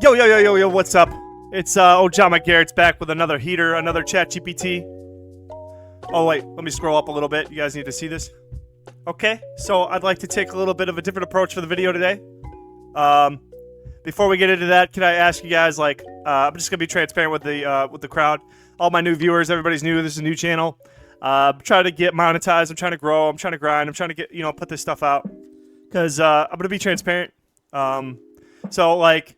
Yo, what's up? It's old John McGarrett's back with another heater, another ChatGPT. Oh, wait, let me scroll up a little bit. You guys need to see this. Okay, so I'd like to take a little bit of a different approach for the video today. Before we get into that, can I ask you guys, like, I'm just gonna be transparent with the crowd. All my new viewers, everybody's new. This is a new channel. I'm trying to get monetized. I'm trying to grow. I'm trying to grind. I'm trying to get, put this stuff out. Because I'm gonna be transparent. So, like,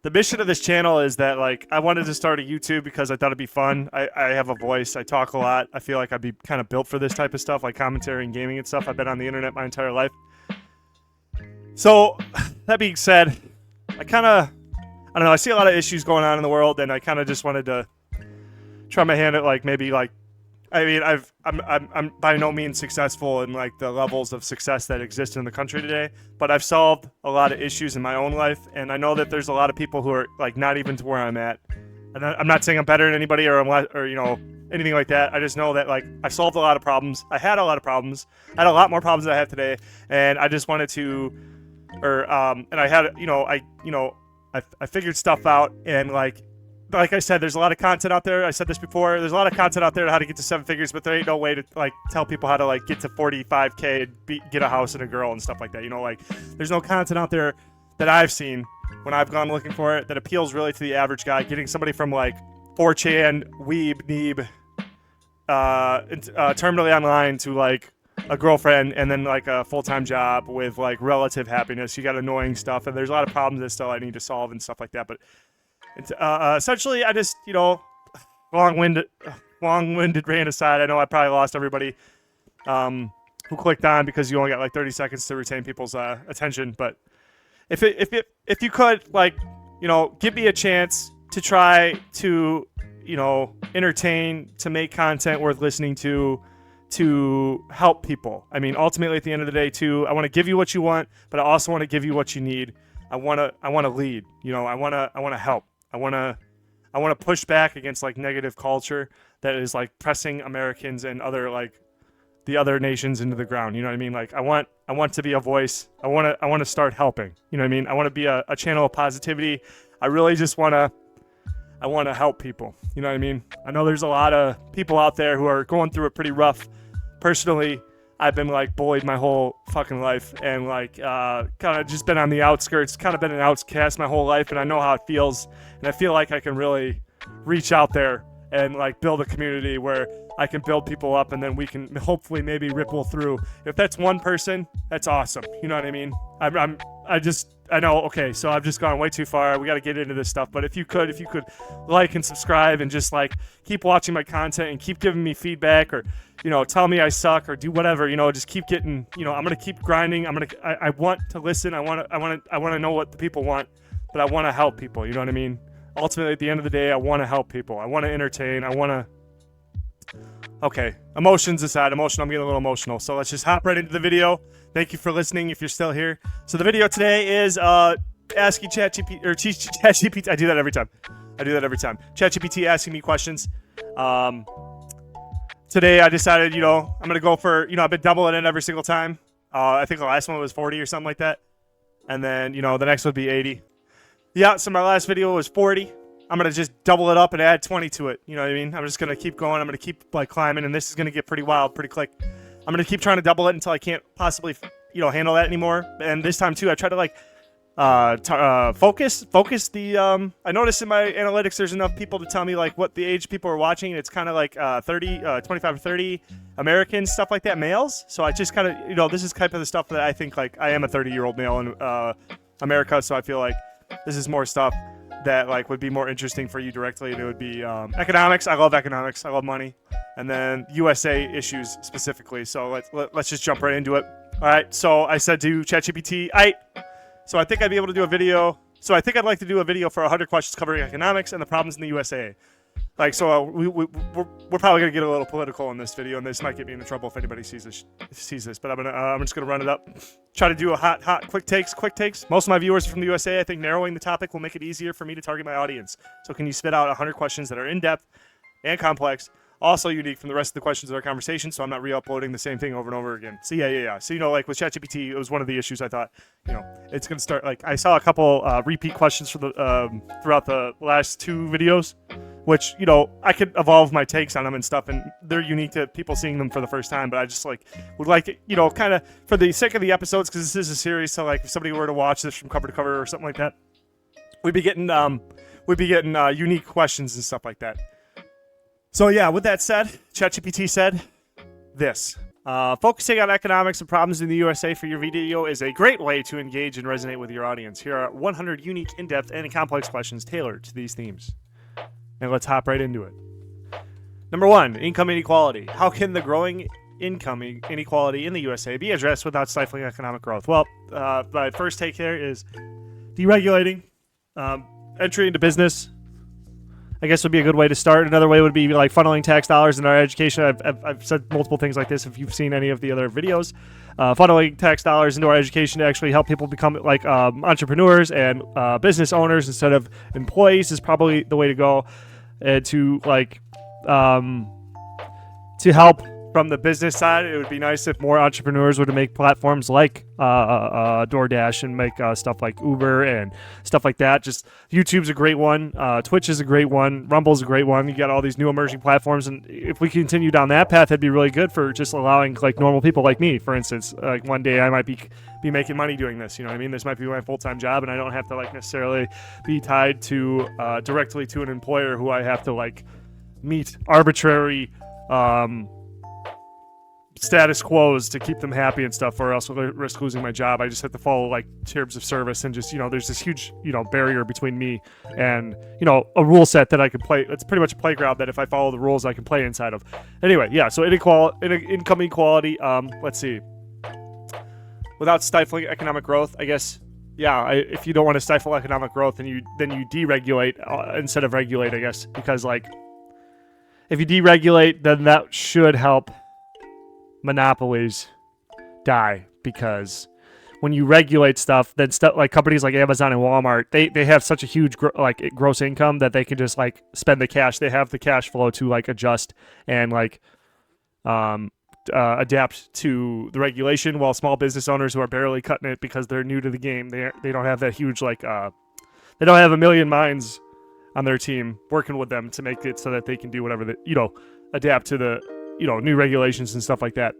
the mission of this channel is that, like, I wanted to start a YouTube because I thought it'd be fun. I have a voice. I talk a lot. I feel like I'd be kind of built for this type of stuff, like commentary and gaming and stuff. I've been on the internet my entire life. So, that being said, I don't know, I see a lot of issues going on in the world, and I kind of just wanted to try my hand at, like, maybe, like, I mean, I'm by no means successful in, like, the levels of success that exist in the country today, but I've solved a lot of issues in my own life, and I know that there's a lot of people who are, like, not even to where I'm at. And I'm not saying I'm better than anybody or anything like that. I just know that, like, I solved a lot of problems. I had a lot of problems. I had a lot more problems than I have today, and I just wanted to, and I had, I figured stuff out, and, like I said, there's a lot of content out there. I said this before. There's a lot of content out there on how to get to 7 figures, but there ain't no way to, like, tell people how to, like, get to 45K and get a house and a girl and stuff like that. Like, there's no content out there that I've seen when I've gone looking for it that appeals really to the average guy. Getting somebody from, like, 4chan, weeb, neeb, terminally online to, like, a girlfriend and then, like, a full-time job with, like, relative happiness. You got annoying stuff, and there's a lot of problems that still I need to solve and stuff like that, but essentially, I just, long-winded rant aside, I know I probably lost everybody who clicked on because you only got like 30 seconds to retain people's attention. But if you could, like, give me a chance to try to, entertain, to make content worth listening to help people. I mean, ultimately, at the end of the day, too, I want to give you what you want, but I also want to give you what you need. I want to lead. I want to help. I want to push back against, like, negative culture that is, like, pressing Americans and other, like, the other nations into the ground. You know what I mean? Like, I want to be a voice. I want to start helping. You know what I mean? I want to be a channel of positivity. I really just want to help people. You know what I mean? I know there's a lot of people out there who are going through it pretty rough. Personally, I've been, like, bullied my whole fucking life and, like, kind of just been on the outskirts, kind of been an outcast my whole life, and I know how it feels, and I feel like I can really reach out there and, like, build a community where I can build people up, and then we can hopefully maybe ripple through. If that's one person, that's awesome. You know what I mean? I know, okay, so I've just gone way too far. We got to get into this stuff, but if you could like and subscribe and just, like, keep watching my content and keep giving me feedback, or, tell me I suck, or do whatever, just keep getting, I'm going to keep grinding. I want to listen. I want to know what the people want, but I want to help people. You know what I mean? Ultimately, at the end of the day, I want to help people. I want to entertain. Okay, emotions aside, I'm getting a little emotional. So let's just hop right into the video. Thank you for listening if you're still here. So the video today is asking ChatGPT, or ChatGPT. I do that every time. ChatGPT asking me questions. Today I decided, I'm going to go for, I've been doubling it every single time. I think the last one was 40 or something like that. And then, the next would be 80. Yeah, so my last video was 40. I'm going to just double it up and add 20 to it. You know what I mean? I'm just going to keep going. I'm going to keep, like, climbing, and this is going to get pretty wild, pretty quick. I'm going to keep trying to double it until I can't possibly, handle that anymore. And this time, too, I try to, like, focus the, I noticed in my analytics there's enough people to tell me, like, what the age people are watching. It's kind of like 25 to 30 Americans, stuff like that, males. So I just kind of, this is kind of the stuff that I think, like, I am a 30-year-old male in America, so I feel like this is more stuff that, like, would be more interesting for you directly, and it would be economics. I love economics. I love money. And then USA issues specifically. So let's just jump right into it. All right. So I said to ChatGPT, so I think I'd be able to do a video. So I think I'd like to do a video for 100 questions covering economics and the problems in the USA. Like, so we're probably gonna get a little political in this video, and this might get me into trouble if anybody sees this. But I'm just gonna run it up. Try to do a hot quick takes. Most of my viewers are from the USA. I think narrowing the topic will make it easier for me to target my audience. So can you spit out 100 questions that are in depth and complex Also unique from the rest of the questions of our conversation, so I'm not re-uploading the same thing over and over again. So yeah. So, like with ChatGPT, it was one of the issues I thought, it's going to start, like, I saw a couple repeat questions for the throughout the last 2 videos, which, I could evolve my takes on them and stuff, and they're unique to people seeing them for the first time, but I just, like, would like it, kind of, for the sake of the episodes, because this is a series, so, like, if somebody were to watch this from cover to cover or something like that, we'd be getting unique questions and stuff like that. So yeah, with that said, ChatGPT said this. Focusing on economics and problems in the USA for your video is a great way to engage and resonate with your audience. Here are 100 unique, in-depth, and complex questions tailored to these themes. Now let's hop right into it. Number 1, income inequality. How can the growing income inequality in the USA be addressed without stifling economic growth? Well, my first take here is deregulating, entry into business, I guess would be a good way to start. Another way would be like funneling tax dollars in our education. I've said multiple things like this if you've seen any of the other videos. Funneling tax dollars into our education to actually help people become like entrepreneurs and business owners instead of employees is probably the way to go. To help from the business side, it would be nice if more entrepreneurs were to make platforms like DoorDash and make stuff like Uber and stuff like that. Just YouTube's a great one. Twitch is a great one. Rumble's a great one. You got all these new emerging platforms, and if we continue down that path, it'd be really good for just allowing like normal people like me, for instance. Like one day I might be making money doing this. You know what I mean? This might be my full-time job, and I don't have to like necessarily be tied to directly to an employer who I have to like meet arbitrary status quos to keep them happy and stuff, or else I'll risk losing my job. I just have to follow like terms of service, and just there's this huge barrier between me and a rule set that I can play. It's pretty much a playground that if I follow the rules I can play inside of. Anyway, yeah. So income inequality. Let's see. Without stifling economic growth, I guess. Yeah, if you don't want to stifle economic growth, then you deregulate instead of regulate, I guess, because like if you deregulate, then that should help monopolies die, because when you regulate stuff, then stuff like companies like Amazon and Walmart, they have such a huge gross income that they can just like spend the cash. They have the cash flow to like adjust and like adapt to the regulation, while small business owners who are barely cutting it because they're new to the game, they don't have that huge like they don't have a million minds on their team working with them to make it so that they can do whatever adapt to the new regulations and stuff like that.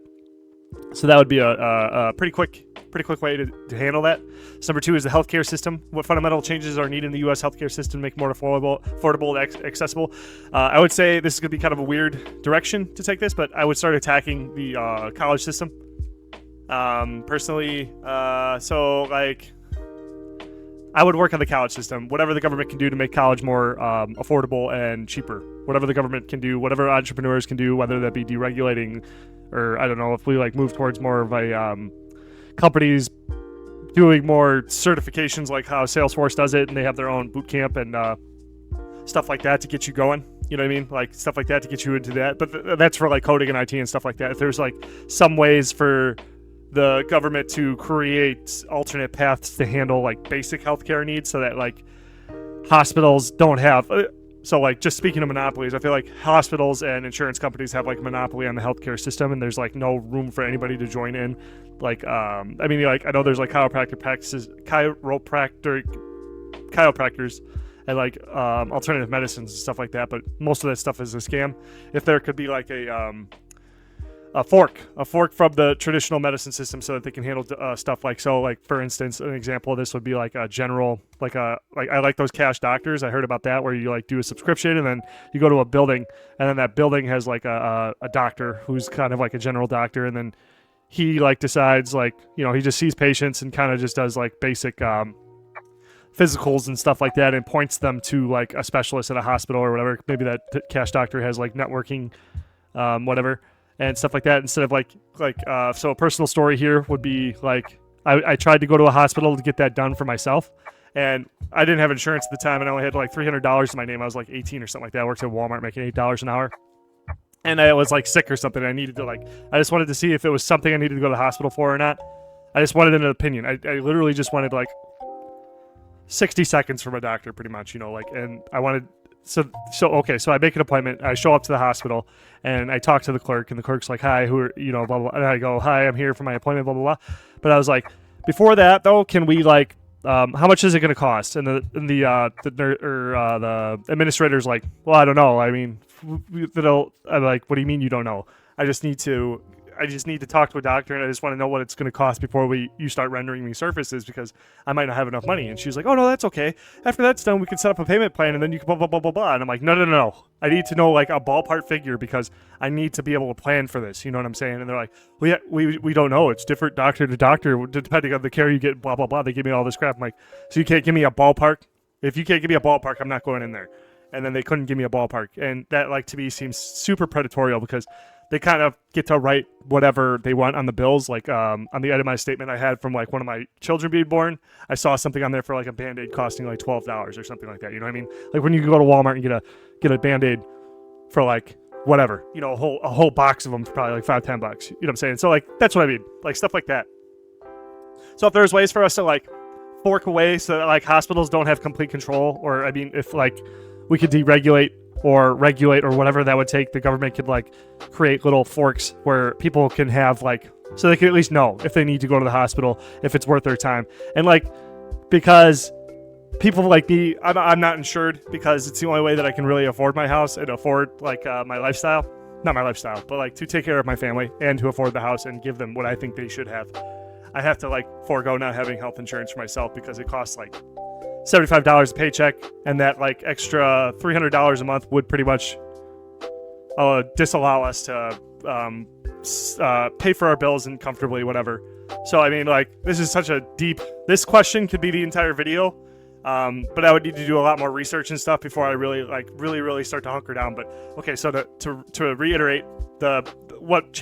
So that would be a pretty quick way to handle that. So number 2 is the healthcare system. What fundamental changes are needed in the U.S. healthcare system to make it more affordable and accessible? I would say this is going to be kind of a weird direction to take this, but I would start attacking the college system. Personally, so like I would work on the college system. Whatever the government can do to make college more affordable and cheaper. Whatever the government can do, whatever entrepreneurs can do, whether that be deregulating, or I don't know, if we like move towards more of a companies doing more certifications like how Salesforce does it, and they have their own boot camp and stuff like that to get you going. You know what I mean? Like stuff like that to get you into that. But that's for like coding and IT and stuff like that. If there's like some ways for the government to create alternate paths to handle like basic healthcare needs, so that like hospitals don't have. So like just speaking of monopolies, I feel like hospitals and insurance companies have like a monopoly on the healthcare system, and there's like no room for anybody to join in. Like I mean, like I know there's like chiropractors, and like alternative medicines and stuff like that, but most of that stuff is a scam. If there could be like a fork from the traditional medicine system, so that they can handle stuff like, so like for instance, an example of this would be like a general, like I like those cash doctors. I heard about that, where you like do a subscription and then you go to a building, and then that building has like a doctor who's kind of like a general doctor, and then he like decides like, he just sees patients and kind of just does like basic physicals and stuff like that, and points them to like a specialist at a hospital or whatever. Maybe that cash doctor has like networking, whatever, and stuff like that, instead of so a personal story here would be like, I tried to go to a hospital to get that done for myself, and I didn't have insurance at the time, and I only had like $300 in my name. I was like 18 or something like that. I worked at Walmart making $8 an hour, and I was like sick or something. I needed to I just wanted to see if it was something I needed to go to the hospital for or not. I just wanted an opinion. I literally just wanted like 60 seconds from a doctor, pretty much, and I wanted so I make an appointment. I show up to the hospital and I talk to the clerk, and the clerk's like, "Hi, who are blah blah," blah. And I go, "Hi, I'm here for my appointment, blah blah blah." But I was like, before that though, can we like, how much is it going to cost? And the administrator's like, "Well, I don't know. I mean, I'm like, what do you mean you don't know? I just need to talk to a doctor, and I just want to know what it's going to cost before you start rendering me services, because I might not have enough money." And she's like, "Oh no, that's okay. After that's done, we can set up a payment plan, and then you can blah blah blah blah blah." And I'm like, no. I need to know like a ballpark figure, because I need to be able to plan for this. You know what I'm saying? And they're like, "Well, yeah, we don't know. It's different doctor to doctor, depending on the care you get." Blah blah blah. They give me all this crap. I'm like, "So you can't give me a ballpark? If you can't give me a ballpark, I'm not going in there." And then they couldn't give me a ballpark, and that, like, to me seems super predatorial, because they kind of get to write whatever they want on the bills. Like, on the itemized statement I had from like one of my children being born, I saw something on there for like a Band-Aid costing like $12 or something like that. You know what I mean? Like when you go to Walmart and get a Band-Aid for like whatever, you know, a whole box of them for probably like $5-10. You know what I'm saying? So like, that's what I mean, like stuff like that. So if there's ways for us to like fork away so that like hospitals don't have complete control, or I mean, if like we could deregulate or regulate or whatever that would take, the government could like create little forks where people can have like, so they can at least know if they need to go to the hospital, if it's worth their time. And like, because people like me, I'm not insured, because it's the only way that I can really afford my house and afford like my lifestyle, not my lifestyle, but like to take care of my family and to afford the house and give them what I think they should have. I have to like forego not having health insurance for myself, because it costs like $75 a paycheck, and that like extra $300 a month would pretty much disallow us to pay for our bills and comfortably, whatever. So I mean, like, this is such a deep, this question could be the entire video, but I would need to do a lot more research and stuff before I really start to hunker down. But okay, so to reiterate, what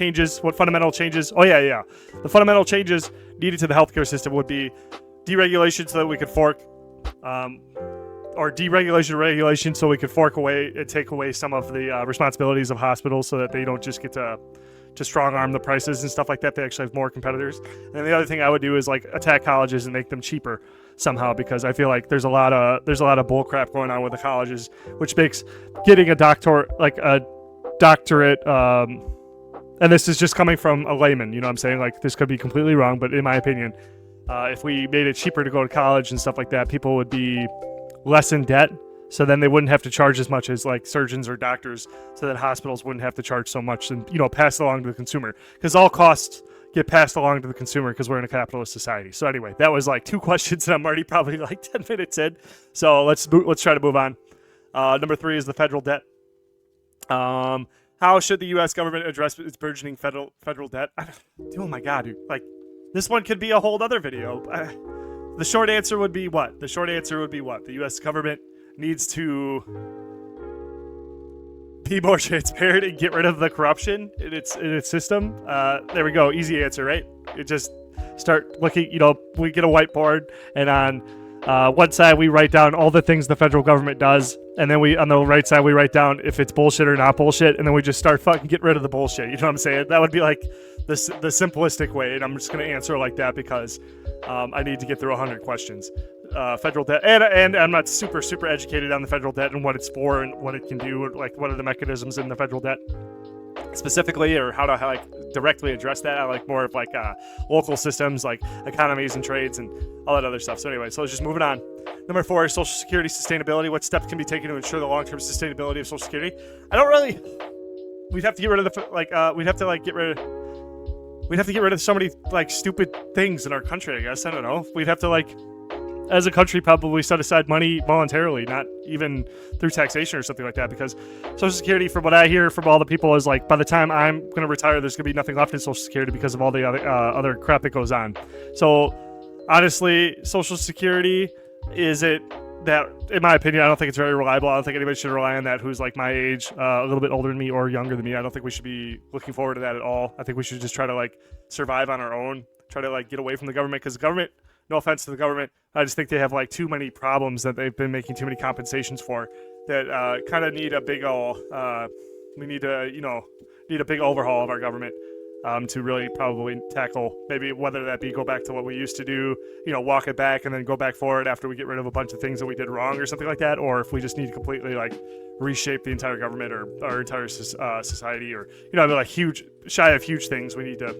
fundamental changes, the fundamental changes needed to the healthcare system would be deregulation so that we could fork, or deregulation, regulation, so we could take away some of the responsibilities of hospitals, so that they don't just get to strong arm the prices and stuff like that. They actually have more competitors. And the other thing I would do is like attack colleges and make them cheaper somehow, because I feel like there's a lot of bull crap going on with the colleges, which makes getting a doctorate, and this is just coming from a layman, you know what I'm saying? Like, this could be completely wrong, but in my opinion, if we made it cheaper to go to college and stuff like that, people would be less in debt. So then they wouldn't have to charge as much as like surgeons or doctors, so that hospitals wouldn't have to charge so much, and, you know, pass it along to the consumer, because all costs get passed along to the consumer, because we're in a capitalist society. So anyway, that was like 2 questions, and I'm already probably like 10 minutes in. So let's try to move on. Number 3 is the federal debt. How should the U.S. government address its burgeoning federal debt? Oh my God, dude. Like, this one could be a whole other video. The short answer would be what? The U.S. government needs to be more transparent and get rid of the corruption in its system. There we go. Easy answer, right? You just start looking, you know, we get a whiteboard, and on one side we write down all the things the federal government does, and then on the right side we write down if it's bullshit or not bullshit, and then we just start fucking get rid of the bullshit. You know what I'm saying? That would be like the simplistic way, and I'm just going to answer like that because I need to get through 100 questions. Federal debt, and I'm not super educated on the federal debt and what it's for and what it can do, like what are the mechanisms in the federal debt specifically, or how to like directly address that. I like more of like local systems, like economies and trades and all that other stuff. So anyway, so let's just move it on. Number 4 is Social Security sustainability. What steps can be taken to ensure the long-term sustainability of Social Security? We'd have to get rid of we'd have to get rid of so many like stupid things in our country, I guess. I don't know. We'd have to like, as a country, probably set aside money voluntarily, not even through taxation or something like that, because Social Security, from what I hear from all the people, is like, by the time I'm going to retire, there's going to be nothing left in Social Security because of all the other crap that goes on. So honestly, Social Security, is it that, in my opinion, I don't think it's very reliable. I don't think anybody should rely on that who's like my age, a little bit older than me or younger than me. I don't think we should be looking forward to that at all. I think we should just try to like survive on our own, try to like get away from the government, because the government, no offense to the government, I just think they have like too many problems that they've been making too many compensations for that kind of need a big we need a big overhaul of our government. to really probably tackle, maybe whether that be go back to what we used to do, walk it back and then go back forward after we get rid of a bunch of things that we did wrong or something like that, or if we just need to completely like reshape the entire government or our entire society, or like shy of huge things. We need to,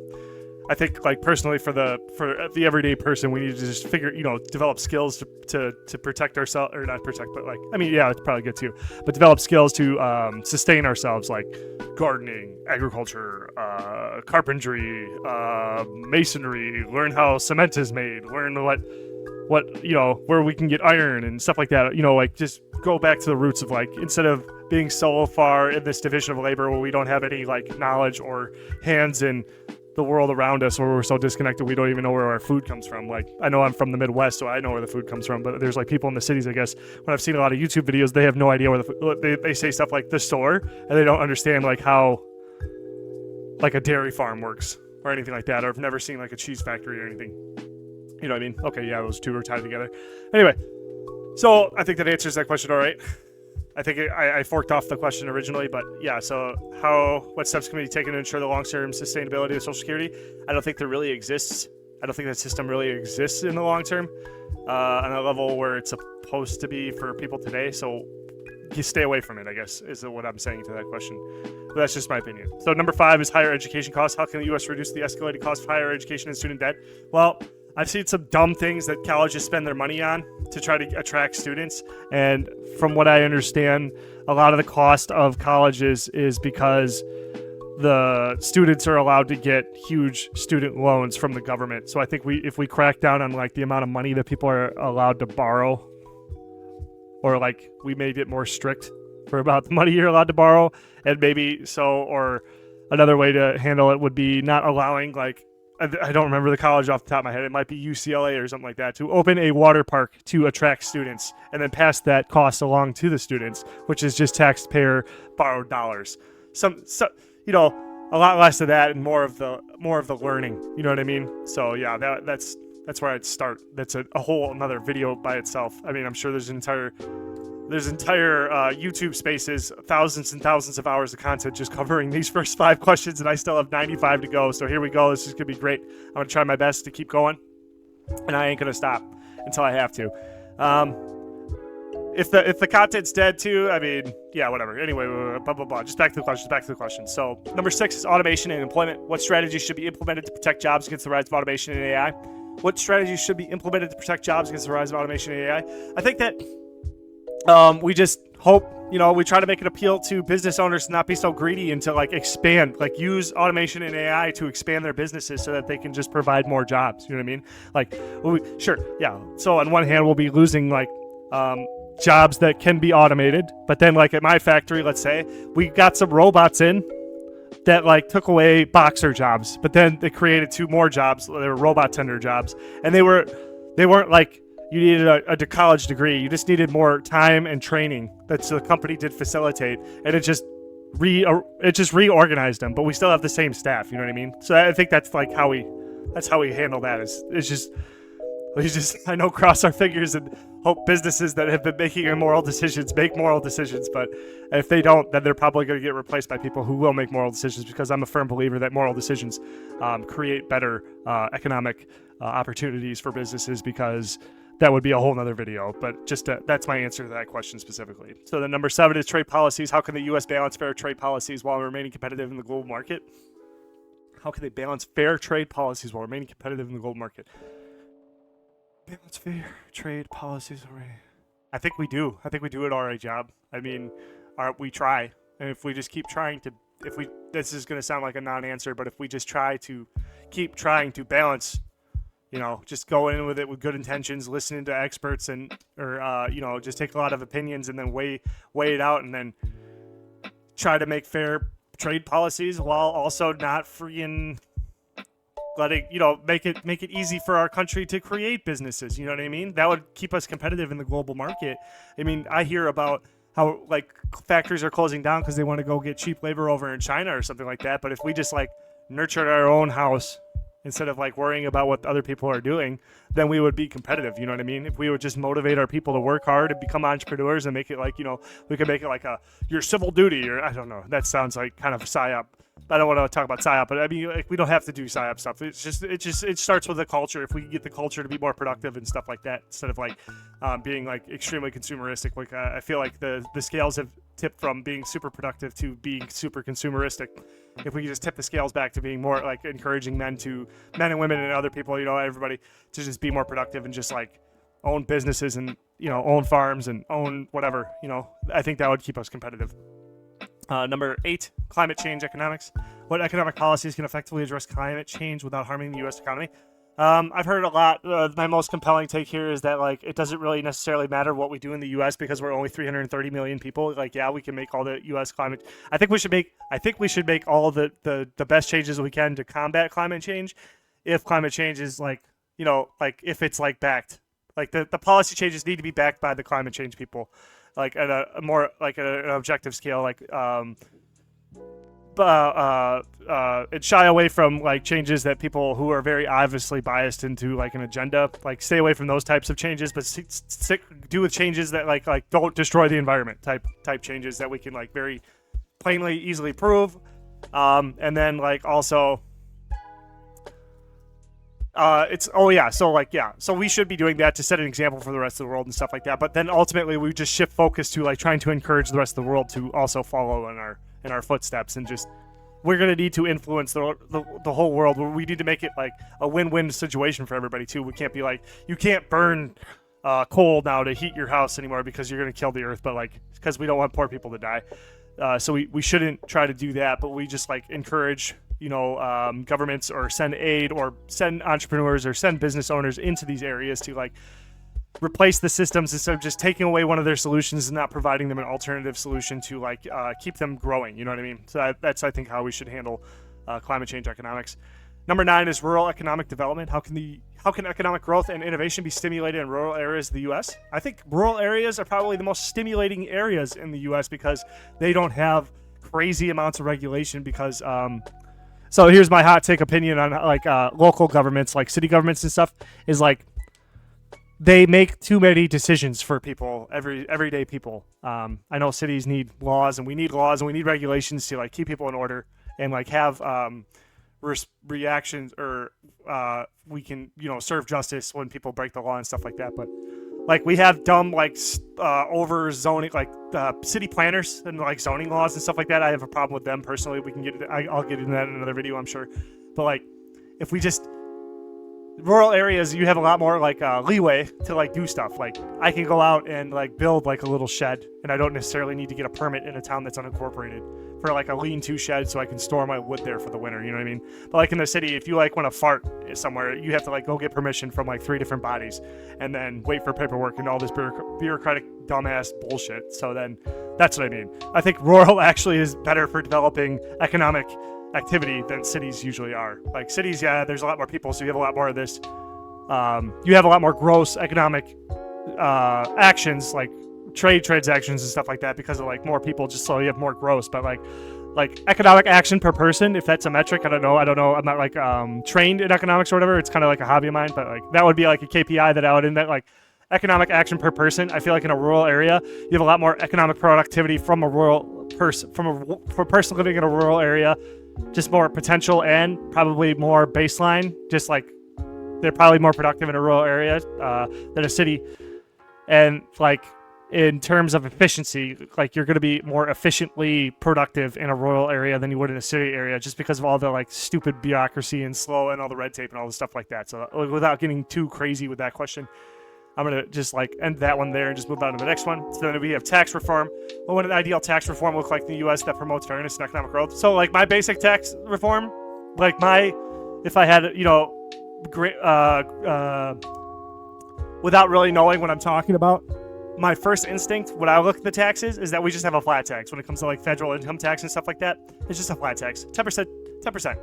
I think, like personally for the everyday person, we need to just develop skills to protect ourselves, or not protect, but it's probably good too, but develop skills to sustain ourselves, like gardening, agriculture, carpentry, masonry, learn how cement is made, learn what where we can get iron and stuff like that, like just go back to the roots of, like, instead of being so far in this division of labor where we don't have any like knowledge or hands in the world around us, where we're so disconnected we don't even know where our food comes from. Like, I know I'm from the Midwest, so I know where the food comes from, but there's like people in the cities, I guess, when I've seen a lot of YouTube videos, they have no idea where they say stuff like the store, and they don't understand like how like a dairy farm works or anything like that, or have never seen like a cheese factory or anything. You know what I mean? Okay, yeah, those two are tied together. Anyway, so I think that answers that question all right. I think I forked off the question originally, but yeah, so what steps can be taken to ensure the long-term sustainability of Social Security? I don't think there really exists. I don't think that system really exists in the long term on a level where it's supposed to be for people today. So you stay away from it, I guess, is what I'm saying to that question. But that's just my opinion. So number 5 is higher education costs. How can the U.S. reduce the escalating cost of higher education and student debt? Well, I've seen some dumb things that colleges spend their money on to try to attract students. And from what I understand, a lot of the cost of colleges is because the students are allowed to get huge student loans from the government. So I think if we crack down on like the amount of money that people are allowed to borrow, or like we may get more strict for about the money you're allowed to borrow, and maybe or another way to handle it would be not allowing, like, I don't remember the college off the top of my head. It might be UCLA or something like that, to open a water park to attract students and then pass that cost along to the students, which is just taxpayer borrowed dollars. A lot less of that and more of the learning. You know what I mean? So yeah, that's where I'd start. That's a whole another video by itself. I mean, I'm sure there's entire YouTube spaces, thousands and thousands of hours of content just covering these first 5 questions, and I still have 95 to go. So here we go. This is gonna be great. I'm gonna try my best to keep going, and I ain't gonna stop until I have to. If the content's dead too, I mean, yeah, whatever. Anyway, blah blah blah. Just back to the question. So number 6 is automation and employment. What strategies should be implemented to protect jobs against the rise of automation and AI? What strategies should be implemented to protect jobs against the rise of automation and AI? I think that we just hope, we try to make it appeal to business owners to not be so greedy and to like expand, like use automation and AI to expand their businesses so that they can just provide more jobs. You know what I mean? Like, sure, yeah. So on one hand, we'll be losing like jobs that can be automated, but then like at my factory, let's say we got some robots in that like took away boxer jobs, but then they created 2 more jobs. They were robot tender jobs, and they weren't like you needed a college degree. You just needed more time and training. That's the company did facilitate, and it just reorganized them. But we still have the same staff. You know what I mean? So I think that's like how we handle that. It's just I know, cross our fingers and hope businesses that have been making immoral decisions make moral decisions. But if they don't, then they're probably going to get replaced by people who will make moral decisions, because I'm a firm believer that moral decisions create better economic opportunities for businesses, because that would be a whole nother video. But that's my answer to that question specifically. So the number 7 is trade policies. How can the U.S. balance fair trade policies while remaining competitive in the global market? How can they balance fair trade policies while remaining competitive in the global market? Balance fair trade policies already. I think we do. I think we do an alright job. I mean, we try. And if we just keep trying to, this is going to sound like a non-answer, but if we just keep trying to balance, just go in with it with good intentions, listening to experts or just take a lot of opinions and then weigh it out, and then try to make fair trade policies while also not freaking letting, make it easy for our country to create businesses. You know what I mean? That would keep us competitive in the global market. I mean, I hear about how like factories are closing down because they want to go get cheap labor over in China or something like that. But if we just like nurtured our own house instead of like worrying about what other people are doing, then we would be competitive. You know what I mean? If we would just motivate our people to work hard and become entrepreneurs and make it like, we could make it like your civil duty, or I don't know. That sounds like kind of psyop I don't want to talk about PSYOP, but I mean, like, we don't have to do PSYOP stuff. It starts with the culture. If we can get the culture to be more productive and stuff like that, instead of like being like extremely consumeristic. Like I feel like the scales have tipped from being super productive to being super consumeristic. If we can just tip the scales back to being more like encouraging men and women and other people, everybody to just be more productive and just like own businesses and own farms and own whatever. I think that would keep us competitive. Number 8, climate change economics. What economic policies can effectively address climate change without harming the U.S. economy? I've heard a lot. My most compelling take here is that like it doesn't really necessarily matter what we do in the U.S. because we're only 330 million people. Like, yeah, we can make all the U.S. climate. I think we should make all the best changes we can to combat climate change. If climate change is like if it's like backed, like the policy changes need to be backed by the climate change people. Like at a more like an objective scale, like and shy away from like changes that people who are very obviously biased into like an agenda, like stay away from those types of changes, but do with changes that like don't destroy the environment type changes that we can like very plainly easily prove, and then like also. So we should be doing that to set an example for the rest of the world and stuff like that. But then ultimately we just shift focus to like trying to encourage the rest of the world to also follow in our footsteps, and just we're gonna need to influence the whole world. We need to make it like a win-win situation for everybody too. We can't be like, you can't burn coal now to heat your house anymore because you're gonna kill the earth, but like because we don't want poor people to die. So we shouldn't try to do that, but we just like encourage governments or send aid or send entrepreneurs or send business owners into these areas to like replace the systems instead of just taking away one of their solutions and not providing them an alternative solution to like keep them growing. You know what I mean? So that's I think how we should handle climate change economics. Number 9 is rural economic development. How can economic growth and innovation be stimulated in rural areas of the U.S.? I think rural areas are probably the most stimulating areas in the U.S. because they don't have crazy amounts of regulation because so here's my hot take opinion on like local governments, like city governments and stuff, is like they make too many decisions for people, everyday people. I know cities need laws, and we need regulations to like keep people in order and like have reactions, or we can serve justice when people break the law and stuff like that. But like we have dumb like over zoning, like city planners and like zoning laws and stuff like that. I have a problem with them personally. We can I'll get into that in another video, I'm sure. But like if we just rural areas, you have a lot more like leeway to like do stuff. Like I can go out and like build like a little shed, and I don't necessarily need to get a permit in a town that's unincorporated for like a lean-to shed so I can store my wood there for the winter, you know what I mean? But like in the city, if you like want to fart somewhere, you have to like go get permission from like 3 different bodies and then wait for paperwork and all this bureaucratic dumbass bullshit. So then that's what I mean. I think rural actually is better for developing economic activity than cities usually are. Like cities, yeah, there's a lot more people, so you have a lot more of this. You have a lot more gross economic actions, like trade transactions and stuff like that, because of like more people, just so you have more gross. But like economic action per person, if that's a metric, I don't know. I'm not like trained in economics or whatever. It's kind of like a hobby of mine, but like that would be like a KPI that I would invent, like economic action per person. I feel like in a rural area, you have a lot more economic productivity from a rural person, for a person living in a rural area, just more potential and probably more baseline. Just like they're probably more productive in a rural area than a city. And like in terms of efficiency, like you're going to be more efficiently productive in a rural area than you would in a city area, just because of all the like stupid bureaucracy and slow and all the red tape and all the stuff like that. So without getting too crazy with that question, I'm going to just like end that one there and just move on to the next one. So then we have tax reform. What would an ideal tax reform look like in the U.S. that promotes fairness and economic growth? So like my basic tax reform, like if I had, without really knowing what I'm talking about, my first instinct when I look at the taxes is that we just have a flat tax when it comes to like federal income tax and stuff like that. It's just a flat tax, 10%.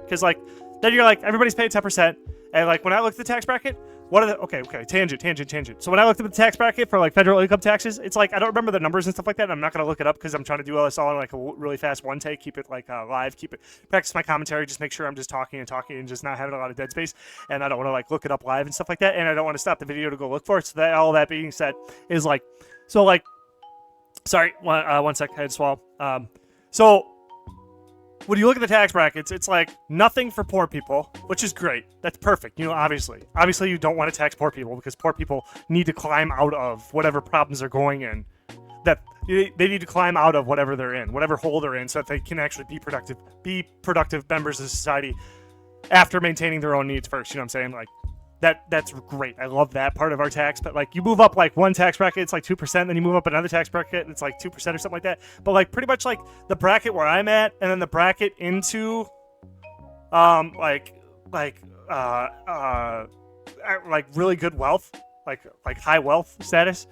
Because like then you're like everybody's paying 10%, and like when I look at the tax bracket, what are the okay tangent. So when I looked at the tax bracket for like federal income taxes, it's like I don't remember the numbers and stuff like that. And I'm not gonna look it up because I'm trying to do all this all in like a really fast one take, keep it like live, practice my commentary, just make sure I'm just talking and just not having a lot of dead space. And I don't want to like look it up live and stuff like that. And I don't want to stop the video to go look for it. So that all that being said is like, so like, sorry, one sec, I had to swallow. So when you look at the tax brackets, it's like nothing for poor people, which is great. That's perfect. You know, obviously you don't want to tax poor people because poor people need to climb out of whatever problems they're going in. That they need to climb out of whatever they're in, whatever hole they're in, so that they can actually be productive members of society after maintaining their own needs first. You know what I'm saying? Like that's great. I love that part of our tax. But like you move up like one tax bracket, it's like 2%. Then you move up another tax bracket, and it's like 2% or something like that. But like pretty much like the bracket where I'm at, and then the bracket into, like really good wealth, like high wealth status,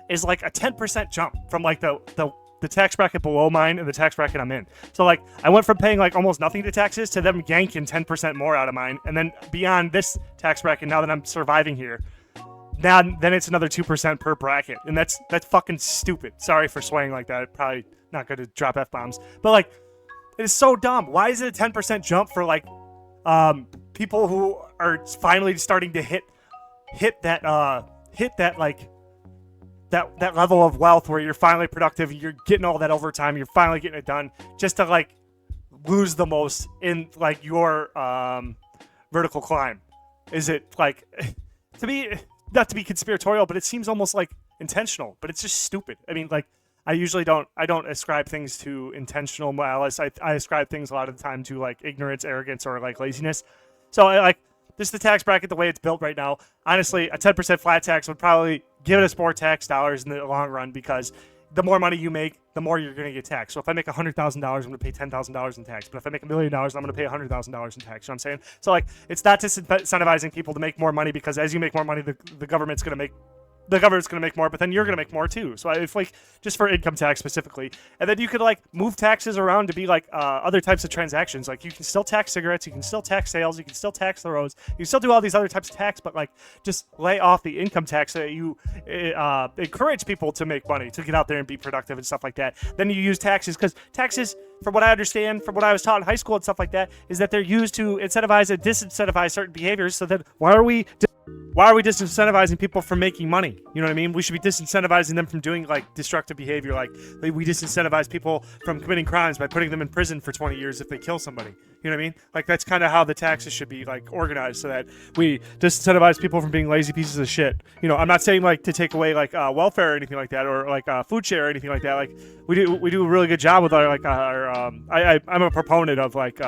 is like a 10% jump from like the tax bracket below mine and the tax bracket I'm in. So like I went from paying like almost nothing to taxes to them yanking 10% more out of mine, and then beyond this tax bracket, now that I'm surviving here, then it's another 2% per bracket, and that's fucking stupid. Sorry for swaying like that. Probably not good to drop F-bombs, but like it is so dumb. Why is it a 10% jump for like people who are finally starting to hit that like that level of wealth where you're finally productive, you're getting all that overtime, you're finally getting it done, just to like lose the most in like your vertical climb? Is it like, to me, not to be conspiratorial, but it seems almost like intentional, but it's just stupid. I mean, like I don't ascribe things to intentional malice. I ascribe things a lot of the time to like ignorance, arrogance, or like laziness. So I like this, the tax bracket, the way it's built right now, honestly, a 10% flat tax would probably give us more tax dollars in the long run, because the more money you make, the more you're going to get taxed. So if I make $100,000, I'm going to pay $10,000 in tax. But if I make $1 million, I'm going to pay $100,000 in tax. You know what I'm saying? So like, it's not disincentivizing people to make more money, because as you make more money, the government's going to make more, but then you're going to make more too. So if like, just for income tax specifically, and then you could like move taxes around to be like other types of transactions. Like you can still tax cigarettes, you can still tax sales, you can still tax the roads, you can still do all these other types of tax, but like just lay off the income tax so that you encourage people to make money, to get out there and be productive and stuff like that. Then you use taxes, because taxes, from what I understand, from what I was taught in high school and stuff like that, is that they're used to incentivize and disincentivize certain behaviors. So then why are we disincentivizing people from making money? You know what I mean? We should be disincentivizing them from doing like destructive behavior. Like we disincentivize people from committing crimes by putting them in prison for 20 years if they kill somebody. You know what I mean? Like that's kind of how the taxes should be like organized, so that we disincentivize people from being lazy pieces of shit. You know, I'm not saying like to take away like welfare or anything like that, or like food share or anything like that. Like we do a really good job with our like I'm a proponent of like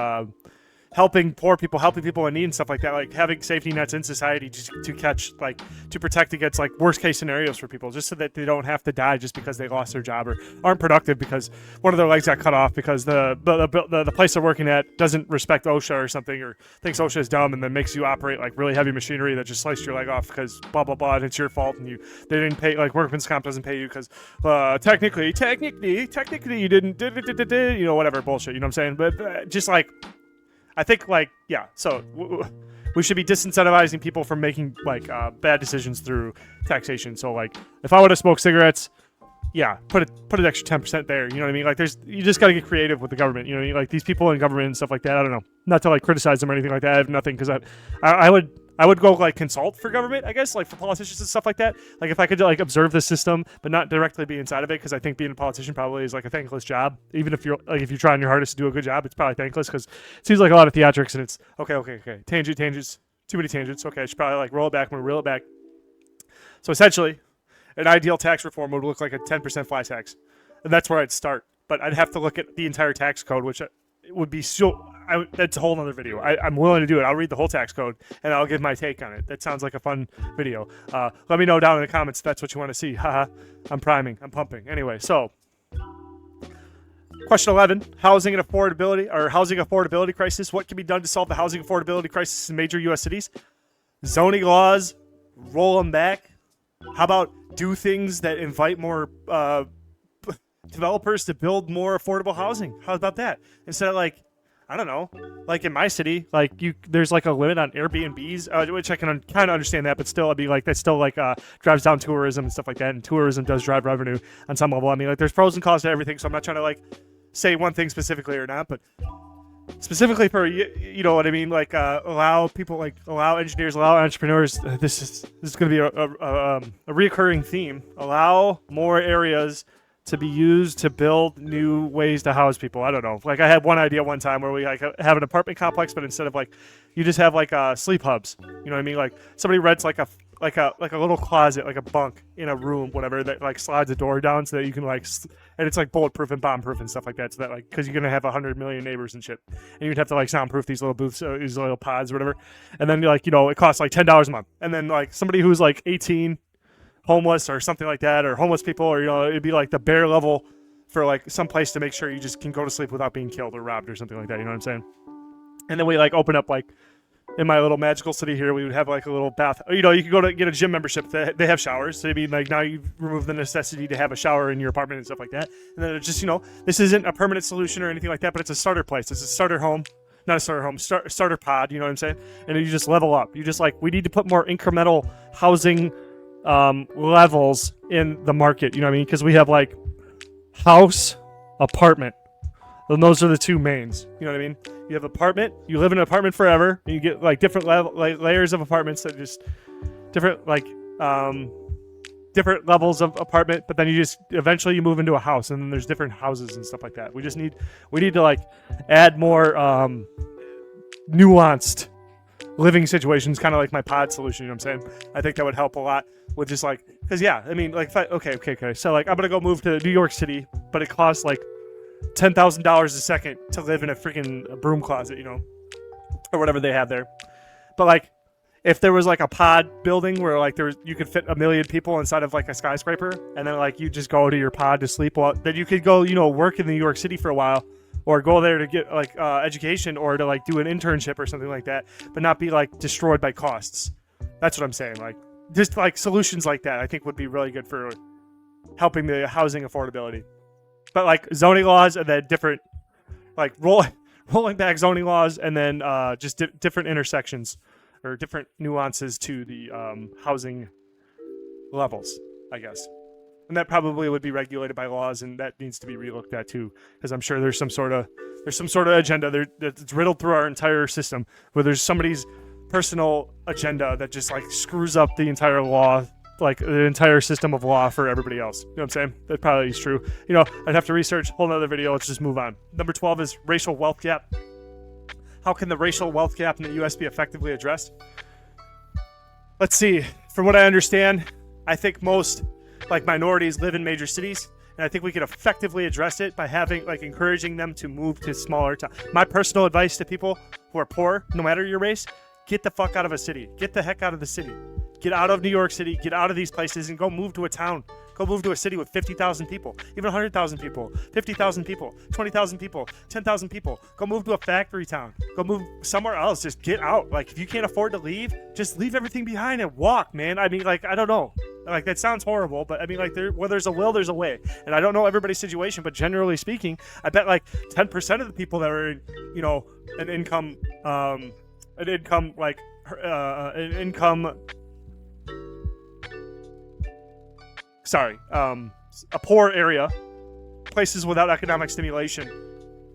helping poor people, helping people in need and stuff like that, like having safety nets in society to protect against like worst case scenarios for people, just so that they don't have to die just because they lost their job or aren't productive because one of their legs got cut off because the place they're working at doesn't respect OSHA or something, or thinks OSHA is dumb and then makes you operate like really heavy machinery that just sliced your leg off because blah blah blah, and it's your fault, and they didn't pay, like workman's comp doesn't pay you because technically you didn't, you know, whatever bullshit, you know what I'm saying? But just like, I think like, yeah, so we should be disincentivizing people from making like bad decisions through taxation. So like, if I were to smoke cigarettes, yeah, put an extra 10% there. You know what I mean? Like you just got to get creative with the government. You know, like these people in government and stuff like that. I don't know, not to like criticize them or anything like that. I have nothing, because I would go like consult for government, I guess, like for politicians and stuff like that. Like if I could like observe the system, but not directly be inside of it, because I think being a politician probably is like a thankless job. Even if you're trying your hardest to do a good job, it's probably thankless, because it seems like a lot of theatrics, and it's okay. Tangents, too many tangents. Okay, I should probably like roll it back. I'm gonna reel it back. So essentially, an ideal tax reform would look like a 10% flat tax, and that's where I'd start. But I'd have to look at the entire tax code, which would be that's a whole nother video. I'm willing to do it. I'll read the whole tax code and I'll give my take on it. That sounds like a fun video. Let me know down in the comments if that's what you want to see. Haha, I'm pumping. Anyway, so question 11: housing affordability crisis. What can be done to solve the housing affordability crisis in major U.S. cities? Zoning laws, roll them back. How about do things that invite more developers to build more affordable housing? How about that? Instead of like, I don't know, like in my city, like there's like a limit on Airbnbs, which I can kind of understand that, but still, I'd be like, that still like drives down tourism and stuff like that, and tourism does drive revenue on some level. I mean, like there's pros and cons to everything, so I'm not trying to like say one thing specifically or not, but specifically for, you know what I mean, like allow people, like allow engineers, allow entrepreneurs. This is going to be a reoccurring theme. Allow more areas to be used to build new ways to house people. I don't know. Like I had one idea one time where we like have an apartment complex, but instead of like, you just have like sleep hubs. You know what I mean? Like somebody rents like a little closet, like a bunk in a room, whatever, that like slides the door down so that you can like, and it's like bulletproof and bomb-proof and stuff like that. So that like, because you're gonna have 100 million neighbors and shit, and you'd have to like soundproof these little booths, these little pods, or whatever. And then like, you know, it costs like $10 a month. And then like somebody who's like 18, homeless or something like that, or homeless people, or you know, it'd be like the bare level for like some place to make sure you just can go to sleep without being killed or robbed or something like that. You know what I'm saying? And then we like open up like, in my little magical city here, we would have like a little bath. You know, you could go to get a gym membership. They have showers. So I mean, like now you remove the necessity to have a shower in your apartment and stuff like that. And then it's just, you know, this isn't a permanent solution or anything like that, but it's a starter place. It's a starter home, not a starter home, starter pod. You know what I'm saying? And you just level up. You just like, we need to put more incremental housing levels in the market. You know what I mean? Because we have like house, apartment. And those are the two mains. You know what I mean? You have apartment, you live in an apartment forever, and you get like different layers of apartments that just different like different levels of apartment, but then you just eventually you move into a house, and then there's different houses and stuff like that. We need to like add more nuanced living situations, kind of like my pod solution. You know what I'm saying? I think that would help a lot with just like, because yeah, I mean like okay. So like I'm gonna go move to New York City, but it costs like $10,000 a second to live in a freaking broom closet, you know, or whatever they have there. But like, if there was like a pod building where like you could fit 1 million people inside of like a skyscraper, and then like you just go to your pod to sleep, well, then you could go, you know, work in New York City for a while, or go there to get like education, or to like do an internship or something like that, but not be like destroyed by costs. That's what I'm saying. Like just like solutions like that, I think would be really good for helping the housing affordability. But like zoning laws, and then different, like rolling back zoning laws, and then just different intersections or different nuances to the housing levels, I guess. And that probably would be regulated by laws, and that needs to be relooked at too, because I'm sure there's some sort of agenda there that's riddled through our entire system, where there's somebody's personal agenda that just like screws up the entire law, like the entire system of law for everybody else. You know what I'm saying? That probably is true. You know, I'd have to research a whole nother video. Let's just move on. Number 12 is racial wealth gap. How can the racial wealth gap in the U.S. be effectively addressed? Let's see. From what I understand, I think most like minorities live in major cities, and I think we could effectively address it by having like encouraging them to move to smaller towns. My personal advice to people who are poor, no matter your race, get the fuck out of a city. Get the heck out of the city. Get out of New York City, get out of these places, and go move to a town. Go move to a city with 50,000 people, even 100,000 people, 50,000 people, 20,000 people, 10,000 people. Go move to a factory town. Go move somewhere else. Just get out. Like, if you can't afford to leave, just leave everything behind and walk, man. I mean, like, I don't know. Like, that sounds horrible, but I mean, like, where there's a will, there's a way. And I don't know everybody's situation, but generally speaking, I bet like 10% of the people that are in, you know, an income a poor area, places without economic stimulation,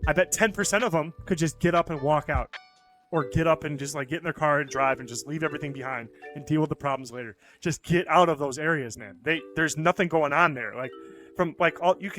I bet 10% of them could just get up and walk out, or get up and just like get in their car and drive and just leave everything behind and deal with the problems later. Just get out of those areas, man. There's nothing going on there. Like from like all you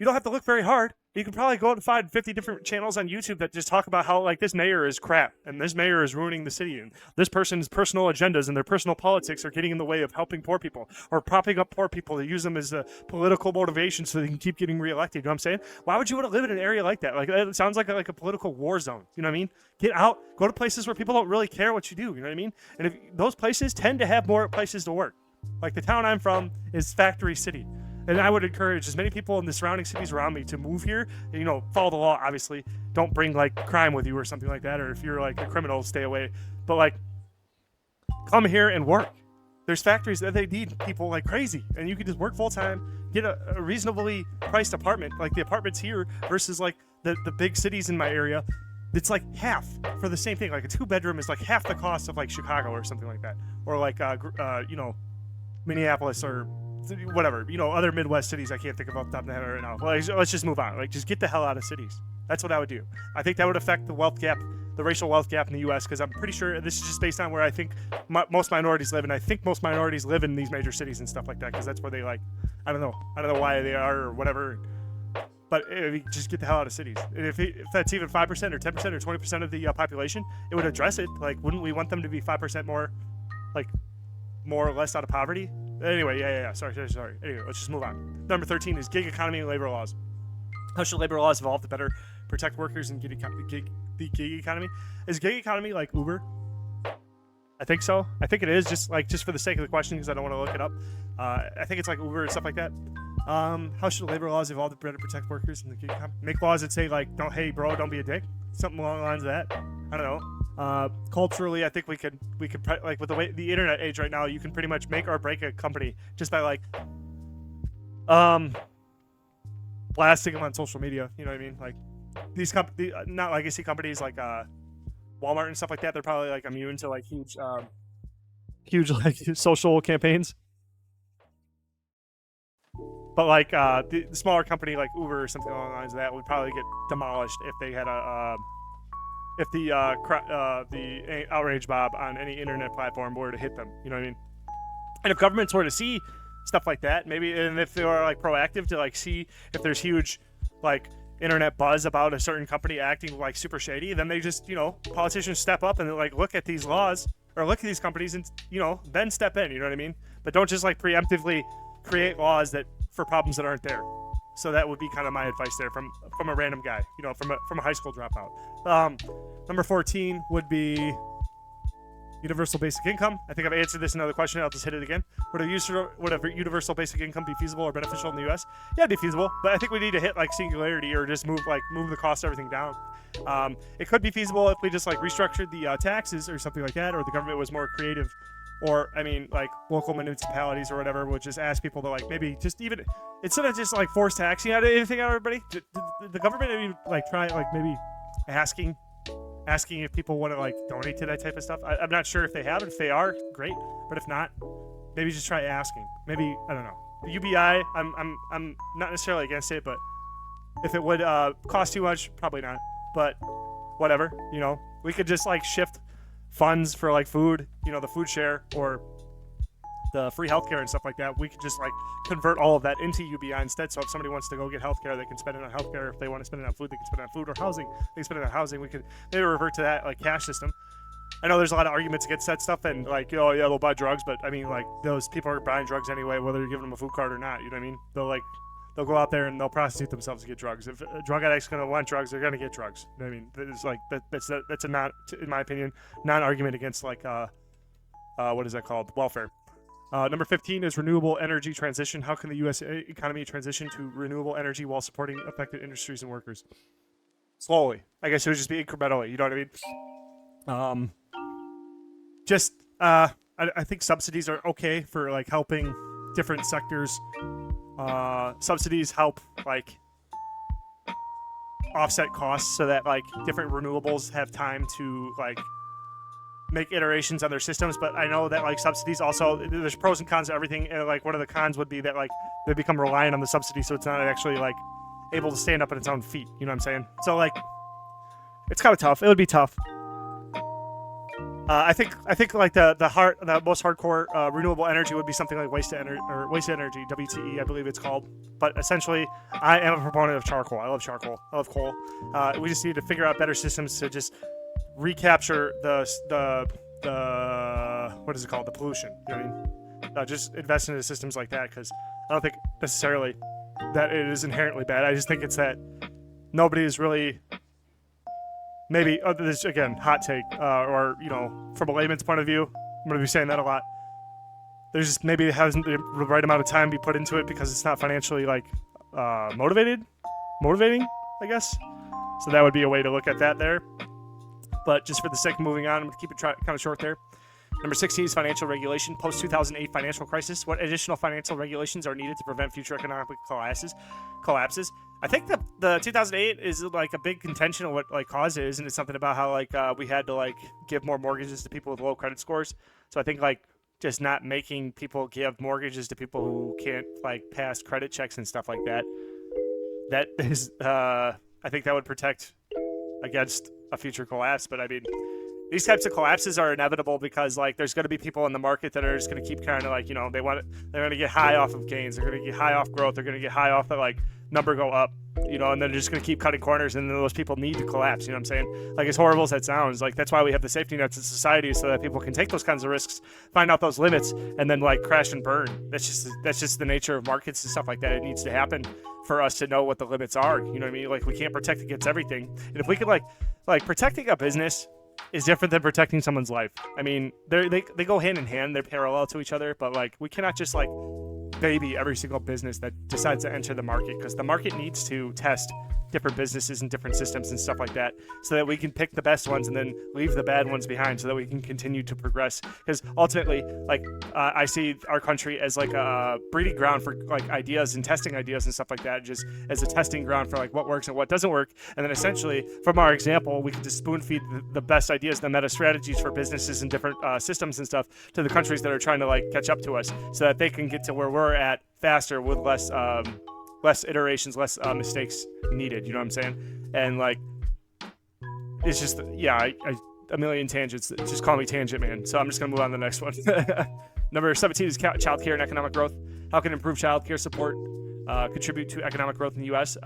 don't have to look very hard. You can probably go out and find 50 different channels on YouTube that just talk about how like this mayor is crap and this mayor is ruining the city, and this person's personal agendas and their personal politics are getting in the way of helping poor people or propping up poor people to use them as a political motivation so they can keep getting reelected. You know what I'm saying? Why would you want to live in an area like that? Like, it sounds like a political war zone. You know what I mean? Get out, go to places where people don't really care what you do. You know what I mean? And if those places tend to have more places to work. Like the town I'm from is Factory City. And I would encourage as many people in the surrounding cities around me to move here and, you know, follow the law, obviously. Don't bring, like, crime with you or something like that. Or if you're, like, a criminal, stay away. But, like, come here and work. There's factories that they need people like crazy. And you can just work full-time, get a reasonably priced apartment. Like, the apartments here versus, like, the big cities in my area. It's, like, half for the same thing. Like, a two-bedroom is, like, half the cost of, like, Chicago or something like that. Or, like, you know, Minneapolis or whatever, you know, other Midwest cities I can't think of off the top of my head right now. Like, let's just move on. Like, just get the hell out of cities. That's what I would do. I think that would affect the wealth gap the racial wealth gap in the U.S. because I'm pretty sure this is just based on where I think most minorities live, and I think most minorities live in these major cities and stuff like that because that's where they like. I don't know why they are or whatever. But if you just get the hell out of cities. If that's even 5% or 10% or 20% of the population, it would address it. Like, wouldn't we want them to be 5% more, like, more or less out of poverty? Anyway, yeah. Sorry. Anyway, let's just move on. Number 13 is gig economy and labor laws. How should labor laws evolve to better protect workers and the gig economy? Is gig economy like Uber? I think so. I think it is, just for the sake of the question, because I don't want to look it up. I think it's like Uber and stuff like that. How should labor laws evolve to better protect workers in the gig economy? Make laws that say like, hey bro, don't be a dick. Something along the lines of that. I don't know. Culturally, I think we could like with the internet age right now, you can pretty much make or break a company just by like blasting them on social media. You know what I mean? Like these not legacy companies like Walmart and stuff like that. They're probably like immune to like huge like social campaigns. But like the smaller company like Uber or something along the lines of that would probably get demolished if they had if the outrage mob on any internet platform were to hit them. You know what I mean? And if governments were to see stuff like that, maybe, and if they were like proactive to like see if there's huge like internet buzz about a certain company acting like super shady, then they just, politicians step up and like look at these laws or look at these companies and then step in. You know what I mean? But don't just like preemptively create laws that for problems that aren't there. So that would be kind of my advice there from a random guy, from a high school dropout. Number 14 would be universal basic income. I think I've answered this in another question. I'll just hit it again. Would a universal basic income be feasible or beneficial in the U.S.? Yeah, it'd be feasible, but I think we need to hit like singularity or just move the cost of everything down. It could be feasible if we just like restructured the taxes or something like that, or the government was more creative. Or, like local municipalities or whatever would just ask people to like maybe just even instead of just like force taxing out anything out of everybody, the government maybe like try like maybe asking if people want to like donate to that type of stuff. I'm not sure if they have. If they are, great. But if not, maybe just try asking. Maybe, I don't know. The UBI, I'm not necessarily against it, but if it would cost too much, probably not. But whatever, we could just like shift funds for like food, the food share or the free healthcare and stuff like that. We could just like convert all of that into UBI instead. So if somebody wants to go get healthcare, they can spend it on healthcare. If they want to spend it on food, they can spend it on food, or housing, they can spend it on housing. We could maybe revert to that like cash system. I know there's a lot of arguments against that stuff and like, oh yeah, they'll buy drugs, but I mean like those people are buying drugs anyway, whether you're giving them a food card or not. You know what I mean? They'll go out there and they'll prostitute themselves to get drugs. If a drug addict's gonna want drugs, they're gonna get drugs. You know what I mean? It's like that's a not, in my opinion, non-argument against like what is that called? Welfare. Number 15 is renewable energy transition. How can the U.S. economy transition to renewable energy while supporting affected industries and workers? Slowly. I guess it would just be incrementally. You know what I mean? I think subsidies are okay for like helping different sectors. Subsidies help like offset costs so that like different renewables have time to like make iterations on their systems. But I know that like subsidies also, there's pros and cons to everything, and like one of the cons would be that like they become reliant on the subsidy, so it's not actually like able to stand up on its own feet. You know what I'm saying? So like it's kind of tough. It would be tough. I think like the most hardcore renewable energy would be something like waste to energy, WTE, I believe it's called. But essentially, I am a proponent of charcoal. I love charcoal. I love coal. We just need to figure out better systems to just recapture the what is it called? The pollution. You know what I mean? Just invest into systems like that, because I don't think necessarily that it is inherently bad. I just think it's that nobody is really. Maybe, this again, hot take, or, from a layman's point of view, I'm going to be saying that a lot. There's just maybe it hasn't the right amount of time be put into it because it's not financially, motivating, I guess. So that would be a way to look at that there. But just for the sake of moving on, I'm going to keep it kind of short there. Number 16 is financial regulation. Post-2008 financial crisis. What additional financial regulations are needed to prevent future economic collapses? I think the 2008 is like a big contention of what like caused it, isn't it? Something about how like we had to like give more mortgages to people with low credit scores. So I think like just not making people give mortgages to people who can't like pass credit checks and stuff like that. That is, I think that would protect against a future collapse. But I mean, these types of collapses are inevitable because like there's going to be people in the market that are just going to keep kind of like, you know, they're going to get high off of gains, they're going to get high off growth, they're going to get high off the like number go up, you know, and then they're just going to keep cutting corners, and then those people need to collapse. You know what I'm saying? Like, as horrible as that sounds, like that's why we have the safety nets in society, so that people can take those kinds of risks, find out those limits, and then like crash and burn. That's just the nature of markets and stuff like that. It needs to happen for us to know what the limits are. You know what I mean? Like, we can't protect against everything, and if we could like protecting a business is different than protecting someone's life. I mean, they go hand in hand, they're parallel to each other, but like we cannot just like baby every single business that decides to enter the market, because the market needs to test different businesses and different systems and stuff like that, so that we can pick the best ones and then leave the bad ones behind, so that we can continue to progress. Because ultimately, like I see our country as like a breeding ground for like ideas and testing ideas and stuff like that, just as a testing ground for like what works and what doesn't work. And then essentially, from our example, we can just spoon feed the best ideas, the meta strategies for businesses and different systems and stuff to the countries that are trying to like catch up to us, so that they can get to where we're at faster with less iterations, less mistakes needed. You know what I'm saying? And like, it's just, yeah, I a million tangents. Just call me Tangent Man. So I'm just gonna move on to the next one. Number 17 is childcare and economic growth. How can improved childcare support contribute to economic growth in the U.S.?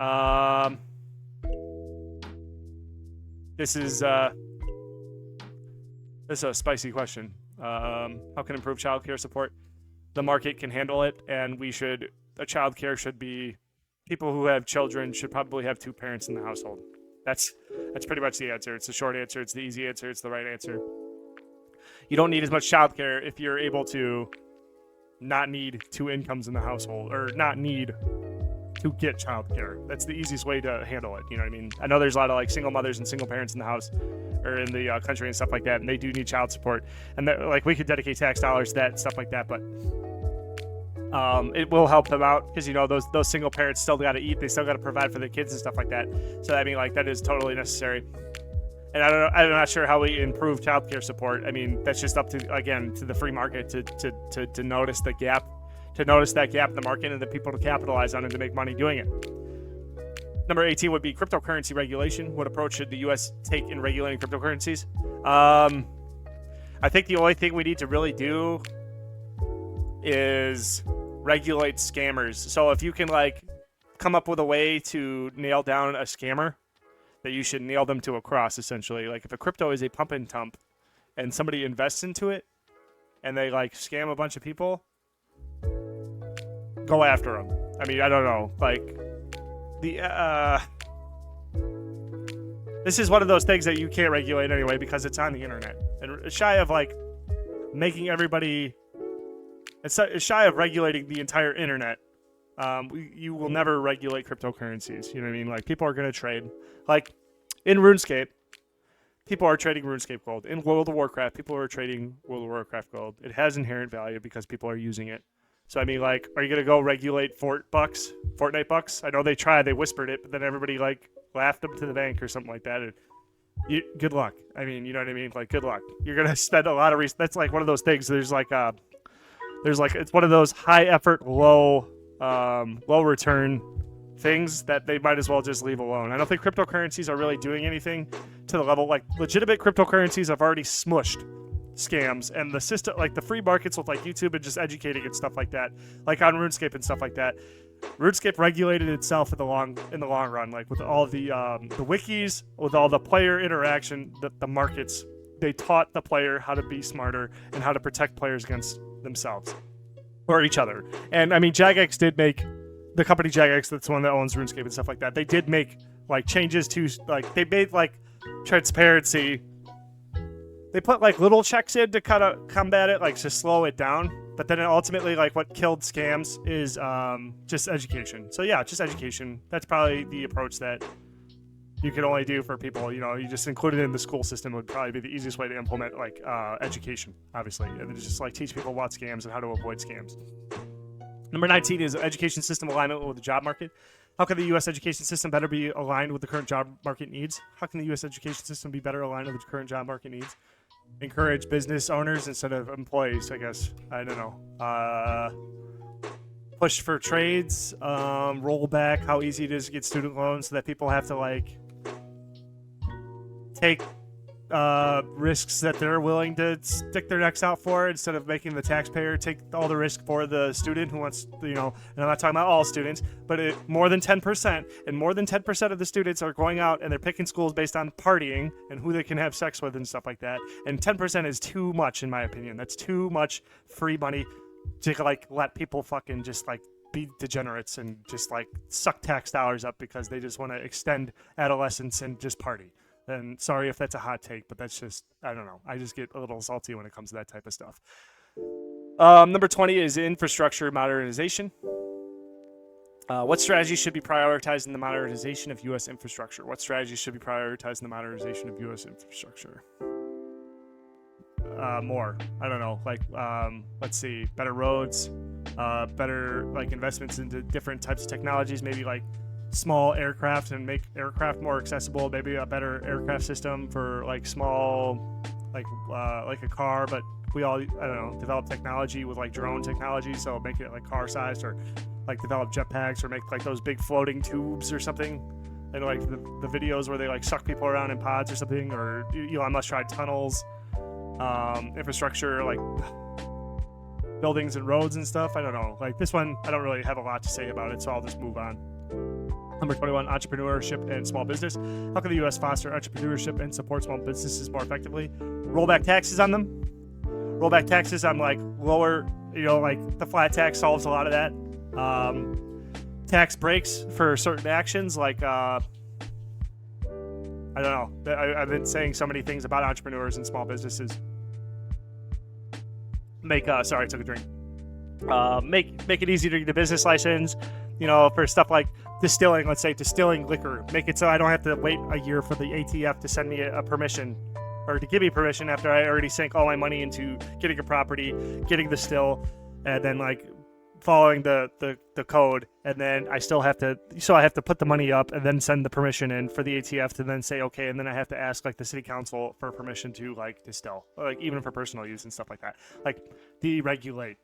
This is a spicy question. How can improved childcare support? The market can handle it, and childcare should be, people who have children should probably have two parents in the household. That's pretty much the answer. It's the short answer. It's the easy answer. It's the right answer. You don't need as much childcare if you're able to not need two incomes in the household, or not need to get childcare. That's the easiest way to handle it. You know what I mean? I know there's a lot of like single mothers and single parents in the house or in the country and stuff like that, and they do need child support. And that, like, we could dedicate tax dollars to that and stuff like that, but it will help them out, because you know those single parents still got to eat, they still got to provide for their kids and stuff like that. So I mean, like, that is totally necessary. And I'm not sure how we improve childcare support. I mean, that's just up to the free market to notice the gap, to notice that gap in the market, and the people to capitalize on it, to make money doing it. Number 18 would be cryptocurrency regulation. What approach should the U.S. take in regulating cryptocurrencies? I think the only thing we need to really do is regulate scammers. So if you can like come up with a way to nail down a scammer, that you should nail them to a cross, essentially. Like, if a crypto is a pump and dump and somebody invests into it and they like scam a bunch of people, go after them. I mean, I don't know, like, this is one of those things that you can't regulate anyway, because it's on the internet, and shy of like making everybody, it's shy of regulating the entire internet. You will never regulate cryptocurrencies. You know what I mean? Like, people are going to trade. Like, in RuneScape, people are trading RuneScape gold. In World of Warcraft, people are trading World of Warcraft gold. It has inherent value because people are using it. So, I mean, like, are you going to go regulate Fortnite bucks? I know they tried. They whispered it, but then everybody, like, laughed them to the bank or something like that. And good luck. I mean, you know what I mean? Like, good luck. You're going to spend a lot of research. That's, like, one of those things. It's one of those high effort, low return things that they might as well just leave alone. I don't think cryptocurrencies are really doing anything to the level, like, legitimate cryptocurrencies have already smushed scams, and the system, like the free markets with like YouTube and just educating and stuff like that, like on RuneScape and stuff like that. RuneScape regulated itself in the long run, like with all the wikis, with all the player interaction, the markets, they taught the player how to be smarter and how to protect players against themselves or each other. And I mean, Jagex did make, the company Jagex, that's the one that owns RuneScape and stuff like that, they did make like changes to, like, they made like transparency. They put like little checks in to kind of combat it, like to slow it down. But then ultimately, like, what killed scams is just education. So yeah, just education. That's probably the approach that you can only do for people. You know, you just include it in the school system would probably be the easiest way to implement like education, obviously, and just like teach people about scams and how to avoid scams. Number 19 is education system alignment with the job market. How can the U.S. education system better be aligned with the current job market needs? How can the U.S. education system be better aligned with the current job market needs? Encourage business owners instead of employees, I guess. I don't know. Push for trades. Roll back how easy it is to get student loans so that people have to, like, take risks that they're willing to stick their necks out for, instead of making the taxpayer take all the risk for the student who wants, and I'm not talking about all students, but more than 10%, and more than 10% of the students are going out and they're picking schools based on partying and who they can have sex with and stuff like that. And 10% is too much, in my opinion. That's too much free money to like let people fucking just like be degenerates and just like suck tax dollars up because they just want to extend adolescence and just party. And sorry if that's a hot take, but that's just, I don't know. I just get a little salty when it comes to that type of stuff. Number 20 is infrastructure modernization. What strategy should be prioritized in the modernization of U.S. infrastructure? What strategy should be prioritized in the modernization of U.S. infrastructure? More. I don't know. Like, let's see. Better roads, better like investments into different types of technologies, maybe like small aircraft and make aircraft more accessible, maybe a better aircraft system for like small, like a car, but we all, I don't know, develop technology with like drone technology, so make it like car sized, or like develop jetpacks, or make like those big floating tubes or something, and like the videos where they like suck people around in pods or something, or Elon Musk tried tunnels, infrastructure like buildings and roads and stuff. I don't know, like this one I don't really have a lot to say about it, so I'll just move on. Number 21, entrepreneurship and small business. How can the U.S. foster entrepreneurship and support small businesses more effectively? Roll back taxes on them. Roll back taxes on like lower, like the flat tax solves a lot of that. Tax breaks for certain actions, like I don't know. I've been saying so many things about entrepreneurs and small businesses. Sorry, I took a drink. Make it easy to get a business license. For stuff like distilling, let's say distilling liquor, make it so I don't have to wait a year for the ATF to send me a permission, or to give me permission after I already sank all my money into getting a property, getting the still, and then like following the code, and then I have to put the money up and then send the permission in for the ATF to then say okay, and then I have to ask like the city council for permission to like distill, like even for personal use and stuff like that. Like deregulate.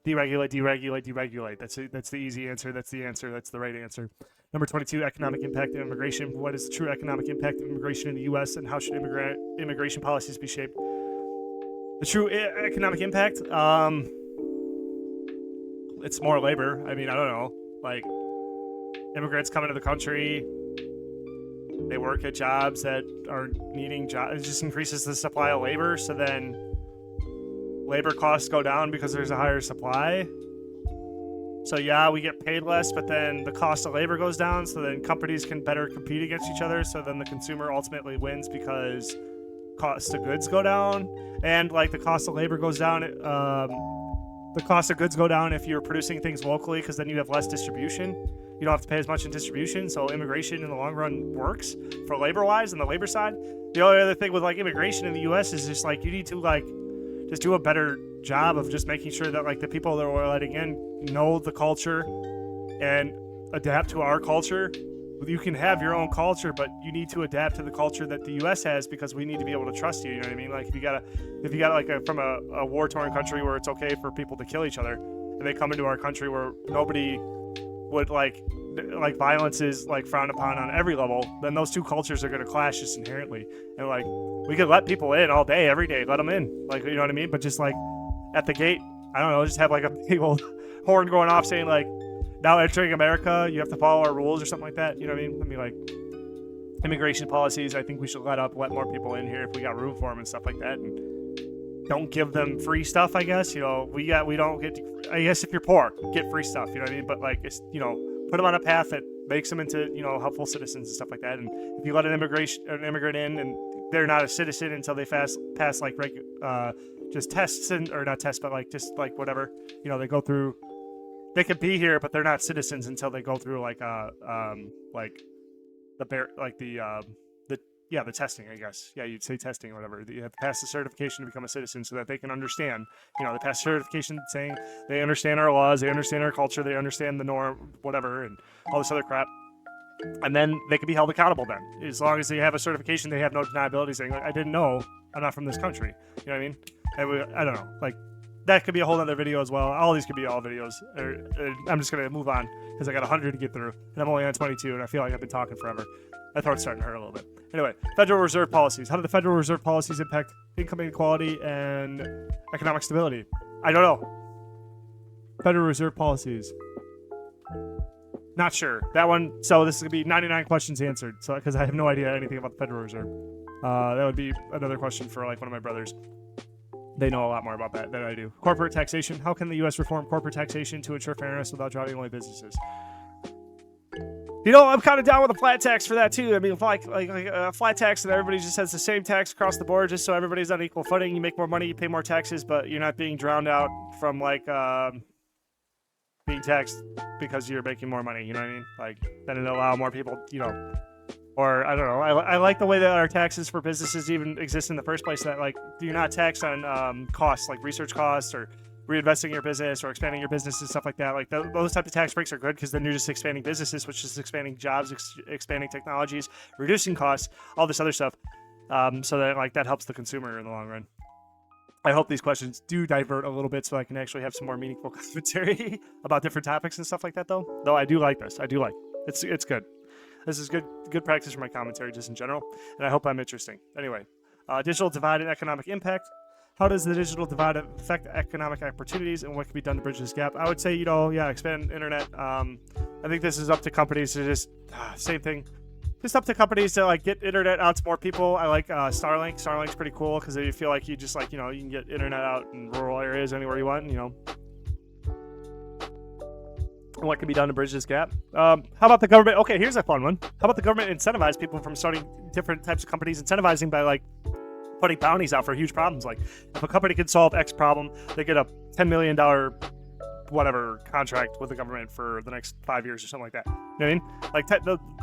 That's the easy answer. That's the answer. That's the right answer. Number 22, economic impact of immigration. What is the true economic impact of immigration in the U.S. and how should immigration policies be shaped? The true economic impact? It's more labor. I mean, I don't know. Like, immigrants come into the country, they work at jobs that are needing jobs. It just increases the supply of labor, so then labor costs go down because there's a higher supply. So yeah, we get paid less, but then the cost of labor goes down, so then companies can better compete against each other, so then the consumer ultimately wins because cost of goods go down, and like the cost of labor goes down. The cost of goods go down if you're producing things locally, because then you have less distribution. You don't have to pay as much in distribution, so immigration in the long run works for labor-wise on the labor side. The only other thing with like immigration in the U.S. is just like you need to like just do a better job of just making sure that like the people that we're letting in know the culture and adapt to our culture. You can have your own culture, but you need to adapt to the culture that the U.S. has, because we need to be able to trust you. You know what I mean? Like if you got like from a war-torn country where it's okay for people to kill each other, and they come into our country where nobody would like violence is like frowned upon on every level, then those two cultures are going to clash just inherently. And like we could let people in all day, every day, let them in, like, you know what I mean? But just like at the gate, I don't know, just have like a big old horn going off saying like, now entering America, you have to follow our rules or something like that. You know what I mean? I mean, like immigration policies, I think we should let more people in here if we got room for them and stuff like that. And don't give them free stuff, I guess. We don't get to, I guess if you're poor, get free stuff. You know what I mean? But like, it's, put them on a path that makes them into, helpful citizens and stuff like that. And if you let an immigrant in and they're not a citizen until they pass like just tests, or not tests, but like just like whatever, they go through. They could be here, but they're not citizens until they go through the testing, I guess. Yeah, you'd say testing or whatever. You have to pass the certification to become a citizen so that they can understand. They pass certification saying they understand our laws, they understand our culture, they understand the norm, whatever, and all this other crap. And then they can be held accountable then. As long as they have a certification, they have no deniability saying, like, I didn't know, I'm not from this country. You know what I mean? I don't know. Like, that could be a whole other video as well. All these could be all videos. I'm just gonna move on because I got 100 to get through, and I'm only on 22, and I feel like I've been talking forever. My throat's starting to hurt a little bit. Anyway, Federal Reserve policies. How do the Federal Reserve policies impact income inequality and economic stability? I don't know. Federal Reserve policies. Not sure. That one, so this is going to be 99 questions answered, so because I have no idea anything about the Federal Reserve. That would be another question for like one of my brothers. They know a lot more about that than I do. Corporate taxation. How can the U.S. reform corporate taxation to ensure fairness without driving away businesses? You know, I'm kind of down with a flat tax for that too. I mean, like a flat tax and everybody just has the same tax across the board, just so everybody's on equal footing. You make more money, you pay more taxes, but you're not being drowned out from like being taxed because you're making more money. You know what I mean? Like, then it'll allow more people, you know, or I don't know. I like the way that our taxes for businesses even exist in the first place. That like you're not taxed on costs like research costs or reinvesting your business or expanding your business and stuff like that. Like those type of tax breaks are good because then you're just expanding businesses, which is expanding jobs, expanding technologies, reducing costs, all this other stuff. So that like that helps the consumer in the long run. I hope these questions do divert a little bit so I can actually have some more meaningful commentary about different topics and stuff like that though. Though I do like this. I do like it. It's good. This is good practice for my commentary just in general, and I hope I'm interesting. Anyway, digital divide and economic impact. How does the digital divide affect economic opportunities, and what can be done to bridge this gap? I would say, you know, yeah, expand internet. I think this is up to companies to just, same thing. Just up to companies to like get internet out to more people. I like Starlink. Starlink's pretty cool because you feel like you just like, you know, you can get internet out in rural areas anywhere you want, you know. And what can be done to bridge this gap? How about the government? Okay, here's a fun one. How about the government incentivize people from starting different types of companies, incentivizing by like putting bounties out for huge problems. Like if a company can solve X problem, they get a $10 million whatever contract with the government for the next 5 years or something like that. You know what I mean? Like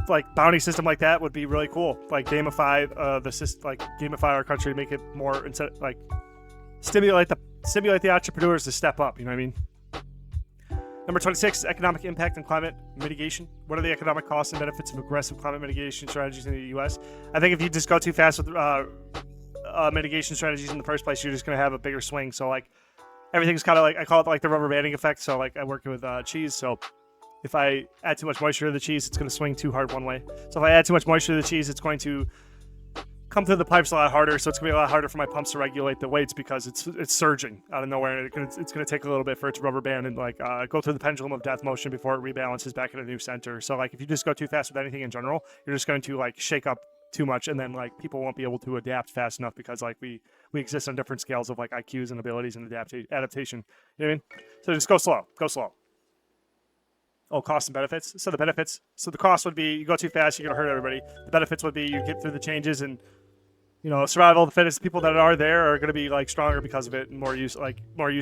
like bounty system like that would be really cool. Like gamify the system, like gamify our country, make it more like stimulate the entrepreneurs to step up. You know what I mean? Number 26, economic impact and climate mitigation. What are the economic costs and benefits of aggressive climate mitigation strategies in the U.S.? I think if you just go too fast with mitigation strategies in the first place, you're just going to have a bigger swing. So like everything's kind of like, I call it like the rubber banding effect. So like I work with cheese. So if I add too much moisture to the cheese, it's going to swing too hard one way. So if I add too much moisture to the cheese, it's going to come through the pipes a lot harder. So it's going to be a lot harder for my pumps to regulate the weights because it's surging out of nowhere. And it's going to take a little bit for it to rubber band and like go through the pendulum of death motion before it rebalances back in a new center. So like if you just go too fast with anything in general, you're just going to like shake up too much, and then like people won't be able to adapt fast enough because like we exist on different scales of like IQs and abilities and adaptation. You know what I mean? So just go slow. Oh, costs and benefits. So the benefits. So the cost would be you go too fast, you're gonna hurt everybody. The benefits would be you get through the changes, and you know, survival of the fittest. People that are there are gonna be like stronger because of it, and more used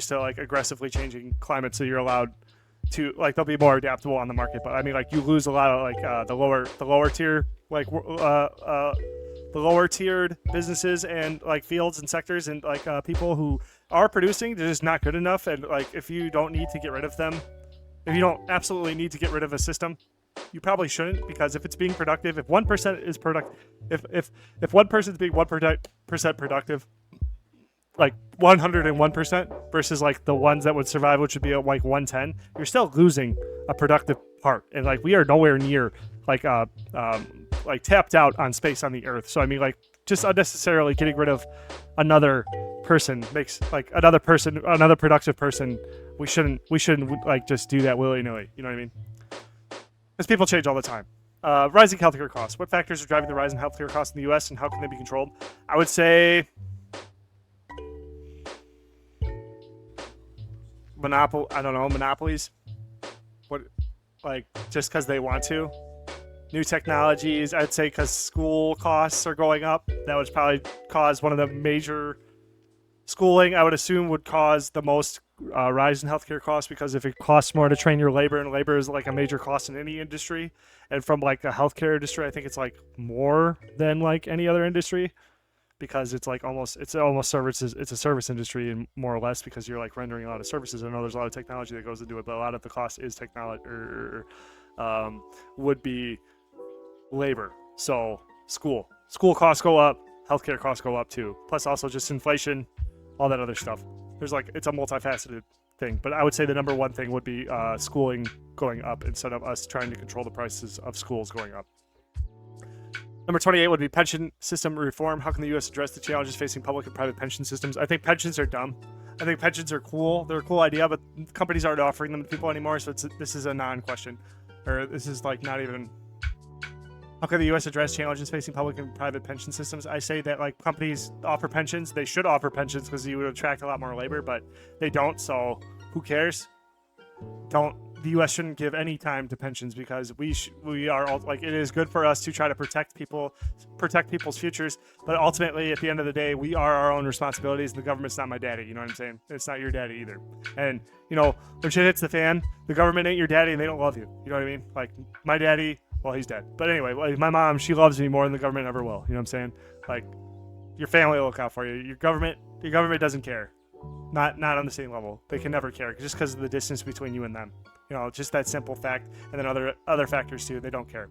to like aggressively changing climate. So you're allowed to like they'll be more adaptable on the market. But I mean, like you lose a lot of like the lower tier like the lower tiered businesses and like fields and sectors and like people who are producing, they're just not good enough. And like if you don't need to get rid of them, if you don't absolutely need to get rid of a system, you probably shouldn't, because if it's being productive, if 1% is if one person's being 1% productive, like 101% versus like the ones that would survive, which would be like 110, you're still losing a productive part. And like we are nowhere near like tapped out on space on the earth. So I mean, like just unnecessarily getting rid of another person makes like another productive person. We shouldn't like just do that willy-nilly. You know what I mean? Because people change all the time. Rising healthcare costs. What factors are driving the rise in healthcare costs in the U.S. and how can they be controlled? I would say monopolies. What, like just because they want to. New technologies. I'd say because school costs are going up. That would probably cause one of the major. Schooling, I would assume, would cause the most rise in healthcare costs, because if it costs more to train your labor, and labor is like a major cost in any industry, and from like a healthcare industry, I think it's like more than like any other industry, because it's like almost services. It's a service industry, and more or less, because you're like rendering a lot of services. I know there's a lot of technology that goes into it, but a lot of the cost is technology would be labor. So school costs go up, healthcare costs go up too. Plus also just inflation, all that other stuff. it's a multifaceted thing, but I would say the number one thing would be schooling going up instead of us trying to control the prices of schools going up. Number 28 would be pension system reform. How can the U.S. address the challenges facing public and private pension systems? I think pensions are dumb. I think pensions are cool. They're a cool idea, but companies aren't offering them to people anymore, so this is a non-question. Or this is like not even... How can the U.S. address challenges facing public and private pension systems? I say that like companies offer pensions. They should offer pensions because you would attract a lot more labor, but they don't, so who cares? The U.S. shouldn't give any time to pensions because we are all, like, it is good for us to try to protect people's futures, but ultimately at the end of the day we are our own responsibilities. The government's not my daddy, you know what I'm saying? It's not your daddy either. And you know, when shit hits the fan, the government ain't your daddy and they don't love you, you know what I mean? Like my daddy, well, he's dead, but anyway, like my mom, she loves me more than the government ever will, you know what I'm saying? Like your family will look out for you. Your government doesn't care. Not on the same level. They can never care just because of the distance between you and them. You know, just that simple fact, and then other factors too. They don't care.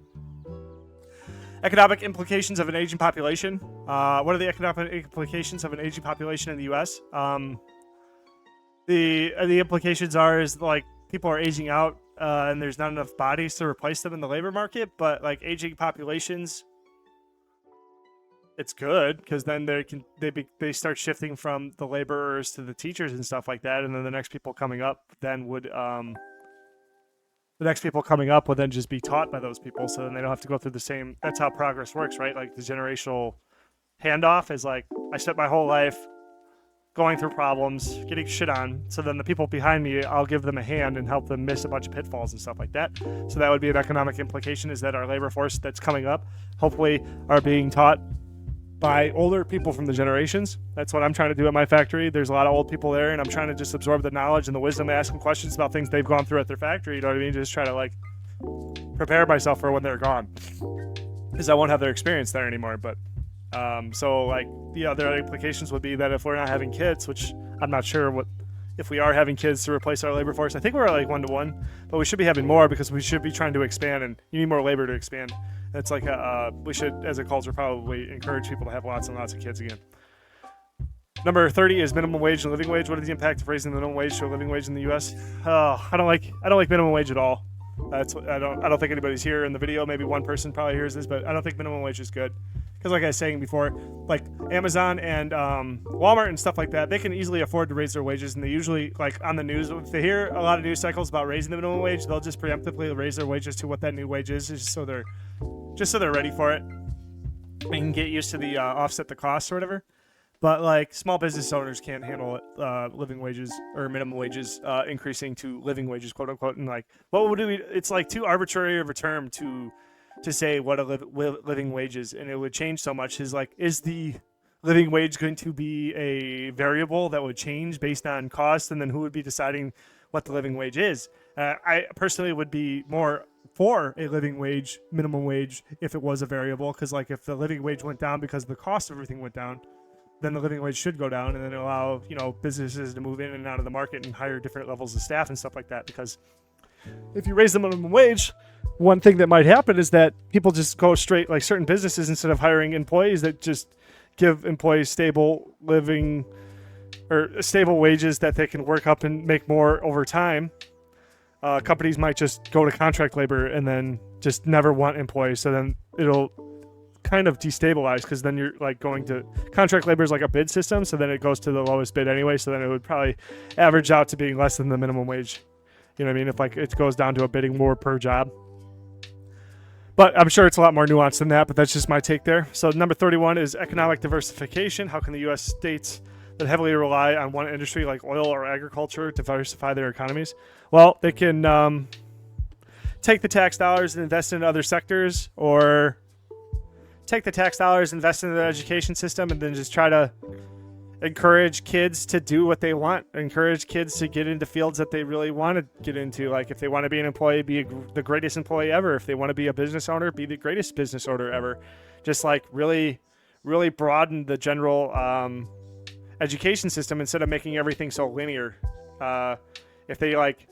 Economic implications of an aging population. What are the economic implications of an aging population in the U.S.? The implications is like people are aging out, and there's not enough bodies to replace them in the labor market. But like aging populations, it's good because then they start shifting from the laborers to the teachers and stuff like that, and then the next people coming up would then just be taught by those people, so then they don't have to go through the same. That's how progress works, right? Like the generational handoff is like I spent my whole life going through problems, getting shit on, so then the people behind me, I'll give them a hand and help them miss a bunch of pitfalls and stuff like that. So that would be an economic implication, is that our labor force that's coming up hopefully are being taught by older people from the generations. That's what I'm trying to do at my factory. There's a lot of old people there, and I'm trying to just absorb the knowledge and the wisdom, ask them questions about things they've gone through at their factory, you know what I mean? Just try to like prepare myself for when they're gone, because I won't have their experience there anymore. But so like the other implications would be that if we're not having kids, which I'm not sure if we are having kids to replace our labor force, I think we're like 1-to-1, but we should be having more because we should be trying to expand, and you need more labor to expand. It's like we should, as a culture, probably encourage people to have lots and lots of kids again. Number 30 is minimum wage and living wage. What is the impact of raising the minimum wage to a living wage in the U.S.? I don't like minimum wage at all. I don't think anybody's here in the video. Maybe one person probably hears this, but I don't think minimum wage is good. Because like I was saying before, like Amazon and Walmart and stuff like that, they can easily afford to raise their wages, and they usually, like on the news, if they hear a lot of news cycles about raising the minimum wage, they'll just preemptively raise their wages to what that new wage is, just so they're ready for it and can get used to the offset the costs or whatever. But like small business owners can't handle it, living wages or minimum wages increasing to living wages, quote unquote. And like, what would we? It's like too arbitrary of a term to say what a living wage is, and it would change so much. Is the living wage going to be a variable that would change based on cost, and then who would be deciding what the living wage is? I personally would be more for a living wage, minimum wage, if it was a variable, because like if the living wage went down because the cost of everything went down, then the living wage should go down, and then allow businesses to move in and out of the market and hire different levels of staff and stuff like that. Because if you raise the minimum wage, one thing that might happen is that people just go straight, like certain businesses, instead of hiring employees that just give employees stable living or stable wages that they can work up and make more over time, companies might just go to contract labor and then just never want employees. So then it'll kind of destabilize, because then you're like going to contract labor is like a bid system. So then it goes to the lowest bid anyway. So then it would probably average out to being less than the minimum wage. You know what I mean? If like it goes down to a bidding war per job. But I'm sure it's a lot more nuanced than that, but that's just my take there. So number 31 is economic diversification. How can the U.S. states that heavily rely on one industry like oil or agriculture diversify their economies? Well, they can take the tax dollars and invest in other sectors, or take the tax dollars, invest in the education system, and then just try to encourage kids to do what they want, encourage kids to get into fields that they really want to get into. Like if they want to be an employee, be the greatest employee ever. If they want to be a business owner, be the greatest business owner ever. Just like really, really broaden the general education system instead of making everything so linear. If they like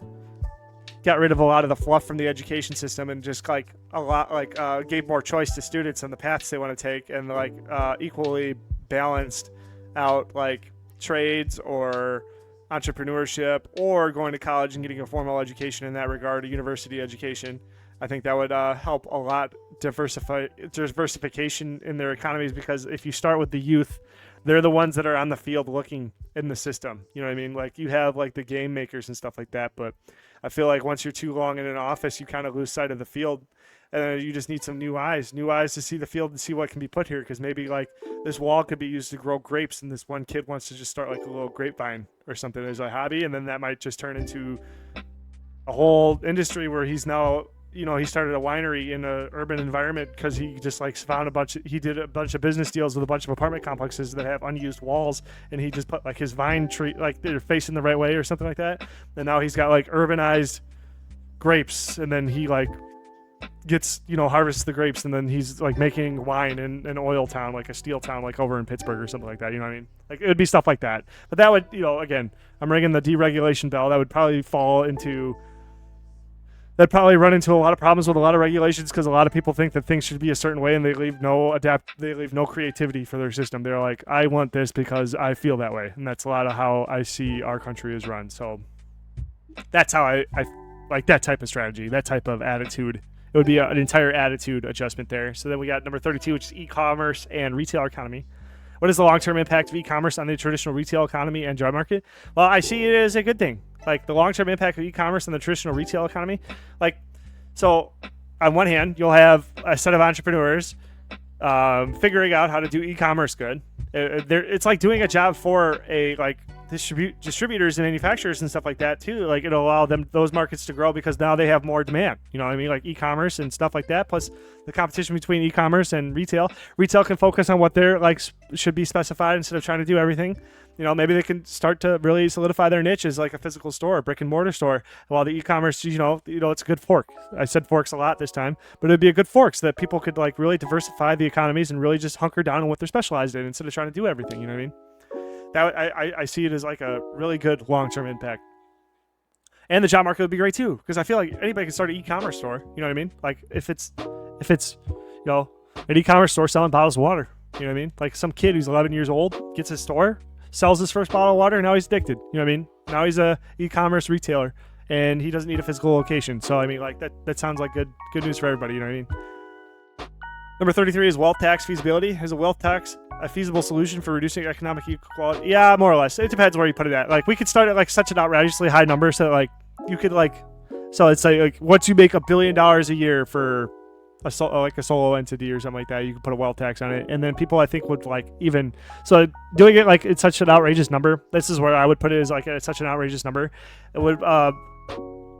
got rid of a lot of the fluff from the education system and just like a lot like gave more choice to students on the paths they want to take, and like equally balanced out like trades or entrepreneurship or going to college and getting a formal education in that regard, a university education. I think that would help a lot diversification in their economies, because if you start with the youth, they're the ones that are on the field looking in the system. You know what I mean? Like, you have like the game makers and stuff like that, but I feel like once you're too long in an office, you kind of lose sight of the field, and you just need some new eyes to see the field and see what can be put here. Because maybe like this wall could be used to grow grapes, and this one kid wants to just start like a little grapevine or something as a hobby, and then that might just turn into a whole industry where he's now, you know, he started a winery in an urban environment because he just like he did a bunch of business deals with a bunch of apartment complexes that have unused walls, and he just put like his vine tree, like they're facing the right way or something like that, and now he's got like urbanized grapes, and then he like gets, you know, harvests the grapes, and then he's like making wine in an oil town, like a steel town, like over in Pittsburgh or something like that. You know what I mean? Like, it would be stuff like that. But that would, you know, again, I'm ringing the deregulation bell. That would probably that'd probably run into a lot of problems with a lot of regulations, because a lot of people think that things should be a certain way, and they leave no creativity for their system. They're like, I want this because I feel that way, and that's a lot of how I see our country is run. So that's how I like that type of strategy, that type of attitude. It would be an entire attitude adjustment there. So then we got number 32, which is e-commerce and retail economy. What is the long-term impact of e-commerce on the traditional retail economy and job market? Well, I see it as a good thing. Like, the long-term impact of e-commerce on the traditional retail economy. Like, so on one hand, you'll have a set of entrepreneurs figuring out how to do e-commerce good. It's like doing a job for a like distributors and manufacturers and stuff like that too. Like, it'll allow those markets to grow because now they have more demand. You know what I mean? Like e-commerce and stuff like that. Plus the competition between e-commerce and retail. Retail can focus on what they're like should be specified instead of trying to do everything. You know, maybe they can start to really solidify their niche as like a physical store, a brick and mortar store. While the e-commerce, you know, it's a good fork. I said forks a lot this time, but it'd be a good fork so that people could like really diversify the economies and really just hunker down on what they're specialized in instead of trying to do everything. You know what I mean? That I see it as like a really good long-term impact. And the job market would be great too, because I feel like anybody can start an e-commerce store. You know what I mean? Like if it's you know, an e-commerce store selling bottles of water. You know what I mean? Like some kid who's 11 years old gets a store, sells his first bottle of water, and now he's addicted. You know what I mean? Now he's a e-commerce retailer, and he doesn't need a physical location. So I mean, like that sounds like good news for everybody. You know what I mean? Number 33 is wealth tax feasibility. Is a wealth tax a feasible solution for reducing economic inequality? Yeah, more or less. It depends where you put it at. Like, we could start at like such an outrageously high number so that, like, you could like, so it's like once you make $1 billion a year for a solo entity or something like that, you could put a wealth tax on it, and then people I think would like even so doing it like it's such an outrageous number. This is where I would put it, is like it's such an outrageous number. It would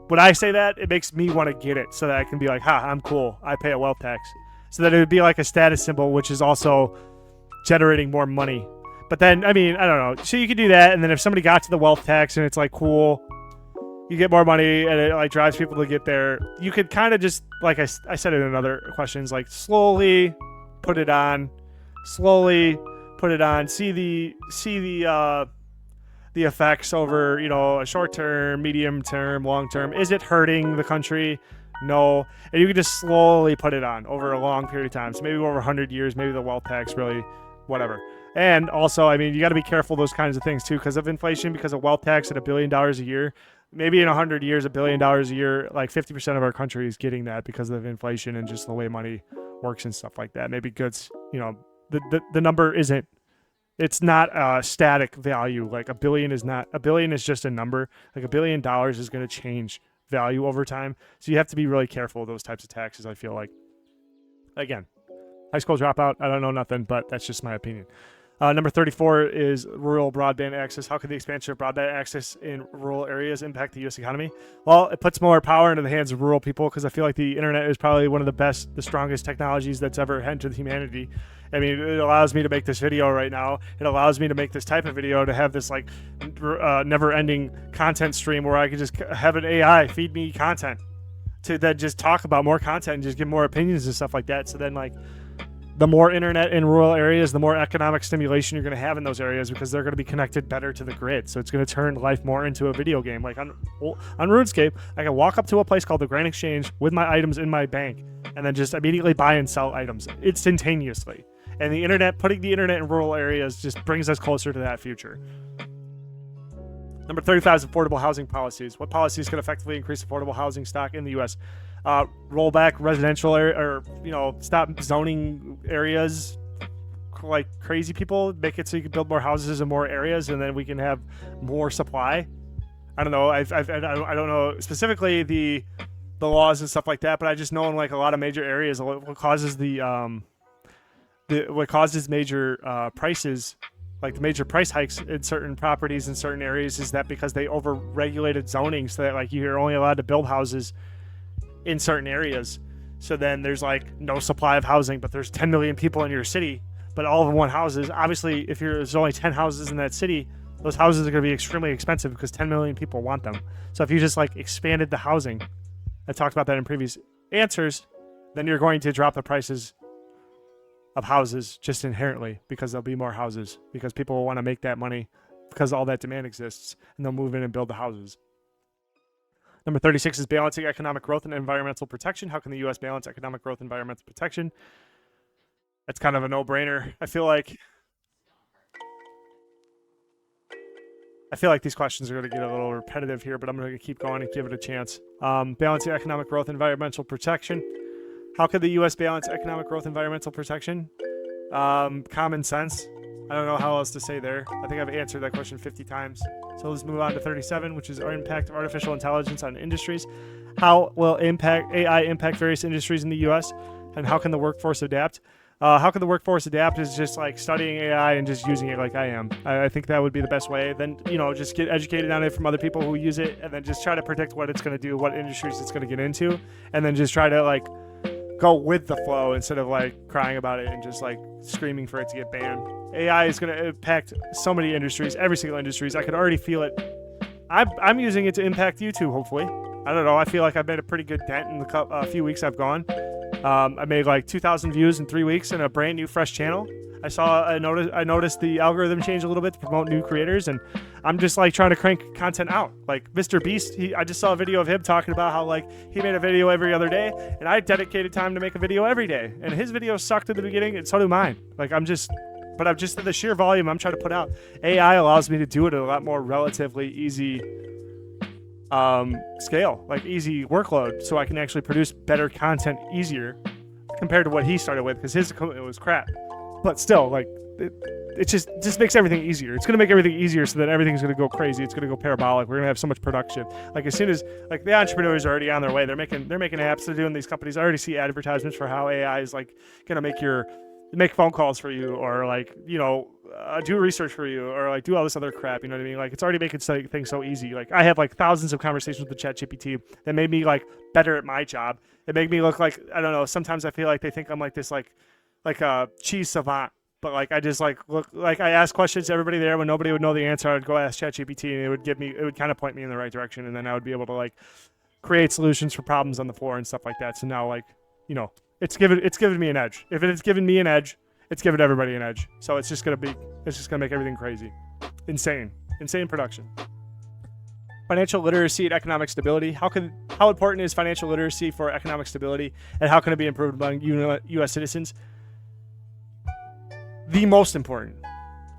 when I say that, it makes me want to get it so that I can be like, ha, I'm cool. I pay a wealth tax. So that it would be like a status symbol, which is also generating more money. But then, I mean, I don't know. So you could do that, and then if somebody got to the wealth tax and it's like cool, you get more money and it like drives people to get there. You could kind of just, like I said it in other questions, like slowly put it on, see the effects over, you know, a short term, medium term, long term. Is it hurting the country? No. And you can just slowly put it on over a long period of time. So maybe over 100 years, maybe the wealth tax really, whatever. And also, I mean, you got to be careful those kinds of things too, because of inflation, because of wealth tax at $1 billion a year. Maybe in 100 years, $1 billion a year, like 50% of our country is getting that because of inflation and just the way money works and stuff like that. Maybe goods, you know, the number isn't, it's not a static value. Like $1 billion is just a number. Like $1 billion is going to change value over time. So you have to be really careful of those types of taxes, I feel like. Again, high school dropout, I don't know nothing, but that's just my opinion. Number 34 is rural broadband access. How can the expansion of broadband access in rural areas impact the U.S. economy? Well, it puts more power into the hands of rural people, because I feel like the internet is probably one of the strongest technologies that's ever entered humanity. I mean, it allows me to make this video right now. It allows me to make this type of video, to have this like never-ending content stream where I can just have an AI feed me content to then just talk about more content and just give more opinions and stuff like that. So then, like, the more internet in rural areas, the more economic stimulation you're going to have in those areas, because they're going to be connected better to the grid. So it's going to turn life more into a video game. Like on RuneScape, I can walk up to a place called the Grand Exchange with my items in my bank and then just immediately buy and sell items instantaneously. And the internet, putting the internet in rural areas just brings us closer to that future. Number 35 is affordable housing policies. What policies can effectively increase affordable housing stock in the U.S.? Roll back residential or stop zoning areas like crazy people. Make it so you can build more houses in more areas, and then we can have more supply. I don't know. I don't know specifically the laws and stuff like that, but I just know in like a lot of major areas, what causes what causes major prices, like the major price hikes in certain properties in certain areas, is that because they over-regulated zoning, so that like you're only allowed to build houses in certain areas. So then there's like no supply of housing, but there's 10 million people in your city, but all of them want houses. Obviously, if there's only 10 houses in that city, those houses are going to be extremely expensive because 10 million people want them. So if you just like expanded the housing, I talked about that in previous answers, then you're going to drop the prices of houses just inherently, because there'll be more houses, because people will want to make that money because all that demand exists, and they'll move in and build the houses. Number 36 is balancing economic growth and environmental protection. How can the U.S. balance economic growth and environmental protection? That's kind of a no-brainer. I feel like these questions are going to get a little repetitive here, but I'm going to keep going and give it a chance. Balancing economic growth and environmental protection. How could the U.S. balance economic growth and environmental protection? Common sense. I don't know how else to say there. I think I've answered that question 50 times. So let's move on to 37, which is our impact of artificial intelligence on industries. How will AI impact various industries in the U.S., and how can the workforce adapt? How can the workforce adapt is just like studying AI and just using it like I am. I think that would be the best way. Then, just get educated on it from other people who use it, and then just try to predict what it's going to do, what industries it's going to get into, and then just try to like go with the flow instead of like crying about it and just like screaming for it to get banned. AI is going to impact so many industries, every single industries. I could already feel it. I'm using it to impact YouTube, hopefully. I don't know. I feel like I've made a pretty good dent in the few weeks I've gone. I made like 2,000 views in 3 weeks in a brand new, fresh channel. I noticed the algorithm change a little bit to promote new creators, and I'm just like trying to crank content out. Like Mr. Beast, I just saw a video of him talking about how like he made a video every other day, and I dedicated time to make a video every day. And his video sucked at the beginning, and so do mine. Like I'm just at the sheer volume I'm trying to put out. AI allows me to do it at a lot more relatively easy scale, like easy workload, so I can actually produce better content easier compared to what he started with, because his equipment was crap. But still, like it just makes everything easier. It's gonna make everything easier, so that everything's gonna go crazy. It's gonna go parabolic. We're gonna have so much production. Like as soon as like the entrepreneurs are already on their way, they're making apps. They're doing these companies. I already see advertisements for how AI is like gonna make phone calls for you, or like do research for you, or like do all this other crap. You know what I mean? Like it's already making things so easy. Like I have like thousands of conversations with the ChatGPT that made me like better at my job. It made me look like, I don't know, sometimes I feel like they think I'm like this like a cheese savant, but like I just like look like I ask questions to everybody there. When nobody would know the answer, I'd go ask ChatGPT, and it would kind of point me in the right direction, and then I would be able to like create solutions for problems on the floor and stuff like that. So now like it's given me an edge. If it's given me an edge, it's given everybody an edge. So it's just gonna make everything crazy, insane production. Financial literacy and economic stability. How important is financial literacy for economic stability, and how can it be improved among U.S. citizens? The most important,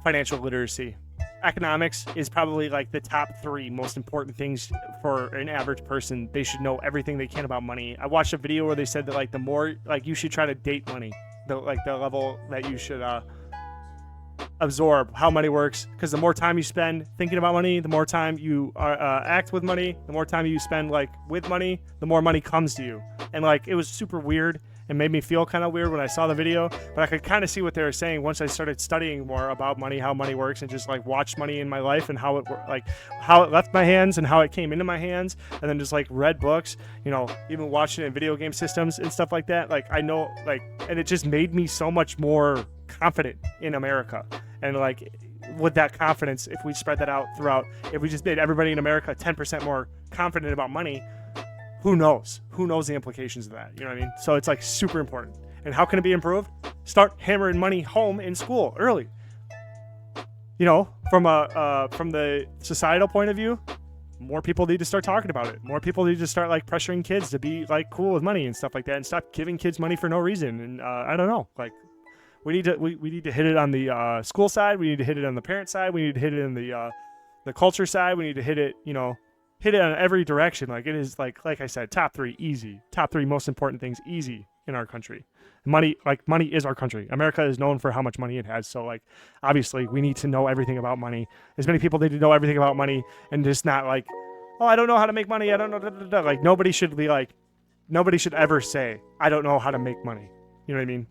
financial literacy. Economics is probably like the top 3 most important things for an average person. They should know everything they can about money. I watched a video where they said that like the more like you should try to date money, the level that you should absorb how money works, because the more time you spend thinking about money, the more time you act with money, the more time you spend like with money, the more money comes to you. And like it was super weird and made me feel kind of weird when I saw the video, but I could kind of see what they were saying once I started studying more about money, how money works, and just like watched money in my life and how it left my hands and how it came into my hands, and then just like read books, even watching it in video game systems and stuff like that. Like I know, like, and it just made me so much more confident in America. And like with that confidence, if we spread that out throughout, if we just made everybody in America 10% more confident about money, who knows the implications of that? You know what I mean? So it's like super important. And how can it be improved? Start hammering money home in school early. From the societal point of view, more people need to start talking about it. More people need to start like pressuring kids to be like cool with money and stuff like that, and stop giving kids money for no reason. And I don't know, like we need to hit it on the school side. We need to hit it on the parent side. We need to hit it in the the culture side, we need to hit it, hit it on every direction. Like it is like I said, top 3 easy. Top 3 most important things easy in our country. Money is our country. America is known for how much money it has. So like obviously we need to know everything about money. As many people need to know everything about money and just not like, oh, I don't know how to make money. I don't know. Da, da, da. Like nobody should ever say, I don't know how to make money. You know what I mean?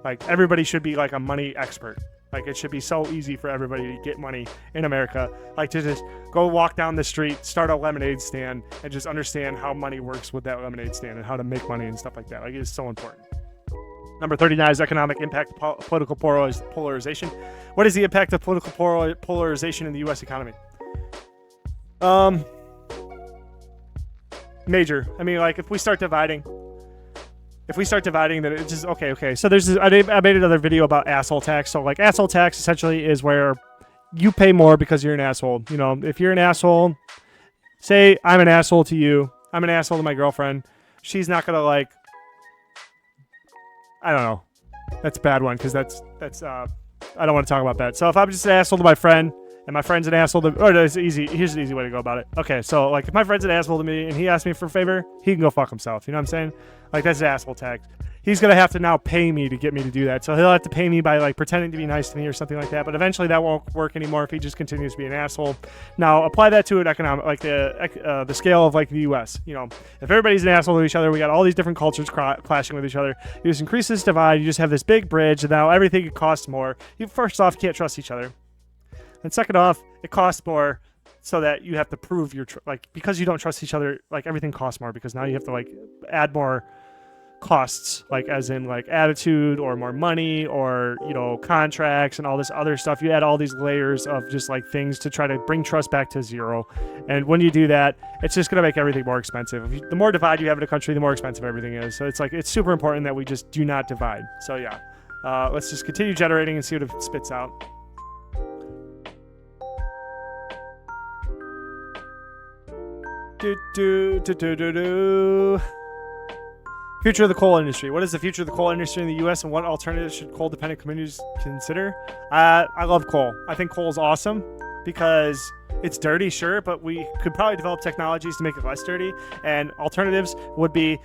Like everybody should be like a money expert. Like it should be so easy for everybody to get money in America. Like to just go walk down the street, start a lemonade stand, and just understand how money works with that lemonade stand and how to make money and stuff like that. Like it is so important. Number 39 is economic impact of political polarization. What is the impact of political polarization in the U.S. economy? Major. I mean, like if we start dividing, then it's just okay. So there's this, I made another video about asshole tax. So like asshole tax essentially is where you pay more because you're an asshole. You know, if you're an asshole, say I'm an asshole to you, I'm an asshole to my girlfriend. She's not gonna like. I don't know. That's a bad one because that's I don't want to talk about that. So if I'm just an asshole to my friend and my friend's an asshole to, or it's easy. Here's an easy way to go about it. Okay, so like if my friend's an asshole to me and he asks me for a favor, he can go fuck himself. You know what I'm saying? Like that's an asshole tax. He's gonna have to now pay me to get me to do that. So he'll have to pay me by like pretending to be nice to me or something like that. But eventually that won't work anymore if he just continues to be an asshole. Now apply that to an economic, like the scale of like the U.S. You know, if everybody's an asshole to each other, we got all these different cultures clashing with each other. You just increase this divide. You just have this big bridge, and now everything costs more. You first off can't trust each other, and second off, it costs more. So that you have to prove your because you don't trust each other, like everything costs more because now you have to like add more costs, like as in like attitude or more money or contracts and all this other stuff. You add all these layers of just like things to try to bring trust back to zero, and when you do that, it's just gonna make everything more expensive. The more divide you have in a country, the more expensive everything is. So it's super important that we just do not divide. So yeah, let's just continue generating and see what it spits out. Future of the coal industry. What is the future of the coal industry in the U.S. and what alternatives should coal-dependent communities consider? I love coal. I think coal is awesome because it's dirty, sure, but we could probably develop technologies to make it less dirty. And alternatives would be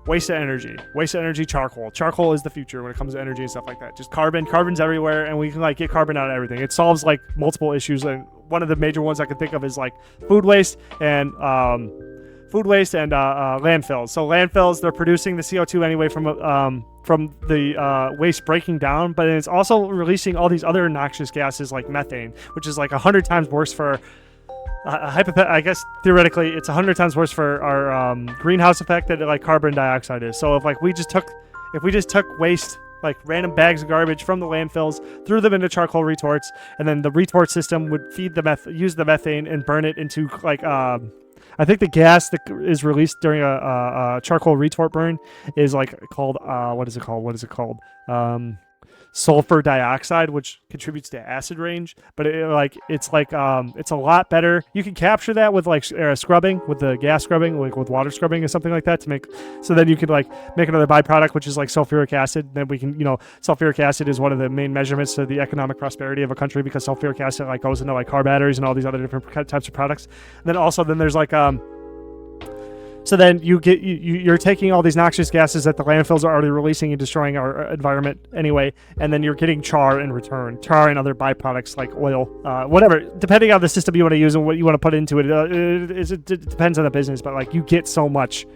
waste of energy, charcoal. Charcoal is the future when it comes to energy and stuff like that. Just carbon's everywhere, and we can like get carbon out of everything. It solves like multiple issues, and one of the major ones I can think of is like food waste and landfills. So landfills, they're producing the CO2 anyway from the waste breaking down, but it's also releasing all these other noxious gases like methane, which is like 100 times worse for I guess theoretically it's 100 times worse for our greenhouse effect that like carbon dioxide is. So if we just took waste, like random bags of garbage from the landfills, threw them into charcoal retorts, and then the retort system would use the methane and burn it into like I think the gas that is released during a charcoal retort burn is like called what is it called? Sulfur dioxide, which contributes to acid range, but it's a lot better. You can capture that with like scrubbing, with the gas scrubbing, like with water scrubbing or something like that, to make so then you could like make another byproduct, which is like sulfuric acid. Then we can, sulfuric acid is one of the main measurements to the economic prosperity of a country because sulfuric acid like goes into like car batteries and all these other different types of products. And then there's like so then you're taking all these noxious gases that the landfills are already releasing and destroying our environment anyway, and then you're getting char in return. Char and other byproducts like oil, whatever, depending on the system you want to use and what you want to put into it. It depends on the business, but like you get so much.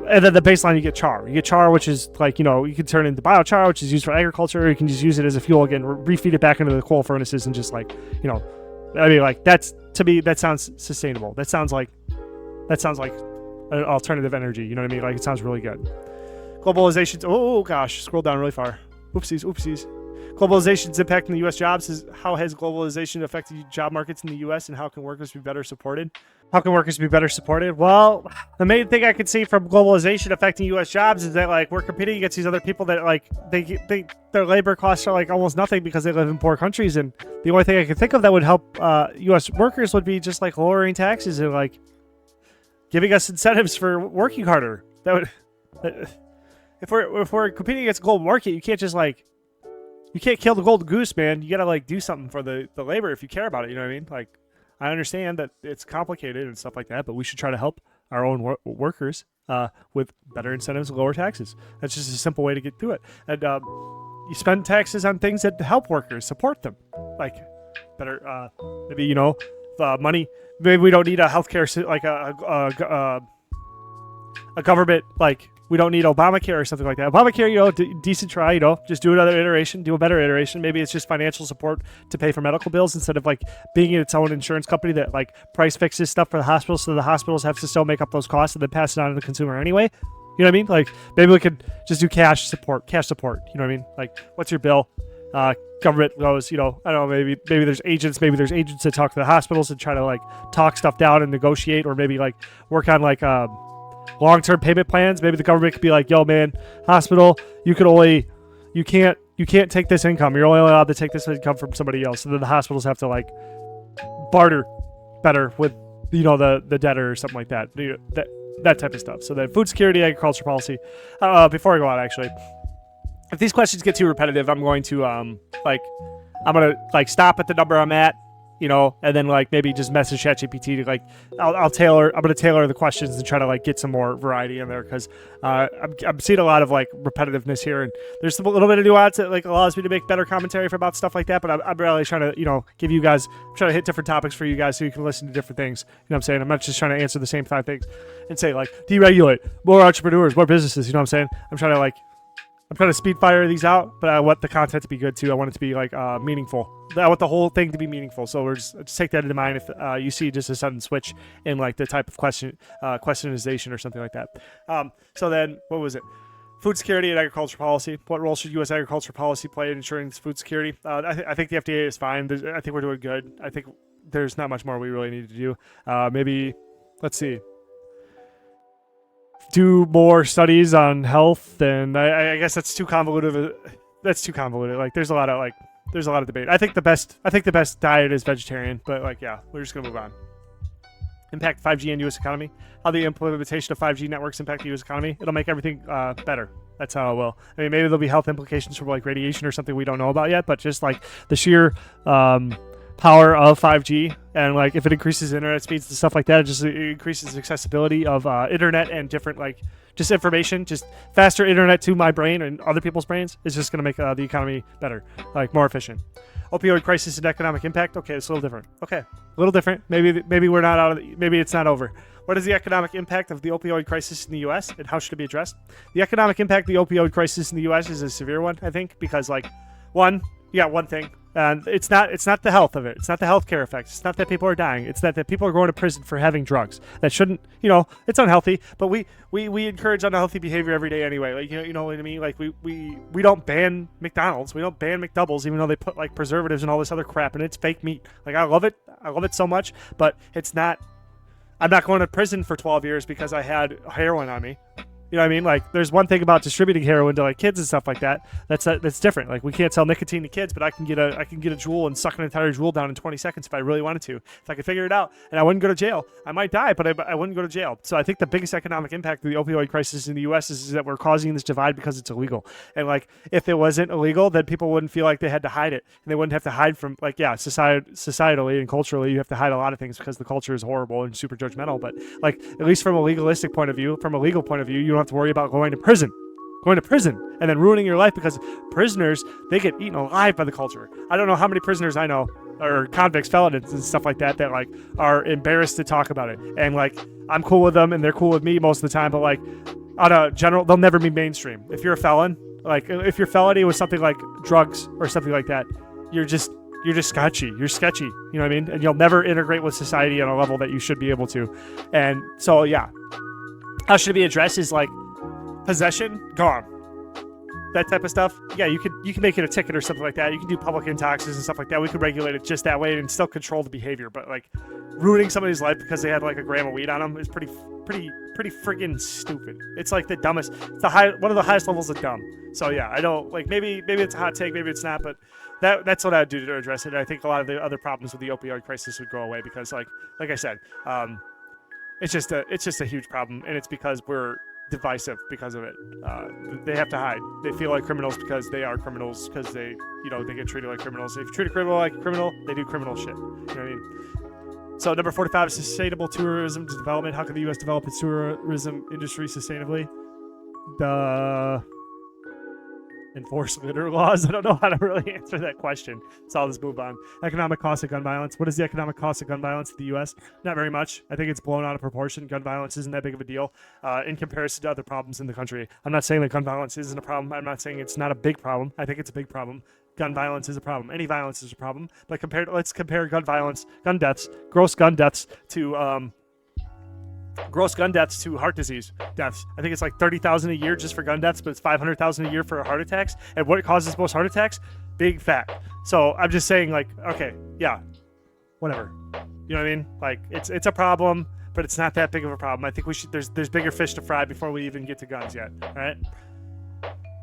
And then the baseline, you get char. You get char, which is like, you can turn into biochar, which is used for agriculture, or you can just use it as a fuel again, refeed it back into the coal furnaces and just like, I mean, like that's, to me, that sounds sustainable. That sounds like an alternative energy, you know what I mean? Like it sounds really good. Globalization's, oh gosh, scroll down really far. Oopsies. Globalization's impact on the U.S. jobs is how has globalization affected job markets in the U.S. and how can workers be better supported? Well, the main thing I could see from globalization affecting U.S. jobs is that like we're competing against these other people that like their labor costs are like almost nothing because they live in poor countries, and the only thing I could think of that would help U.S. workers would be just like lowering taxes and like giving us incentives for working harder. That would, if we're competing against the global market, you can't just like, you can't kill the golden goose, man. You gotta like do something for the labor if you care about it. You know what I mean? Like, I understand that it's complicated and stuff like that, but we should try to help our own workers with better incentives and lower taxes. That's just a simple way to get through it. And you spend taxes on things that help workers, support them, like better, maybe money. Maybe we don't need a healthcare like a government, like we don't need Obamacare or something like that. Obamacare, decent try, just do another iteration, do a better iteration. Maybe it's just financial support to pay for medical bills instead of like being its own insurance company that like price fixes stuff for the hospitals, so the hospitals have to still make up those costs and then pass it on to the consumer anyway. You know what I mean? Like maybe we could just do cash support. You know what I mean? Like, what's your bill? Government goes, I don't know, maybe there's agents that talk to the hospitals and try to like talk stuff down and negotiate, or maybe like work on like long-term payment plans. Maybe the government could be like, yo man, hospital, you can't take this income. You're only allowed to take this income from somebody else. And then the hospitals have to like barter better with, the debtor or something like that. That type of stuff. So then food security, agriculture policy. Before I go on, actually, if these questions get too repetitive, I'm going to stop at the number I'm at, and then like maybe just message ChatGPT to like I'm going to tailor the questions and try to like get some more variety in there, because I'm seeing a lot of like repetitiveness here, and there's a little bit of nuance that like allows me to make better commentary for about stuff like that. But I'm really trying to give you guys, I'm trying to hit different topics for you guys so you can listen to different things. You know what I'm saying? I'm not just trying to answer the same 5 things and say like deregulate, more entrepreneurs, more businesses. You know what I'm saying? I'm trying to speed fire these out, but I want the content to be good too. I want it to be like meaningful. I want the whole thing to be meaningful. So just take that into mind if you see just a sudden switch in like the type of questionization or something like that. So then, what was it? Food security and agriculture policy. What role should U.S. agriculture policy play in ensuring food security? I think the FDA is fine. I think we're doing good. I think there's not much more we really need to do. Maybe, let's see, do more studies on health, and I guess that's too convoluted. Like there's a lot of debate. I think the best diet is vegetarian, but like yeah, we're just gonna move on. Impact 5G and U.S. economy. How the implementation of 5G networks impact the U.S. economy. It'll make everything better. That's how it will. I mean, maybe there'll be health implications from like radiation or something we don't know about yet, but just like the sheer power of 5G, and like if it increases internet speeds and stuff like that, it increases accessibility of internet and different like just information, just faster internet to my brain and other people's brains is just going to make the economy better, like more efficient. Opioid crisis and economic impact. Okay, it's a little different. Okay, a little different. Maybe we're not out of maybe it's not over. What is the economic impact of the opioid crisis in the U.S. and how should it be addressed? The economic impact of the opioid crisis in the U.S. is a severe one, I think, because like one thing. And it's not the health of it. It's not the healthcare effects. It's not that people are dying. It's that people are going to prison for having drugs that shouldn't. It's unhealthy. But we encourage unhealthy behavior every day anyway. Like you know what I mean. Like we don't ban McDonald's. We don't ban McDoubles, even though they put like preservatives and all this other crap, and it's fake meat. Like I love it. I love it so much. But it's not. I'm not going to prison for 12 years because I had heroin on me. You know what I mean? Like, there's one thing about distributing heroin to like kids and stuff like that. That's different. Like, we can't sell nicotine to kids, but I can get a jewel and suck an entire jewel down in 20 seconds if I really wanted to. If I could figure it out, and I wouldn't go to jail. I might die, but I wouldn't go to jail. So I think the biggest economic impact of the opioid crisis in the U.S. is that we're causing this divide because it's illegal. And like, if it wasn't illegal, then people wouldn't feel like they had to hide it, and they wouldn't have to hide from societally and culturally, you have to hide a lot of things because the culture is horrible and super judgmental. But like, at least from a legalistic point of view, from a legal point of view, you don't have to worry about going to prison and then ruining your life, because prisoners, they get eaten alive by the culture. I don't know how many prisoners I know, or convicts, felons and stuff like that like are embarrassed to talk about it, and like I'm cool with them and they're cool with me most of the time, but like on a general, they'll never be mainstream. If you're a felon, like if your felony was something like drugs or something like that, you're just sketchy. You're sketchy, you know what I mean? And you'll never integrate with society on a level that you should be able to. And so yeah, how should it be addressed is like possession, gone. That type of stuff. Yeah, you can make it a ticket or something like that. You can do public intoxes and stuff like that. We could regulate it just that way and still control the behavior. But like ruining somebody's life because they had like a gram of weed on them is pretty friggin' stupid. It's like the dumbest. It's one of the highest levels of dumb. So yeah, I don't like. Maybe it's a hot take. Maybe it's not. But that's what I'd do to address it. And I think a lot of the other problems with the opioid crisis would go away because like I said, it's just a huge problem, and it's because we're divisive because of it. They have to hide. They feel like criminals because they are criminals, because they get treated like criminals. If you treat a criminal like a criminal, they do criminal shit. You know what I mean? So number 45 is sustainable tourism development. How can the U.S. develop its tourism industry sustainably? Enforce litter laws. I don't know how to really answer that question. So I'll just move on. Economic cost of gun violence. What is the economic cost of gun violence in the U.S.? Not very much. I think it's blown out of proportion. Gun violence isn't that big of a deal in comparison to other problems in the country. I'm not saying that gun violence isn't a problem. I'm not saying it's not a big problem. I think it's a big problem. Gun violence is a problem. Any violence is a problem. But let's compare gun violence, gun deaths, gross gun deaths to heart disease deaths. I think it's like 30,000 a year just for gun deaths, but it's 500,000 a year for heart attacks. And what causes most heart attacks? Big fat. So I'm just saying, like, okay, yeah, whatever. You know what I mean? Like, it's a problem, but it's not that big of a problem. I think we should. There's bigger fish to fry before we even get to guns yet. All right.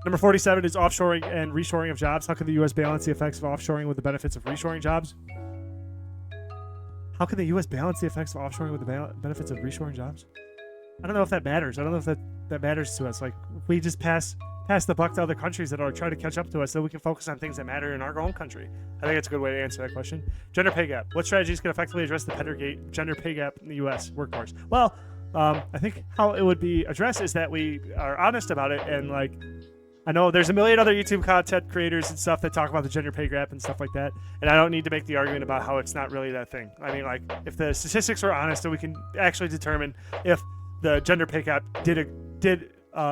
Number 47 is offshoring and reshoring of jobs. How can the U.S. balance the effects of offshoring with the benefits of reshoring jobs? How can the U.S. balance the effects of offshoring with the benefits of reshoring jobs? I don't know if that matters. I don't know if that matters to us. Like, we just pass the buck to other countries that are trying to catch up to us so we can focus on things that matter in our own country. I think it's a good way to answer that question. Gender pay gap. What strategies can effectively address the gender pay gap in the U.S. workforce? Well, I think how it would be addressed is that we are honest about it, and like, I know there's a million other YouTube content creators and stuff that talk about the gender pay gap and stuff like that, and I don't need to make the argument about how it's not really that thing. I mean, like, if the statistics are honest, then we can actually determine if the gender pay gap did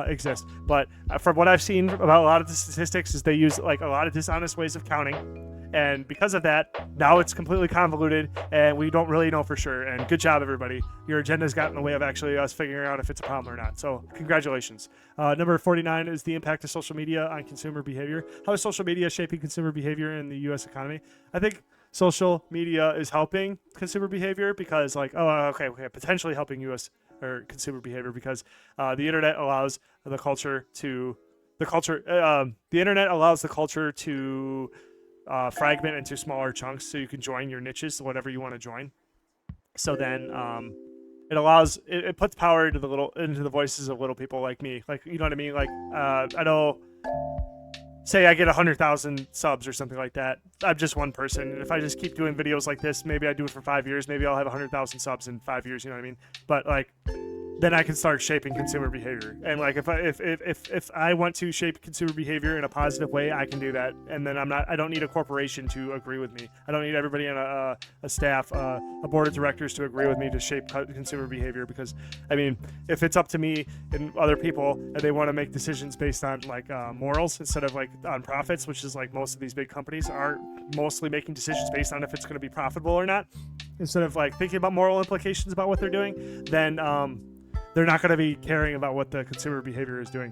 exist. But from what I've seen about a lot of the statistics is they use like a lot of dishonest ways of counting. And because of that, now it's completely convoluted and we don't really know for sure. And good job, everybody. Your agenda's got in the way of actually us figuring out if it's a problem or not. So congratulations. Number 49 is the impact of social media on consumer behavior. How is social media shaping consumer behavior in the U.S. economy? I think social media is helping consumer behavior because potentially helping U.S. or consumer behavior because the internet allows the culture to fragment into smaller chunks so you can join your niches, whatever you want to join. So then it puts power into the voices of little people like me. Like, you know what I mean? Like, I know, say I get 100,000 subs or something like that. I'm just one person. And if I just keep doing videos like this, maybe I do it for 5 years. Maybe I'll have 100,000 subs in 5 years. You know what I mean? But like, then I can start shaping consumer behavior. And like, if I want to shape consumer behavior in a positive way, I can do that. And then I don't need a corporation to agree with me. I don't need everybody on a staff, a board of directors to agree with me to shape consumer behavior. Because I mean, if it's up to me and other people and they want to make decisions based on like morals instead of like on profits, which is like most of these big companies are mostly making decisions based on if it's going to be profitable or not, instead of like thinking about moral implications about what they're doing, then they're not going to be caring about what the consumer behavior is doing.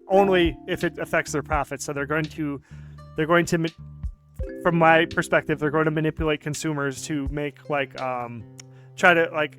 Only if it affects their profits. So they're going to, from my perspective, they're going to manipulate consumers to make like, try to like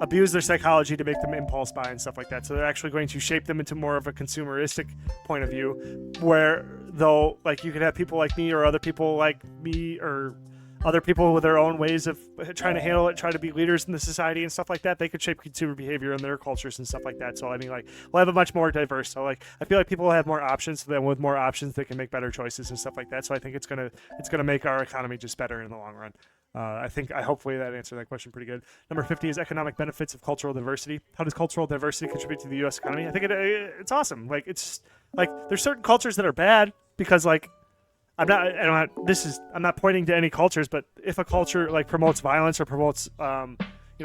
abuse their psychology to make them impulse buy and stuff like that. So they're actually going to shape them into more of a consumeristic point of view, where though, like, you could have people like me or other people like me or other people with their own ways of trying to handle it, try to be leaders in the society and stuff like that. They could shape consumer behavior in their cultures and stuff like that. So I mean, like, we'll have a much more diverse. So like, I feel like people will have more options. So then with more options, they can make better choices and stuff like that. So I think it's gonna make our economy just better in the long run. Hopefully that answered that question pretty good. Number 50 is economic benefits of cultural diversity. How does cultural diversity contribute to the U.S. economy? I think it's awesome. Like, it's like there's certain cultures that are bad because like, I'm not pointing to any cultures, but if a culture like promotes violence or promotes,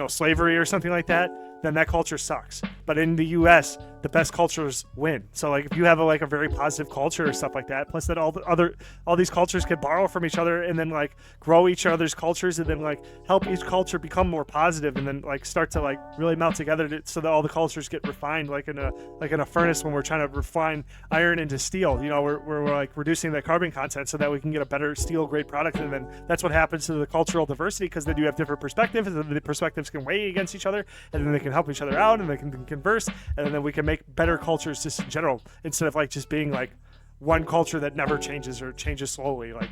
slavery or something like that, then that culture sucks. But in the U.S., the best cultures win. So like, if you have a very positive culture or stuff like that, plus that all these cultures can borrow from each other and then like grow each other's cultures and then like help each culture become more positive and then like start to like really melt together so that all the cultures get refined like in a furnace when we're trying to refine iron into steel. You know, we're like reducing the carbon content so that we can get a better steel grade product, and then that's what happens to the cultural diversity, because then you have different perspectives and the perspectives can weigh against each other and then they can help each other out and they can converse, and then we can make better cultures just in general, instead of like just being like one culture that never changes or changes slowly. Like,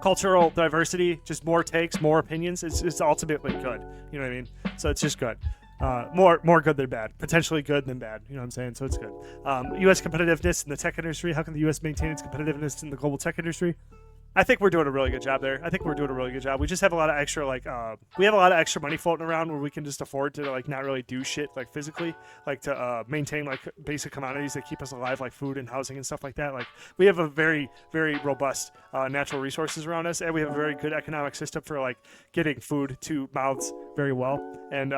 cultural diversity, just more takes, more opinions, it's ultimately good. You know what I mean? So it's just good. More good than bad, potentially good than bad. You know what I'm saying? So it's good. U.S. competitiveness in the tech industry. How can the U.S. maintain its competitiveness in the global tech industry? I think we're doing a really good job there. I think we're doing a really good job. We just have a lot of extra, like, we have a lot of extra money floating around where we can just afford to, like, not really do shit, like, physically, like, to maintain, like, basic commodities that keep us alive, like food and housing and stuff like that. Like, we have a very, very robust natural resources around us, and we have a very good economic system for, like, getting food to mouths very well and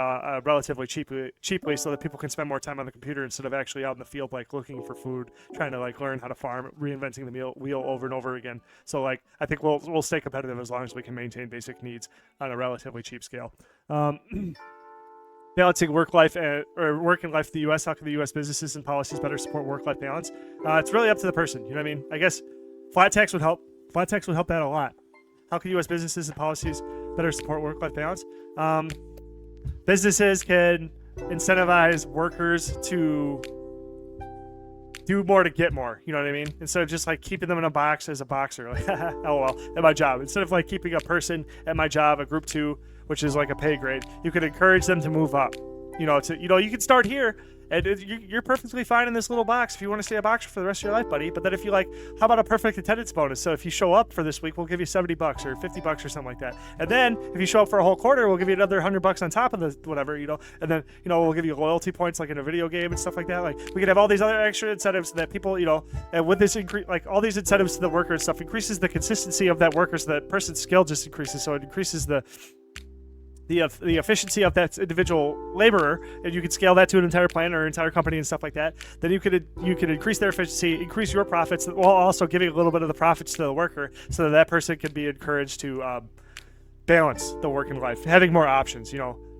relatively cheaply so that people can spend more time on the computer instead of actually out in the field, like, looking for food, trying to, like, learn how to farm, reinventing the wheel over and over again. So, like, I think we'll stay competitive as long as we can maintain basic needs on a relatively cheap scale. Balancing work life or work and life in the U.S. How can the U.S. businesses and policies better support work-life balance? It's really up to the person. You know what I mean? I guess flat tax would help. Flat tax would help that a lot. How can U.S. businesses and policies better support work-life balance? Businesses can incentivize workers to do more to get more, you know what I mean? Instead of just like keeping them in a box as a boxer, like, LOL, at my job. Instead of like keeping a person at my job, a group 2, which is like a pay grade, you could encourage them to move up. You can start here, and you're perfectly fine in this little box if you want to stay a boxer for the rest of your life, buddy. But then if you like, how about a perfect attendance bonus? So if you show up for this week, we'll give you $70 or $50 or something like that. And then if you show up for a whole quarter, we'll give you another $100 on top of the whatever, And then, we'll give you loyalty points like in a video game and stuff like that. Like we could have all these other extra incentives that people, and with this increase, like all these incentives to the worker and stuff increases the consistency of that worker, so that person's skill just increases. So it increases the efficiency of that individual laborer, and you could scale that to an entire plant or entire company and stuff like that. Then you could increase their efficiency, increase your profits, while also giving a little bit of the profits to the worker, so that person can be encouraged to balance the working life, having more options.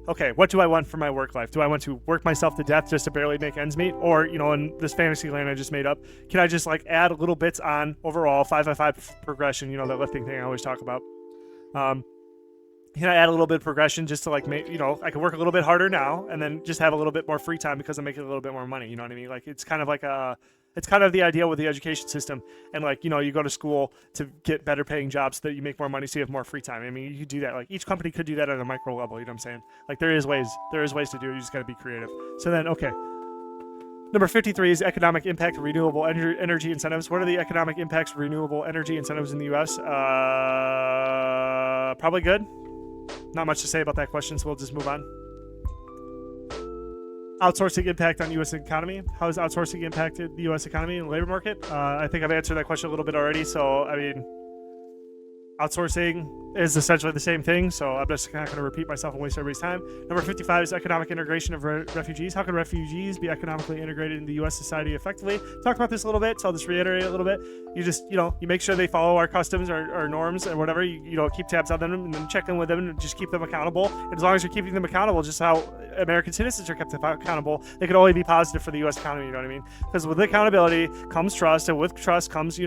Okay, what do I want for my work life? Do I want to work myself to death just to barely make ends meet? Or, in this fantasy land I just made up, can I just like add little bits on overall 5x5 progression, that lifting thing I always talk about? Can I add a little bit of progression just to like make, I can work a little bit harder now and then just have a little bit more free time because I'm making a little bit more money. You know what I mean? Like it's kind of like it's kind of the idea with the education system. And like, you go to school to get better paying jobs so that you make more money so you have more free time. I mean, you could do that. Like each company could do that on a micro level. You know what I'm saying? Like there is ways to do it. You just got to be creative. So then, okay. Number 53 is economic impact of renewable energy incentives. What are the economic impacts of renewable energy incentives in the U.S.? Probably good. Not much to say about that question, so we'll just move on. Outsourcing impact on U.S. economy. How has outsourcing impacted the U.S. economy and labor market? I think I've answered that question a little bit already. So, I mean, outsourcing is essentially the same thing, so I'm just not going to repeat myself and waste everybody's time. Number 55 is economic integration of refugees. How can refugees be economically integrated in the U.S. society effectively? Talked about this a little bit, so I'll just reiterate a little bit. You just, you make sure they follow our customs or norms or whatever. You keep tabs on them and then check in with them and just keep them accountable. And as long as you're keeping them accountable, just how American citizens are kept accountable, they can only be positive for the U.S. economy, you know what I mean? Because with accountability comes trust, and with trust comes, you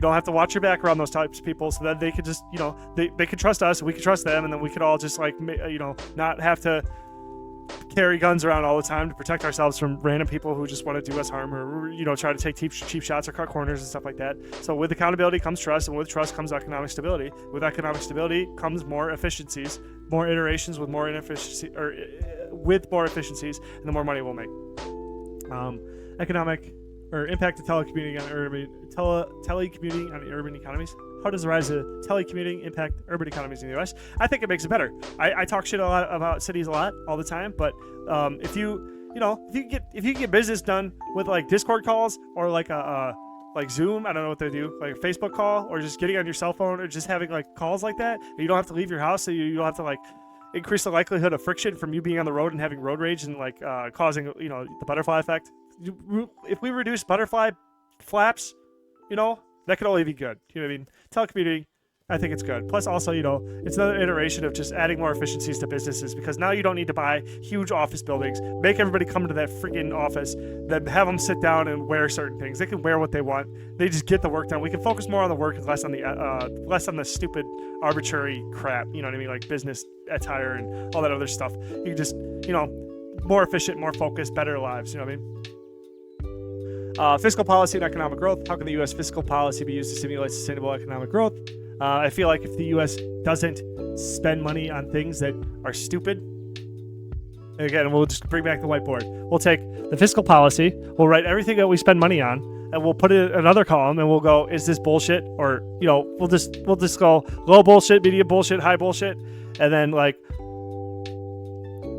don't have to watch your back around those types of people, so that they could just, they could trust us, we could trust them, and then we could all just like, not have to carry guns around all the time to protect ourselves from random people who just want to do us harm or, try to take cheap shots or cut corners and stuff like that. So with accountability comes trust, and with trust comes economic stability. With economic stability comes more efficiencies, more iterations with more inefficiency, or with more efficiencies, and the more money we'll make. Economic or impact of telecommuting on urban economies. How does the rise of telecommuting impact urban economies in the U.S.? I think it makes it better. I talk shit a lot about cities all the time, but if you get business done with like Discord calls or like like Zoom, I don't know what they do, like a Facebook call, or just getting on your cell phone, or just having like calls like that, you don't have to leave your house, so you don't have to like increase the likelihood of friction from you being on the road and having road rage and like causing the butterfly effect. If we reduce butterfly flaps, that could only be good. You know what I mean? Telecommuting, I think it's good. Plus also, it's another iteration of just adding more efficiencies to businesses, because now you don't need to buy huge office buildings, make everybody come to that freaking office, then have them sit down and wear certain things. They can wear what they want. They just get the work done. We can focus more on the work and less on the stupid arbitrary crap, you know what I mean? Like business attire and all that other stuff. You can just, more efficient, more focused, better lives, you know what I mean? Fiscal policy and economic growth. How can the U.S. fiscal policy be used to stimulate sustainable economic growth? I feel like if the U.S. doesn't spend money on things that are stupid, again, we'll just bring back the whiteboard. We'll take the fiscal policy, we'll write everything that we spend money on, and we'll put it in another column, and we'll go, is this bullshit? Or, we'll just go low bullshit, medium bullshit, high bullshit, and then like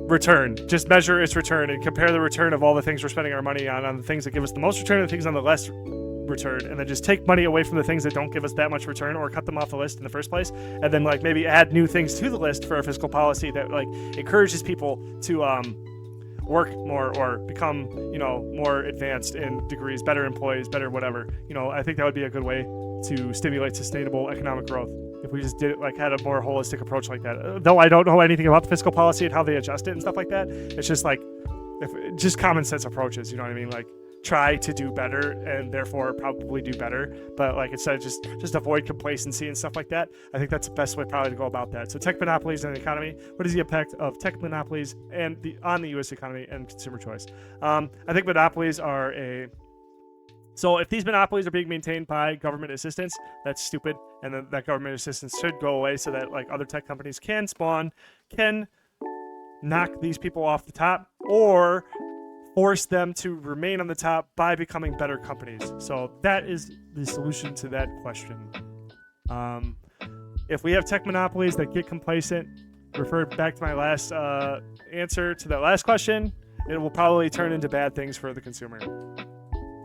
return. Just measure its return and compare the return of all the things we're spending our money on the things that give us the most return and the things on the less return, and then just take money away from the things that don't give us that much return or cut them off the list in the first place, and then like maybe add new things to the list for a fiscal policy that like encourages people to work more or become more advanced in degrees, better employees, better whatever. I think that would be a good way to stimulate sustainable economic growth if we just did it like had a more holistic approach like that. Though I don't know anything about the fiscal policy and how they adjust it and stuff like that. It's just like just common sense approaches, you know what I mean? Like try to do better and therefore probably do better, but like instead of just avoid complacency and stuff like that. I think that's the best way probably to go about that. So tech monopolies on the economy. What is the impact of tech monopolies and on the U.S. economy and consumer choice? I think monopolies are so if these monopolies are being maintained by government assistance, that's stupid, and then that government assistance should go away so that like other tech companies can knock these people off the top or force them to remain on the top by becoming better companies. So that is the solution to that question. If we have tech monopolies that get complacent, refer back to my last answer to that last question, it will probably turn into bad things for the consumer.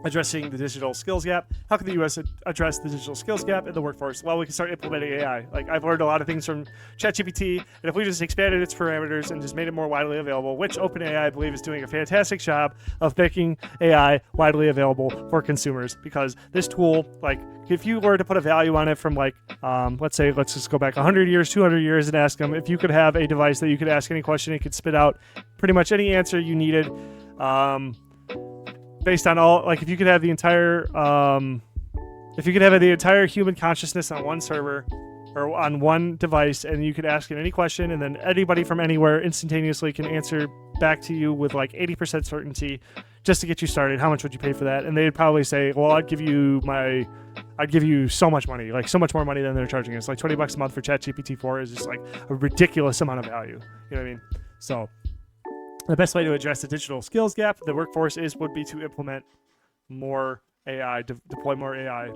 Addressing the digital skills gap. How can the U.S. address the digital skills gap in the workforce? Well, we can start implementing AI. Like I've learned a lot of things from ChatGPT, and if we just expanded its parameters and just made it more widely available, which OpenAI I believe is doing a fantastic job of making AI widely available for consumers, because this tool, like if you were to put a value on it from like, let's just go back 100 years, 200 years and ask them if you could have a device that you could ask any question, it could spit out pretty much any answer you needed. Based on all, like if you could have the entire human consciousness on one server or on one device, and you could ask it any question, and then anybody from anywhere instantaneously can answer back to you with like 80% certainty just to get you started, how much would you pay for that? And they'd probably say, well, I'd give you so much money, like so much more money than they're charging us. Like $20 a month for ChatGPT4 is just like a ridiculous amount of value. You know what I mean? So the best way to address the digital skills gap in the workforce would be to implement more AI, deploy more AI.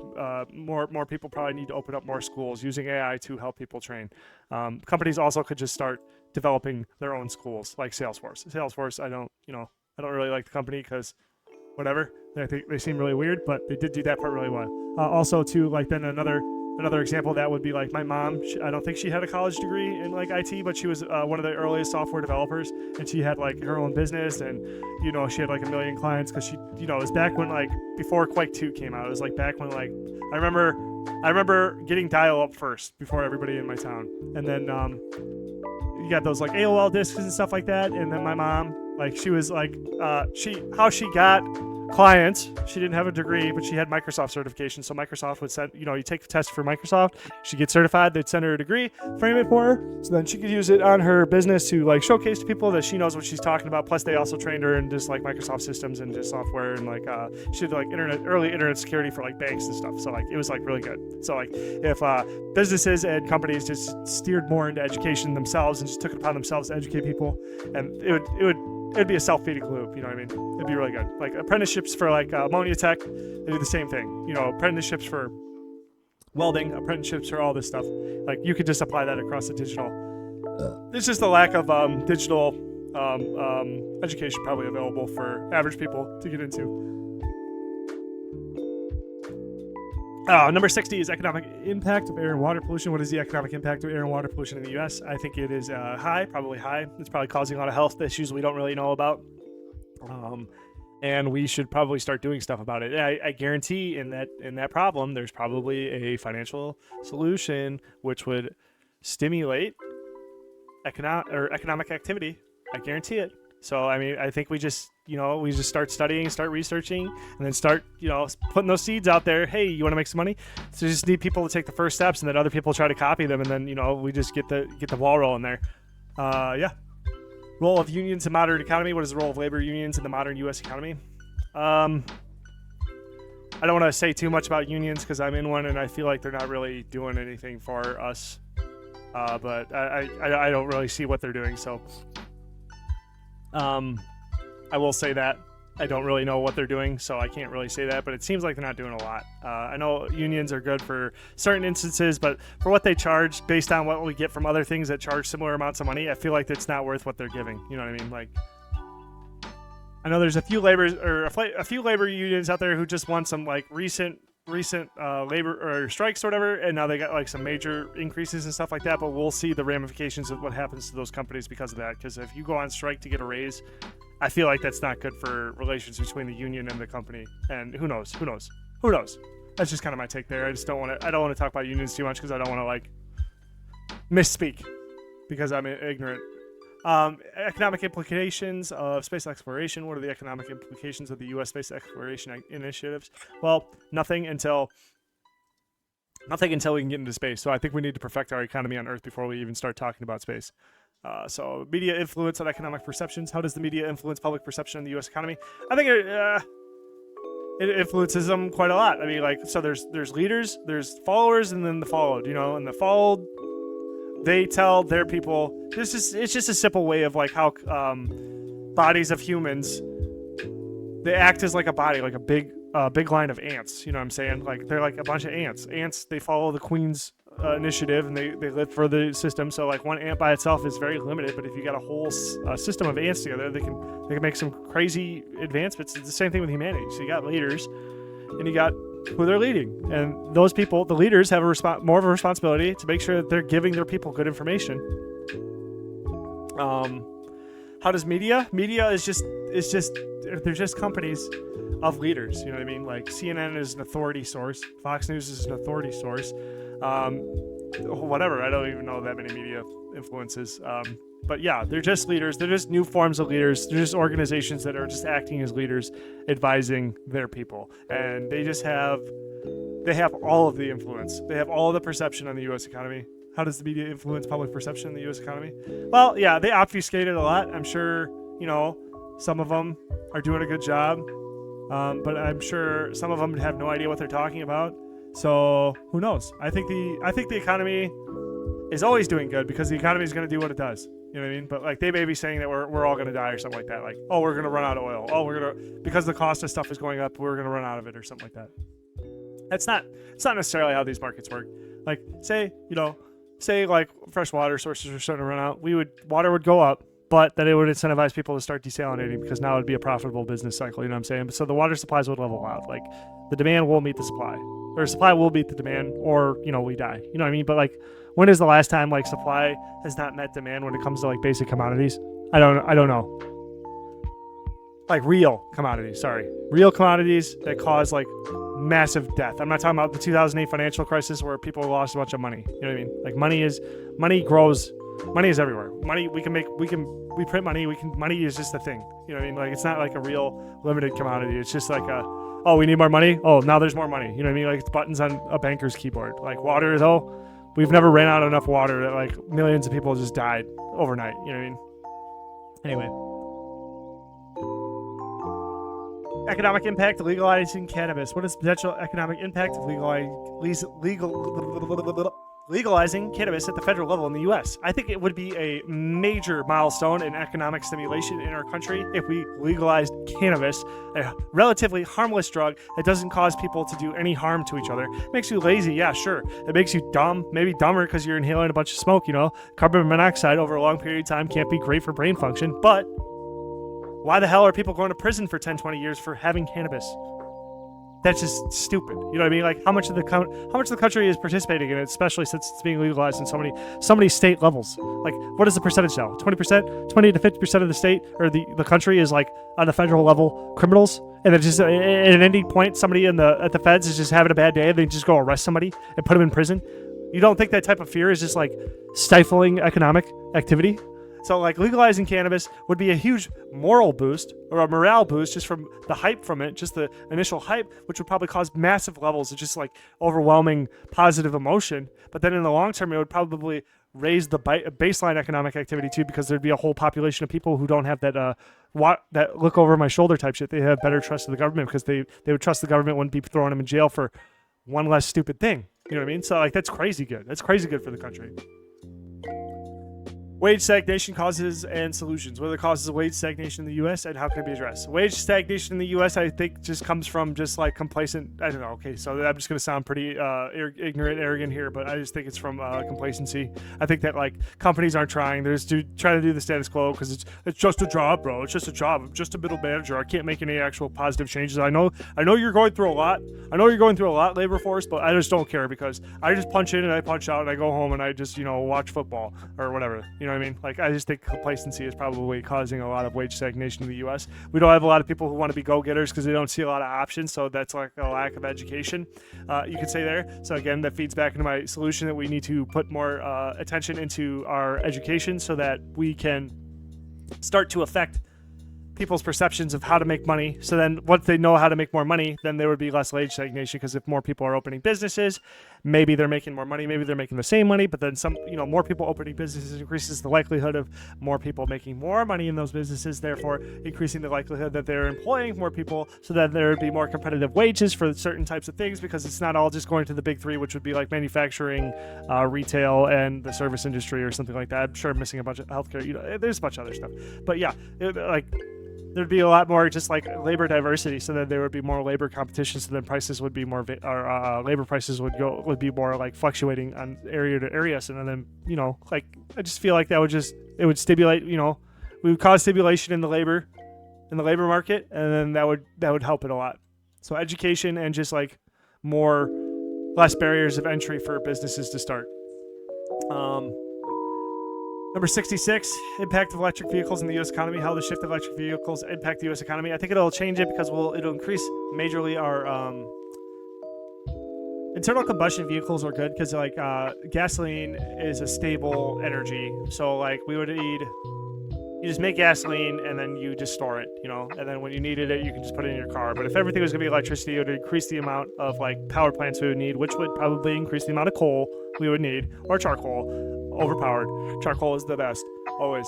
More people probably need to open up more schools using AI to help people train. Companies also could just start developing their own schools, like Salesforce. Salesforce, I don't really like the company because whatever. I think they seem really weird, but they did do that part really well. Also, too, like then another example of that would be like my mom. I don't think she had a college degree in like IT, but she was one of the earliest software developers, and she had like her own business, and she had like 1 million clients because she, it was back when like before Quake 2 came out. It was like back when like I remember getting dial-up first before everybody in my town, and then you got those like AOL discs and stuff like that, and then my mom, like she was like how she got clients. She didn't have a degree, but she had Microsoft certification. So Microsoft would send, you take the test for Microsoft. She gets certified. They'd send her a degree, frame it for her, so then she could use it on her business to like showcase to people that she knows what she's talking about. Plus, they also trained her in just like Microsoft systems and just software, and like she did like early internet security for like banks and stuff. So like it was like really good. So like if businesses and companies just steered more into education themselves and just took it upon themselves to educate people, and it'd be a self-feeding loop, you know what I mean? It'd be really good. Like apprenticeships for like ammonia tech, they do the same thing. Apprenticeships for welding, apprenticeships for all this stuff. Like you could just apply that across the digital. There's just a lack of digital education probably available for average people to get into. Number 60 is economic impact of air and water pollution. What is the economic impact of air and water pollution in the U.S.? I think it is high, probably high. It's probably causing a lot of health issues we don't really know about. And we should probably start doing stuff about it. I guarantee in that problem, there's probably a financial solution which would stimulate economic activity. I guarantee it. So, I mean, I think we just start studying, start researching, and then start, putting those seeds out there. Hey, you want to make some money? So you just need people to take the first steps, and then other people try to copy them, and then, we just get the ball rolling there. Yeah. Role of unions in modern economy. What is the role of labor unions in the modern U.S. economy? I don't want to say too much about unions because I'm in one, and I feel like they're not really doing anything for us. But I don't really see what they're doing, so... I will say that. I don't really know what they're doing, so I can't really say that, but it seems like they're not doing a lot. I know unions are good for certain instances, but for what they charge based on what we get from other things that charge similar amounts of money, I feel like it's not worth what they're giving. You know what I mean? Like, I know there's a few labor unions out there who just want some like recent labor or strikes or whatever, and now they got like some major increases and stuff like that, but we'll see the ramifications of what happens to those companies because of that. Because if you go on strike to get a raise, I feel like that's not good for relations between the union and the company. And who knows? That's just kind of my take there. I don't want to talk about unions too much because I don't want to like misspeak because I'm ignorant. Economic implications of space exploration. What are the economic implications of the U.S. space exploration initiatives? Well, nothing until we can get into space. So I think we need to perfect our economy on Earth before we even start talking about space. So media influence on economic perceptions. How does the media influence public perception in the U.S. economy? I think it influences them quite a lot. I mean, like, so there's leaders, there's followers, and then the followed. You know, and the followed, they tell their people. It's just a simple way of like how bodies of humans, they act as like a body, like a big line of ants. You know what I'm saying? Like they're like a bunch of ants. Ants, they follow the queen's initiative, and they live for the system. So like one ant by itself is very limited, but if you got a whole system of ants together, they can make some crazy advancements. It's the same thing with humanity. So you got leaders, and you got who they're leading, and those people, the leaders, have more of a responsibility to make sure that they're giving their people good information. How does media is just they're just companies of leaders. You know what I mean? Like CNN is an authority source, Fox News is an authority source. Whatever, I don't even know that many media influences. But yeah, they're just leaders. They're just new forms of leaders. They're just organizations that are just acting as leaders, advising their people. And they have all of the influence. They have all of the perception on the U.S. economy. How does the media influence public perception in the U.S. economy? Well, yeah, they obfuscate it a lot. I'm sure, some of them are doing a good job. But I'm sure some of them have no idea what they're talking about. So who knows? I think the economy is always doing good because the economy is going to do what it does. You know what I mean? But like they may be saying that we're all going to die or something like that. Like, oh, we're going to run out of oil. Oh, because the cost of stuff is going up, we're going to run out of it or something like that. It's not necessarily how these markets work. Like say like fresh water sources are starting to run out, water would go up, but that it would incentivize people to start desalinating because now it would be a profitable business cycle. You know what I'm saying? So the water supplies would level out. Like the demand will meet the supply, or supply will meet the demand, or we die. You know what I mean? But like, when is the last time like supply has not met demand when it comes to like basic commodities? I don't know. Like real commodities that cause like massive death. I'm not talking about the 2008 financial crisis where people lost a bunch of money. You know what I mean? Like money grows. Money is everywhere. Money we print money. Money is just a thing. You know what I mean? Like it's not like a real limited commodity. It's just like we need more money. Oh, now there's more money. You know what I mean? Like it's buttons on a banker's keyboard. Like water is, we've never ran out of enough water that like millions of people just died overnight. You know what I mean? Anyway. Economic impact of legalizing cannabis. What is the potential economic impact of legalizing cannabis at the federal level in the U.S.? I think it would be a major milestone in economic stimulation in our country if we legalized cannabis, a relatively harmless drug that doesn't cause people to do any harm to each other. It makes you lazy, yeah, sure. It makes you dumb, maybe dumber because you're inhaling a bunch of smoke, Carbon monoxide over a long period of time can't be great for brain function, but why the hell are people going to prison for 10, 20 years for having cannabis? That's just stupid. You know what I mean? Like how much of the country is participating in it, especially since it's being legalized in so many state levels. Like what is the percentage now? 20%, 20 to 50% of the state or the country is like on the federal level criminals, and then just at an ending point, somebody at the feds is just having a bad day, and they just go arrest somebody and put them in prison. You don't think that type of fear is just like stifling economic activity? So like legalizing cannabis would be a huge moral boost or a morale boost just from the hype from it, just the initial hype, which would probably cause massive levels of just like overwhelming positive emotion. But then in the long term, it would probably raise the baseline economic activity too, because there'd be a whole population of people who don't have that that look over my shoulder type shit. They have better trust of the government because they would trust the government wouldn't be throwing them in jail for one less stupid thing. You know what I mean? So like that's crazy good. That's crazy good for the country. Wage stagnation causes and solutions. What are the causes of wage stagnation in the U.S. and how can it be addressed? Wage stagnation in the U.S. I think just comes from just like complacent. I don't know. Okay, so I'm just gonna sound pretty ignorant, arrogant here, but I just think it's from complacency. I think that like companies aren't trying. They're just trying to do the status quo because it's just a job, bro. It's just a job. I'm just a middle manager. I can't make any actual positive changes. I know you're going through a lot. I know you're going through a lot, labor force, but I just don't care because I just punch in and I punch out and I go home and I just watch football or whatever. You know what I mean? Like, I just think complacency is probably causing a lot of wage stagnation in the U.S. We don't have a lot of people who want to be go-getters because they don't see a lot of options, so that's like a lack of education, you could say there. So again, that feeds back into my solution that we need to put more attention into our education so that we can start to affect people's perceptions of how to make money. So then once they know how to make more money, then there would be less wage stagnation because if more people are opening businesses, maybe they're making more money, maybe they're making the same money, but then some, more people opening businesses increases the likelihood of more people making more money in those businesses, therefore increasing the likelihood that they're employing more people so that there would be more competitive wages for certain types of things because it's not all just going to the big three, which would be like manufacturing, retail, and the service industry or something like that. I'm sure I'm missing a bunch of healthcare, there's a bunch of other stuff. But yeah, there'd be a lot more just like labor diversity, so that there would be more labor competition, so then prices would be more, labor prices would be more like fluctuating on area to area. So then, like I just feel like it would stimulate, we would cause stimulation in the labor market, and then that would help it a lot. So education and just like less barriers of entry for businesses to start. Number 66, impact of electric vehicles in the U.S. economy. How the shift of electric vehicles impact the U.S. economy. I think it'll change it because it'll increase majorly our internal combustion vehicles are good because like gasoline is a stable energy. So like we would need, you just make gasoline and then you just store it, and then when you needed it, you can just put it in your car. But if everything was going to be electricity, it would increase the amount of like power plants we would need, which would probably increase the amount of coal we would need, or charcoal. Overpowered. Charcoal is the best, always.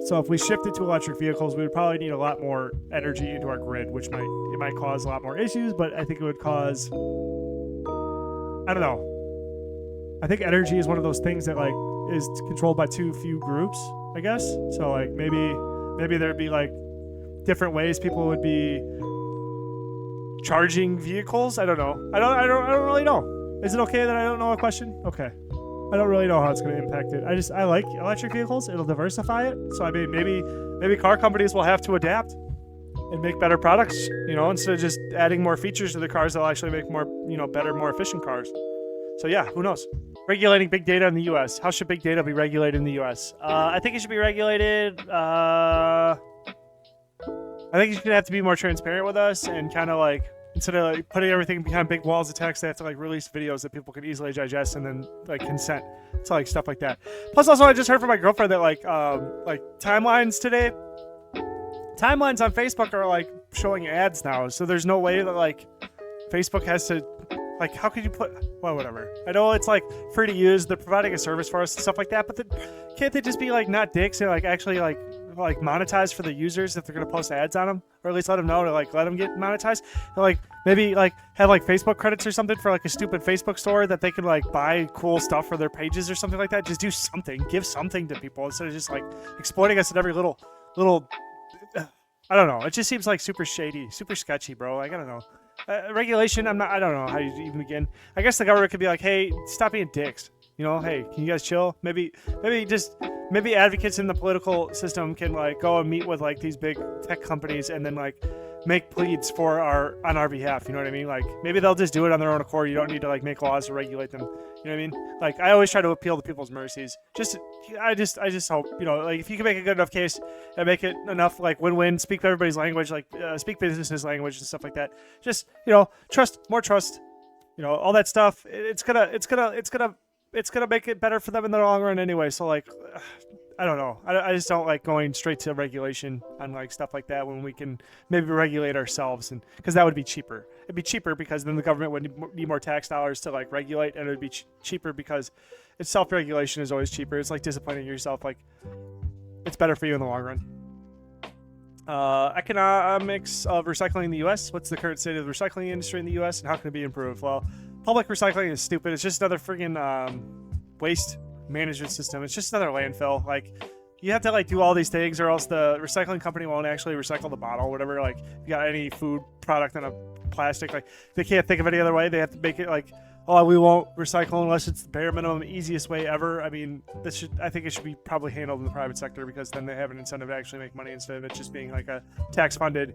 So if we shifted to electric vehicles, we would probably need a lot more energy into our grid, which might cause a lot more issues, but I think it would cause, I don't know. I think energy is one of those things that like is controlled by too few groups, I guess. So like maybe there'd be like different ways people would be charging vehicles. I don't know. I don't really know. Is it okay that I don't know a question? Okay. I don't really know how it's going to impact it. I like electric vehicles. It'll diversify it. So I mean, maybe car companies will have to adapt and make better products, instead of just adding more features to the cars, they'll actually make more, better, more efficient cars. So yeah, who knows? Regulating big data in the U.S. How should big data be regulated in the U.S.? I think it should be regulated. I think you should have to be more transparent with us and kind of like, instead of like putting everything behind big walls of text, they have to like release videos that people can easily digest and then like consent to like stuff like that. Plus, also, I just heard from my girlfriend that like timelines today, timelines on Facebook are like showing ads now. So there's no way that like Facebook has to like, how could you whatever. I know it's like free to use. They're providing a service for us and stuff like that, but can't they just be like not dicks and like actually like monetize for the users if they're going to post ads on them, or at least let them know to like let them get monetized, and like maybe like have like Facebook credits or something for like a stupid Facebook store that they can like buy cool stuff for their pages or something like that. Just do something, give something to people instead of just like exploiting us at every little I don't know, it just seems like super shady, super sketchy, bro. Like I don't know, regulation, I don't know how you even begin. I guess the government could be like, hey, stop being dicks, hey, can you guys chill? Maybe advocates in the political system can like go and meet with like these big tech companies and then like make pleads on our behalf. You know what I mean? Like maybe they'll just do it on their own accord. You don't need to like make laws to regulate them. You know what I mean? Like I always try to appeal to people's mercies. I just hope, like if you can make a good enough case and make it enough like win-win, speak everybody's language, like speak business language and stuff like that. Just, more trust, all that stuff. It's gonna make it better for them in the long run anyway. So like, I don't know. I just don't like going straight to regulation on like stuff like that when we can maybe regulate ourselves, and because that would be cheaper. It'd be cheaper because then the government would need more tax dollars to like regulate, and it would be cheaper because it's self-regulation is always cheaper. It's like disciplining yourself. Like it's better for you in the long run. Economics of recycling in the U.S. What's the current state of the recycling industry in the U.S. and how can it be improved? Well, public recycling is stupid. It's just another friggin' waste management system. It's just another landfill. Like, you have to like do all these things, or else the recycling company won't actually recycle the bottle, whatever. Like, if you got any food product in a plastic, like, they can't think of any other way. They have to make it like, oh, we won't recycle unless it's the bare minimum, easiest way ever. I mean, I think it should be probably handled in the private sector, because then they have an incentive to actually make money instead of it just being like a tax-funded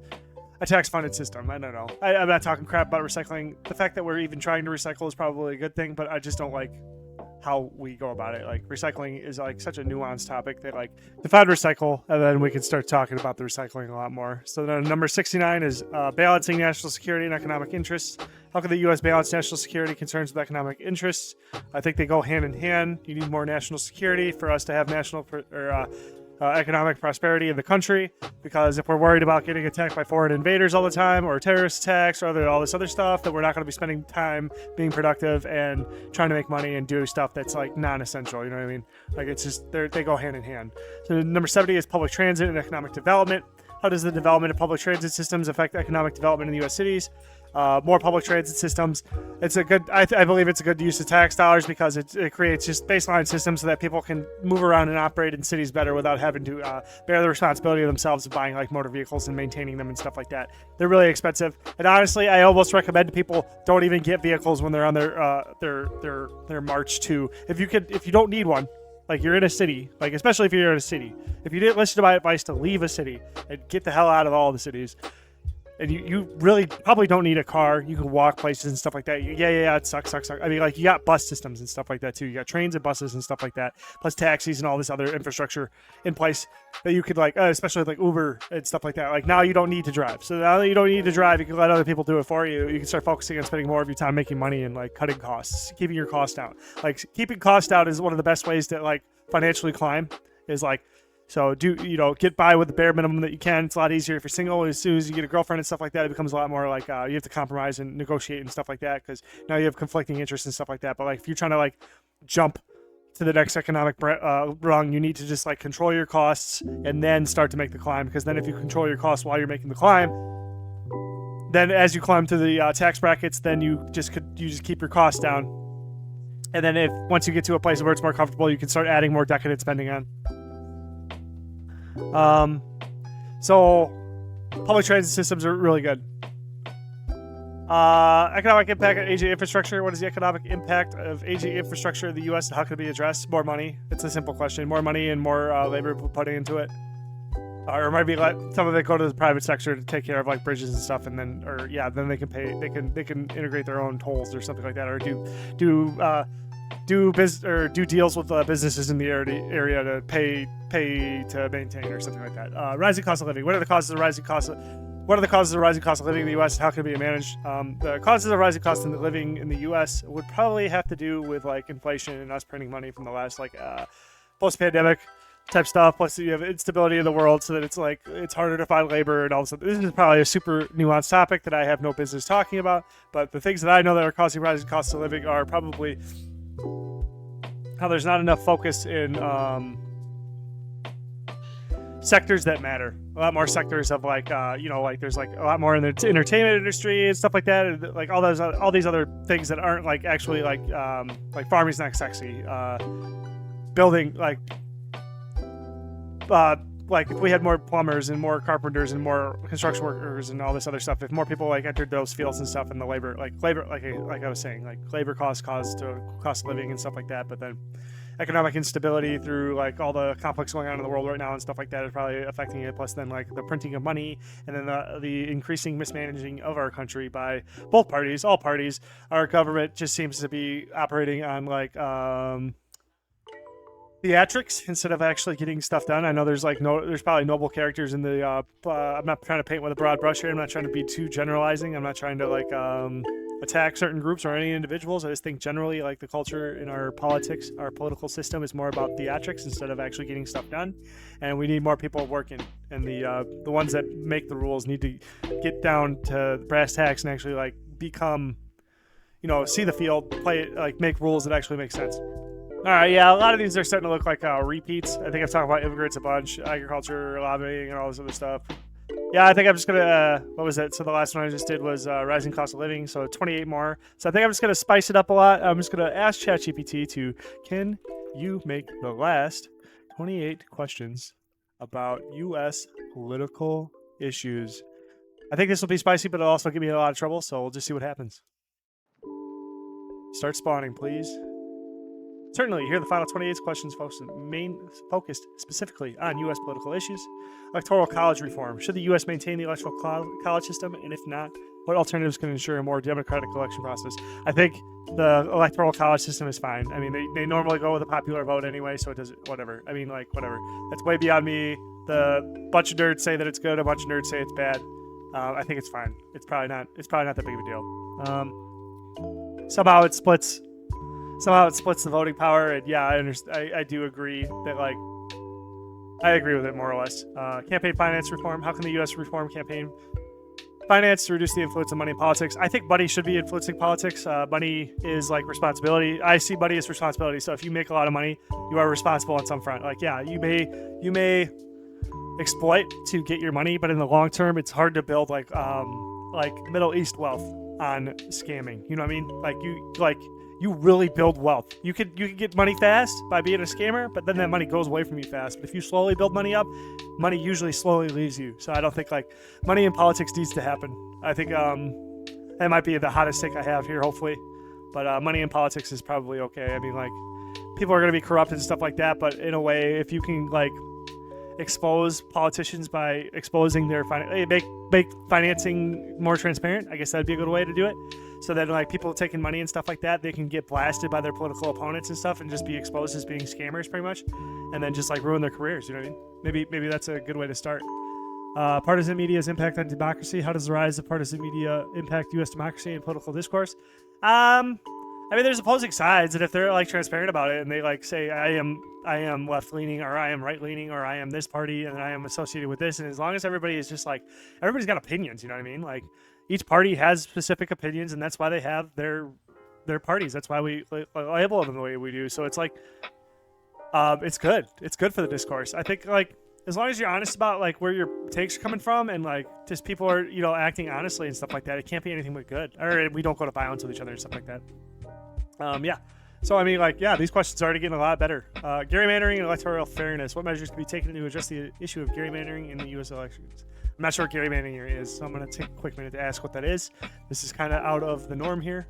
system. I don't know. I'm not talking crap about recycling. The fact that we're even trying to recycle is probably a good thing, but I just don't like how we go about it. Like, recycling is like such a nuanced topic that, like, define recycle, and then we can start talking about the recycling a lot more. So then number 69 is balancing national security and economic interests. How can the U.S. balance national security concerns with economic interests? I think they go hand in hand. You need more national security for us to have economic prosperity in the country, because if we're worried about getting attacked by foreign invaders all the time, or terrorist attacks, or all this other stuff, that we're not going to be spending time being productive and trying to make money and do stuff that's like non-essential. You know what I mean? Like, it's just they go hand in hand. So number 70 is public transit and economic development. How does the development of public transit systems affect economic development in the U.S. cities? More public transit systems. It's a good. I believe it's a good use of tax dollars, because it creates just baseline systems so that people can move around and operate in cities better without having to bear the responsibility of themselves of buying like motor vehicles and maintaining them and stuff like that. They're really expensive, and honestly, I almost recommend to people don't even get vehicles when they're on their march to. If you don't need one. Like, you're in a city, like, especially if you're in a city. If you didn't listen to my advice to leave a city and get the hell out of all the cities, and you really probably don't need a car. You can walk places and stuff like that. Yeah, it sucks. I mean, like, you got bus systems and stuff like that too. You got trains and buses and stuff like that, plus taxis and all this other infrastructure in place that you could, like, especially like Uber and stuff like that. Like, now you don't need to drive. So now that you don't need to drive, you can let other people do it for you. You can start focusing on spending more of your time making money and, like, cutting costs, keeping your costs down. Like, keeping costs down is one of the best ways to, like, financially climb. Is like, so get by with the bare minimum that you can. It's a lot easier if you're single. As soon as you get a girlfriend and stuff like that, it becomes a lot more like you have to compromise and negotiate and stuff like that, because now you have conflicting interests and stuff like that. But, like, if you're trying to, like, jump to the next economic rung, you need to just, like, control your costs and then start to make the climb, because then if you control your costs while you're making the climb, then as you climb to the tax brackets, then you just keep your costs down. And then once you get to a place where it's more comfortable, you can start adding more decadent spending on. So public transit systems are really good. Economic impact on aging infrastructure. What is the economic impact of aging infrastructure in the U.S. and how can it be addressed? More money. It's a simple question. More money and more labor putting into it. Or maybe let some of it go to the private sector to take care of, like, bridges and stuff, and then they can pay. They can integrate their own tolls or something like that, or do deals with businesses in the area to pay to maintain or something like that. Rising cost of living. What are the causes of rising cost of living in the U.S. and how can it be managed? The causes of rising cost of living in the U.S. would probably have to do with, like, inflation and us printing money from the last, like, post-pandemic type stuff. Plus, you have instability in the world, so that it's like it's harder to find labor and all this. This is probably a super nuanced topic that I have no business talking about. But the things that I know that are causing rising costs of living are probably how there's not enough focus in sectors that matter. A lot more sectors of, like, like, there's, like, a lot more in the entertainment industry and stuff like that, and, like, all these other things that aren't, like, actually, like farming's not sexy. Building, like if we had more plumbers and more carpenters and more construction workers and all this other stuff, if more people, like, entered those fields and stuff, and the labor, like I was saying, like, labor costs to cost of living and stuff like that. But then economic instability through, like, all the conflicts going on in the world right now and stuff like that is probably affecting it. Plus then, like, the printing of money, and then the increasing mismanaging of our country by both parties, all parties. Our government just seems to be operating on, like, theatrics instead of actually getting stuff done. I know there's probably noble characters in the I'm not trying to paint with a broad brush here. I'm not trying to be too generalizing. I'm not trying to, like, attack certain groups or any individuals. I just think generally, like, the culture in our politics, our political system, is more about theatrics instead of actually getting stuff done. And we need more people working, and the ones that make the rules need to get down to brass tacks and actually, like, become, see the field, play it, like, make rules that actually make sense. All right, yeah, a lot of these are starting to look like repeats. I think I've talked about immigrants a bunch, agriculture, lobbying, and all this other stuff. Yeah, I think I'm just going to, what was it? So the last one I just did was rising cost of living, so 28 more. So I think I'm just going to spice it up a lot. I'm just going to ask ChatGPT can you make the last 28 questions about U.S. political issues. I think this will be spicy, but it'll also give me a lot of trouble, so we'll just see what happens. Start spawning, please. Certainly, here are the final 28 questions focused specifically on U.S. political issues. Electoral college reform. Should the U.S. maintain the electoral college system? And if not, what alternatives can ensure a more democratic election process? I think the electoral college system is fine. I mean, they normally go with a popular vote anyway, so it doesn't, whatever. I mean, like, whatever. That's way beyond me. The bunch of nerds say that it's good, a bunch of nerds say it's bad. I think it's fine. It's probably not that big of a deal. Somehow it splits the voting power, and yeah, I do agree that, like, I agree with it more or less. Campaign finance reform. How can the U.S. reform campaign finance to reduce the influence of money in politics? I think money should be influencing politics. Money is like responsibility. I see money as responsibility. So if you make a lot of money, you are responsible on some front. Like, yeah, you may exploit to get your money, but in the long term, it's hard to build like Middle East wealth on scamming. You know what I mean? You really build wealth. You could get money fast by being a scammer, but then that money goes away from you fast. But if you slowly build money up, money usually slowly leaves you. So I don't think like money in politics needs to happen. I think that might be the hottest take I have here, hopefully. But money in politics is probably okay. I mean, like, people are going to be corrupt and stuff like that, but in a way, if you can like expose politicians by exposing their make financing more transparent, I guess that'd be a good way to do it. So that like people taking money and stuff like that, they can get blasted by their political opponents and stuff and just be exposed as being scammers pretty much, and then just like ruin their careers. You know what I mean? Maybe that's a good way to start. Partisan media's impact on democracy. How does the rise of partisan media impact U.S. democracy and political discourse? I mean, there's opposing sides, and if they're like transparent about it and they like say I am left leaning or I am right leaning or I am this party and I am associated with this, and as long as everybody is just like, everybody's got opinions, you know what I mean? Like, each party has specific opinions, and that's why they have their parties. That's why we label them the way we do. So it's like, it's good. It's good for the discourse. I think like as long as you're honest about like where your takes are coming from and like just people are acting honestly and stuff like that, it can't be anything but good. Or we don't go to violence with each other and stuff like that. Yeah. So I mean, like, yeah, these questions are already getting a lot better. Gerrymandering and electoral fairness. What measures can be taken to address the issue of gerrymandering in the U.S. elections? I'm not sure what gerrymandering is, so I'm going to take a quick minute to ask what that is. This is kind of out of the norm here.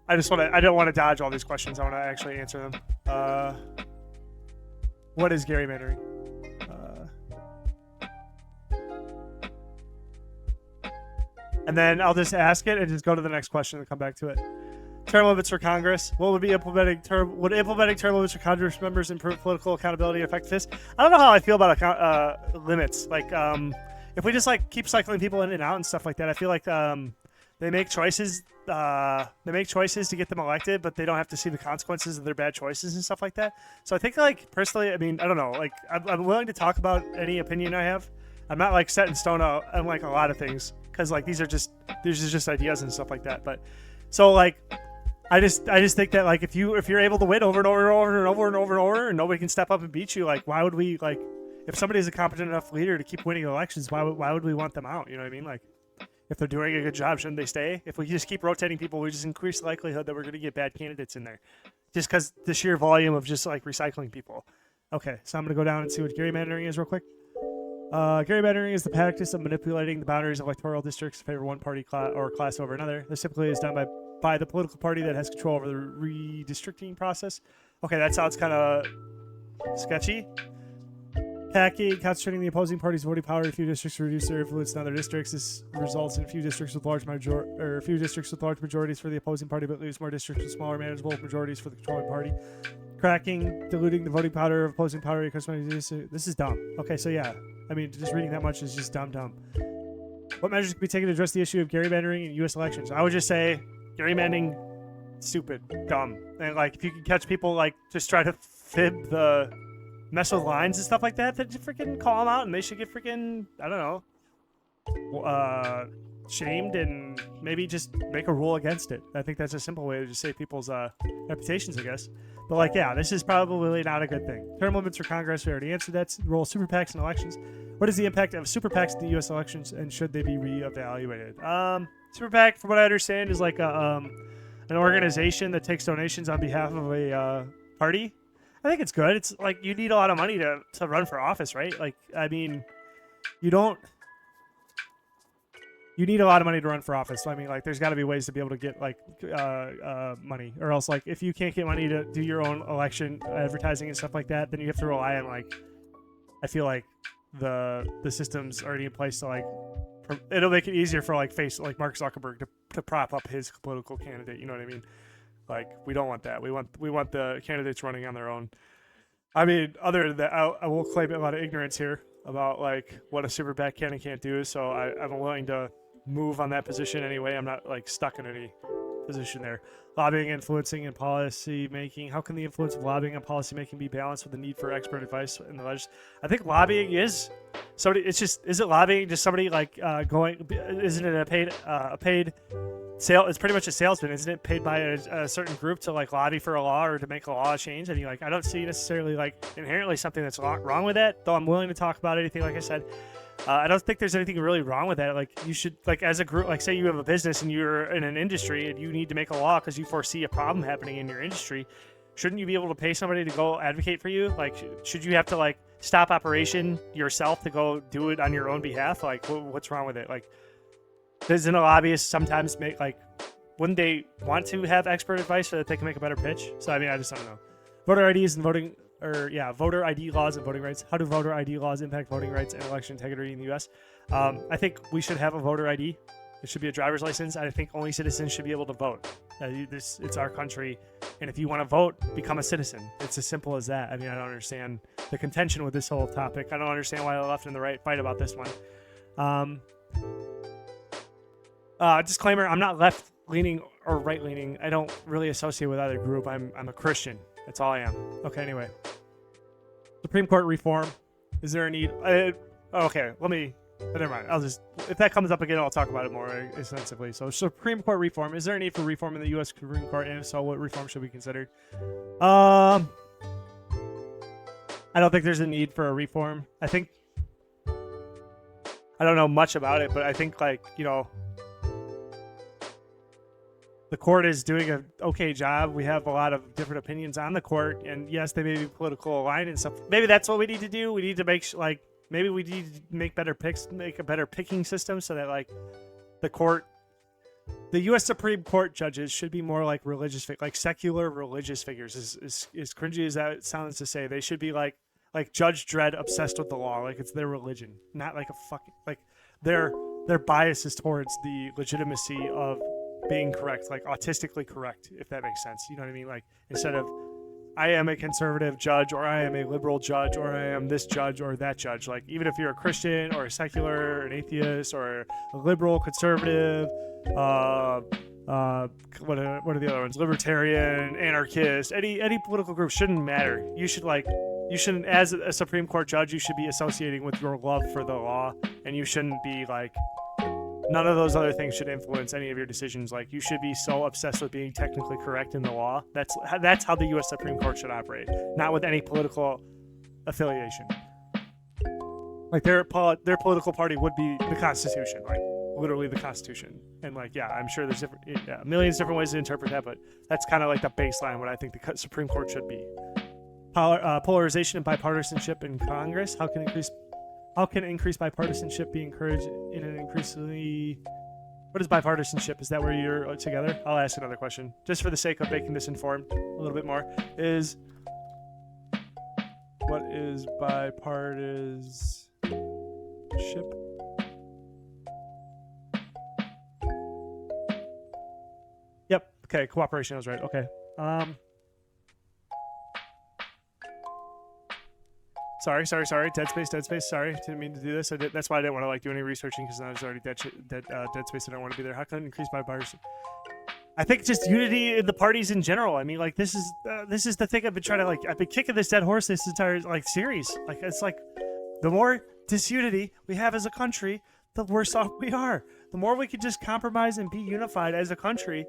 I don't want to dodge all these questions. I want to actually answer them. What is gerrymandering? And then I'll just ask it and just go to the next question and come back to it. Term limits for Congress. What would implementing term limits for Congress members improve political accountability and effectiveness? I don't know how I feel about limits. Like, if we just like keep cycling people in and out and stuff like that, I feel like they make choices. They make choices to get them elected, but they don't have to see the consequences of their bad choices and stuff like that. So I think, like, personally, I mean, I don't know. Like, I'm willing to talk about any opinion I have. I'm not like set in stone on like a lot of things because like these are just ideas and stuff like that. But so like. I just think that like if you're able to win over and over and nobody can step up and beat you, like why would we, like, if somebody is a competent enough leader to keep winning elections, why would we want them out? You know what I mean? Like, if they're doing a good job, shouldn't they stay? If we just keep rotating people, we just increase the likelihood that we're going to get bad candidates in there, just because the sheer volume of just like recycling people. Okay, so I'm going to go down and see what gerrymandering is real quick. Gerrymandering is the practice of manipulating the boundaries of electoral districts to favor one party or class over another. This typically is done by the political party that has control over the redistricting process. Okay, that sounds kind of sketchy. Hacking, concentrating the opposing party's voting power in a few districts to reduce their influence in other districts. This results in a few districts with large majorities for the opposing party, but leaves more districts with smaller manageable majorities for the controlling party. Cracking, diluting the voting power of opposing party. This is dumb. Okay, so yeah, I mean, just reading that much is just dumb. What measures can be taken to address the issue of gerrymandering in U.S. elections? I would just say gerrymandering, stupid, dumb. And like, if you can catch people like just try to mess with lines and stuff like that, then just freaking call them out and they should get freaking, I don't know, shamed and maybe just make a rule against it. I think that's a simple way to just save people's reputations, I guess. But like, yeah, this is probably not a good thing. Term limits for Congress, we already answered that. Role of super PACs in elections. What is the impact of super PACs in the U.S. elections, and should they be reevaluated? Super PAC, from what I understand, is like an organization that takes donations on behalf of a party. I think it's good. It's like you need a lot of money to run for office, right? Like, I mean, you need a lot of money to run for office. So I mean, like, there's got to be ways to be able to get like money, or else like if you can't get money to do your own election advertising and stuff like that, then you have to rely on like, I feel like the system's already in place to like, it'll make it easier for like Mark Zuckerberg to prop up his political candidate. You know what I mean? Like, we don't want that. We want the candidates running on their own. I mean, other than that, I will claim a lot of ignorance here about like what a super PAC can and can't do. So I'm willing to move on that position anyway. I'm not like stuck in any position there. Lobbying, influencing, and policy making. How can the influence of lobbying and policy making be balanced with the need for expert advice in the legislature? I think lobbying is somebody. Is it lobbying just somebody like going? Isn't it a paid sale? It's pretty much a salesman, isn't it? Paid by a certain group to like lobby for a law or to make a law change. And I don't see necessarily like inherently something that's wrong with that. Though I'm willing to talk about anything. Like I said. I don't think there's anything really wrong with that. Like, you should, like, as a group, like, say you have a business and you're in an industry and you need to make a law because you foresee a problem happening in your industry. Shouldn't you be able to pay somebody to go advocate for you? Like, should you have to, like, stop operation yourself to go do it on your own behalf? Like, what's wrong with it? Like, doesn't a lobbyist sometimes make, like, wouldn't they want to have expert advice so that they can make a better pitch? So, I mean, I just don't know. Voter IDs and voter ID laws and voting rights. How do voter ID laws impact voting rights and election integrity in the U.S.? I think we should have a voter ID. It should be a driver's license. I think only citizens should be able to vote. It's our country, and if you want to vote, become a citizen. It's as simple as that. I mean, I don't understand the contention with this whole topic. I don't understand why the left and the right fight about this one. Disclaimer: I'm not left-leaning or right-leaning. I don't really associate with either group. I'm a Christian. That's all I am. Okay, anyway. Supreme Court reform. Is there a need? Okay, never mind. If that comes up again, I'll talk about it more extensively. So, Supreme Court reform. Is there a need for reform in the U.S. Supreme Court? And if so, what reform should be considered? I don't think there's a need for a reform. I don't know much about it, but I think, like, the court is doing an okay job. We have a lot of different opinions on the court, and yes, they may be political aligned and stuff. Maybe that's what we need to do. We need to maybe we need to make better picks, make a better picking system so that like the U.S. Supreme Court judges should be more like like secular religious figures. As cringy as that sounds to say, they should be like Judge Dredd obsessed with the law, like it's their religion, not like a fucking like their bias is towards the legitimacy of being correct, like autistically correct, if that makes sense. You know what I mean? Like, instead of I am a conservative judge, or I am a liberal judge, or I am this judge or that judge. Like, even if you're a Christian or a secular, an atheist, or a liberal, conservative, what are the other ones? Libertarian, anarchist, any political group shouldn't matter. You shouldn't, as a Supreme Court judge, you should be associating with your love for the law, and you shouldn't be like, none of those other things should influence any of your decisions. Like, you should be so obsessed with being technically correct in the law. That's how the U.S. Supreme Court should operate, not with any political affiliation. Like, their political party would be the Constitution, like literally the Constitution. And like, yeah, I'm sure there's millions of different ways to interpret that, but that's kind of like the baseline what I think the Supreme Court should be. Polarization and bipartisanship in Congress. How can increased bipartisanship be encouraged in an increasingly... What is bipartisanship? Is that where you're together? I'll ask another question, just for the sake of making this informed a little bit more. What is bipartisanship? Yep. Okay. Cooperation. I was right. Okay. Sorry. Dead space. Sorry, didn't mean to do this. That's why I didn't want to like do any researching, because I was already dead space. I don't want to be there. How can increase bipartisan? I think just unity in the parties in general. I mean, like this is the thing I've been trying to I've been kicking this dead horse this entire series. Like, it's like the more disunity we have as a country, the worse off we are. The more we can just compromise and be unified as a country,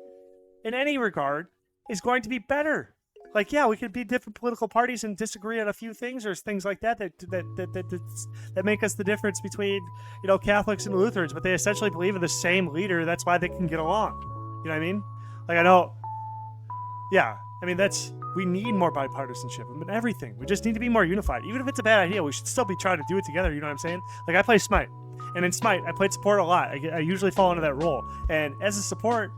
in any regard, is going to be better. Like, yeah, we could be different political parties and disagree on a few things or things like that make us the difference between, Catholics and Lutherans, but they essentially believe in the same leader. That's why they can get along. You know what I mean? Like, I know, yeah, I mean, we need more bipartisanship in everything. We just need to be more unified. Even if it's a bad idea, we should still be trying to do it together. You know what I'm saying? Like, I play Smite, and in Smite, I played support a lot. I usually fall into that role. And as a support,